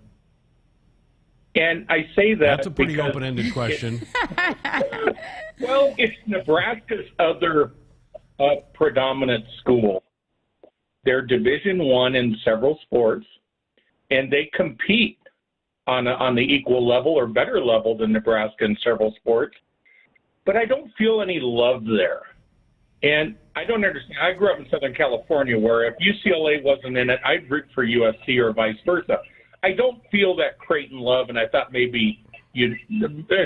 S12: And I say that
S1: That's a pretty open-ended question.
S12: Well, it's Nebraska's other predominant school. They're Division I in several sports, and they compete on the equal level or better level than Nebraska in several sports. But I don't feel any love there. And I don't understand. I grew up in Southern California where if UCLA wasn't in it, I'd root for USC or vice versa. I don't feel that Creighton love, and I thought maybe you,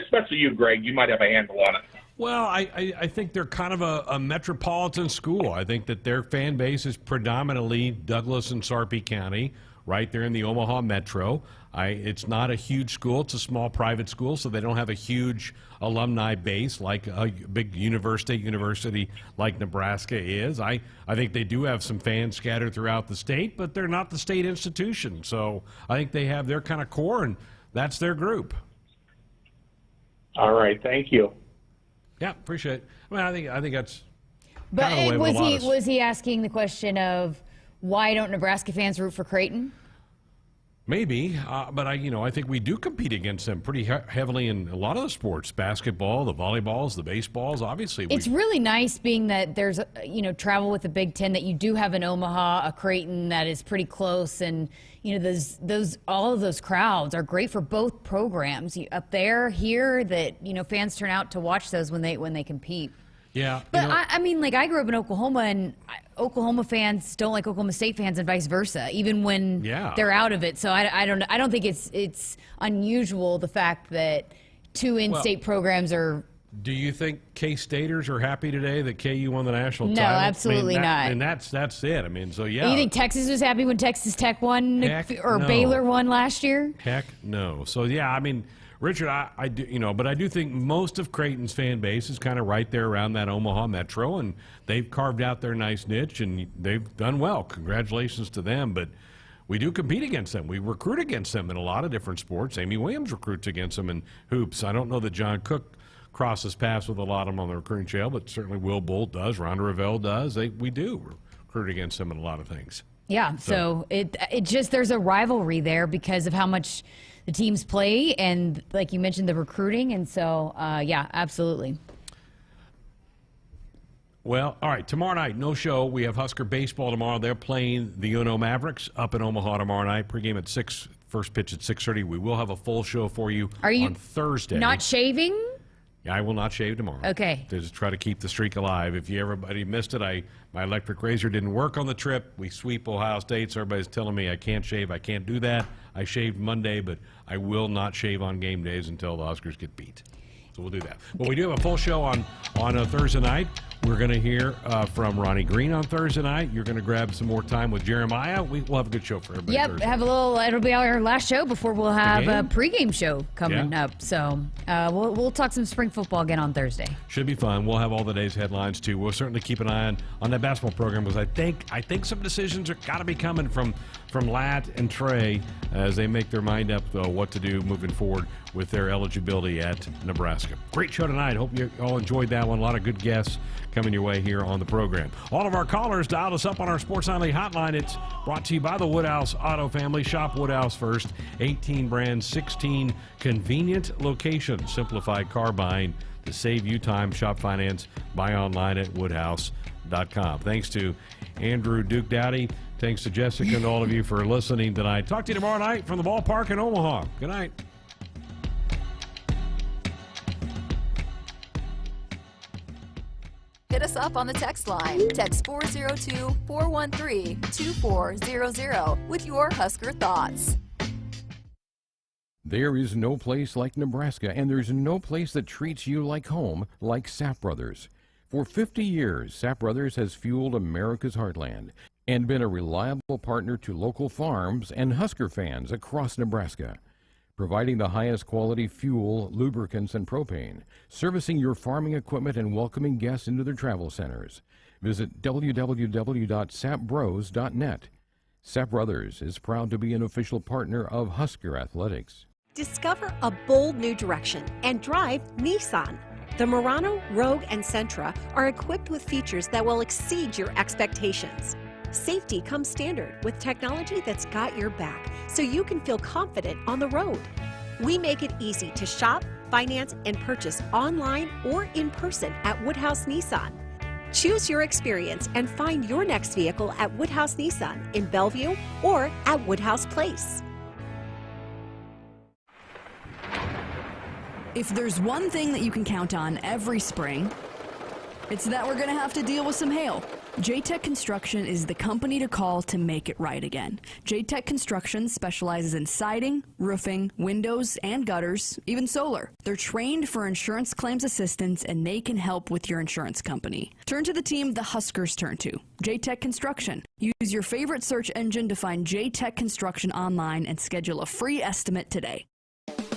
S12: especially you, Greg, you might have a handle on it.
S1: Well, I think they're kind of a metropolitan school. I think that their fan base is predominantly Douglas and Sarpy County, right there in the Omaha metro. It's not a huge school. It's a small private school, so they don't have a huge alumni base like a big university like Nebraska is. I think they do have some fans scattered throughout the state, but they're not the state institution. So I think they have their kind of core, and that's their group.
S12: All right, thank you.
S1: Yeah, appreciate it. I mean, I think that's.
S7: But was he asking the question of why don't Nebraska fans root for Creighton?
S1: Maybe, but I think we do compete against them pretty heavily in a lot of the sports: basketball, the volleyballs, the baseballs. Obviously,
S7: it's really nice being that there's travel with the Big Ten, that you do have an Omaha, a Creighton that is pretty close, and those all of those crowds are great for both programs. Up there, here, that fans turn out to watch those when they compete.
S1: Yeah,
S7: but I mean, like, I grew up in Oklahoma, and Oklahoma fans don't like Oklahoma State fans, and vice versa, even when they're out of it. So I don't think it's unusual, the fact that two in-state programs are.
S1: Do you think K-Staters are happy today that KU won the national title?
S7: No, absolutely not.
S1: And that's it. I mean, so yeah.
S7: You think Texas was happy when Texas Tech won or no. Baylor won last year?
S1: Heck no. So yeah, I mean, Richard, I do, but I do think most of Creighton's fan base is kind of right there around that Omaha metro, and they've carved out their nice niche, and they've done well. Congratulations to them. But we do compete against them. We recruit against them in a lot of different sports. Amy Williams recruits against them in hoops. I don't know that John Cook crosses paths with a lot of them on the recruiting trail, but certainly Will Bolt does. Rhonda Revelle does. We do recruit against them in a lot of things.
S7: Yeah, so it just, there's a rivalry there because of how much the teams play, and like you mentioned, the recruiting, and so yeah, absolutely.
S1: Well, all right, tomorrow night, no show. We have Husker baseball tomorrow. They're playing the Uno Mavericks up in Omaha tomorrow night. Pregame at 6, first pitch at 6:30. We will have a full show for you on Thursday.
S7: Not shaving?
S1: Yeah, I will not shave tomorrow.
S7: Okay.
S1: To just try to keep the streak alive. If everybody missed it, my electric razor didn't work on the trip. We sweep Ohio State, so everybody's telling me I can't shave. I can't do that. I shaved Monday, but I will not shave on game days until the Huskers get beat. So we'll do that. But we do have a full show on a Thursday night. We're going to hear from Ronnie Green on Thursday night. You're going to grab some more time with Jeremiah. We'll have a good show for everybody.
S7: Yep,
S1: Thursday.
S7: Have a little. It'll be our last show before we'll have a pregame show coming up. So we'll talk some spring football again on Thursday.
S1: Should be fun. We'll have all the day's headlines too. We'll certainly keep an eye on that basketball program, because I think some decisions are got to be coming from Lat and Trey as they make their mind up what to do moving forward with their eligibility at Nebraska. Great show tonight. Hope you all enjoyed that one. A lot of good guests coming your way here on the program. All of our callers dialed us up on our Sports Nightly hotline. It's brought to you by the Woodhouse Auto Family. Shop Woodhouse first. 18 brands, 16 convenient locations. Simplified car buying to save you time. Shop finance. Buy online at woodhouse.com. Thanks to Andrew Duke Dowdy. Thanks to Jessica and all of you for listening tonight. Talk to you tomorrow night from the ballpark in Omaha. Good night.
S3: Hit us up on the text line. Text 402-413-2400 with your Husker thoughts.
S1: There is no place like Nebraska, and there's no place that treats you like home like Sap Brothers. For 50 years, Sap Brothers has fueled America's heartland and been a reliable partner to local farms and Husker fans across Nebraska, providing the highest quality fuel, lubricants, and propane, servicing your farming equipment and welcoming guests into their travel centers. Visit www.sapbros.net. Sap Brothers is proud to be an official partner of Husker Athletics.
S13: Discover a bold new direction and drive Nissan. The Murano, Rogue, and Sentra are equipped with features that will exceed your expectations. Safety comes standard with technology that's got your back, so you can feel confident on the road. We make it easy to shop, finance, and purchase online or in person at Woodhouse Nissan. Choose your experience and find your next vehicle at Woodhouse Nissan in Bellevue or at Woodhouse Place.
S14: If there's one thing that you can count on every spring, it's that we're going to have to deal with some hail. J-Tech Construction is the company to call to make it right again. J-Tech Construction specializes in siding, roofing, windows, and gutters, even solar. They're trained for insurance claims assistance, and they can help with your insurance company. Turn to the team the Huskers turn to, J-Tech Construction. Use your favorite search engine to find J-Tech Construction online and schedule a free estimate today.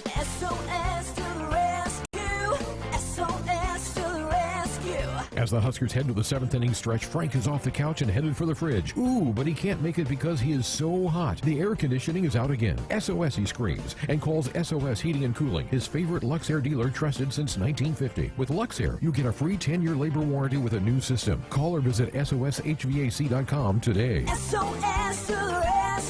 S15: SOS to the rescue! SOS to the rescue!
S1: As the Huskers head to the 7th inning stretch, Frank is off the couch and headed for the fridge. Ooh, but he can't make it because he is so hot. The air conditioning is out again. SOS, he screams, and calls SOS Heating and Cooling, his favorite Luxair dealer trusted since 1950. With Luxair, you get a free 10-year labor warranty with a new system. Call or visit soshvac.com today.
S15: SOS to the rescue!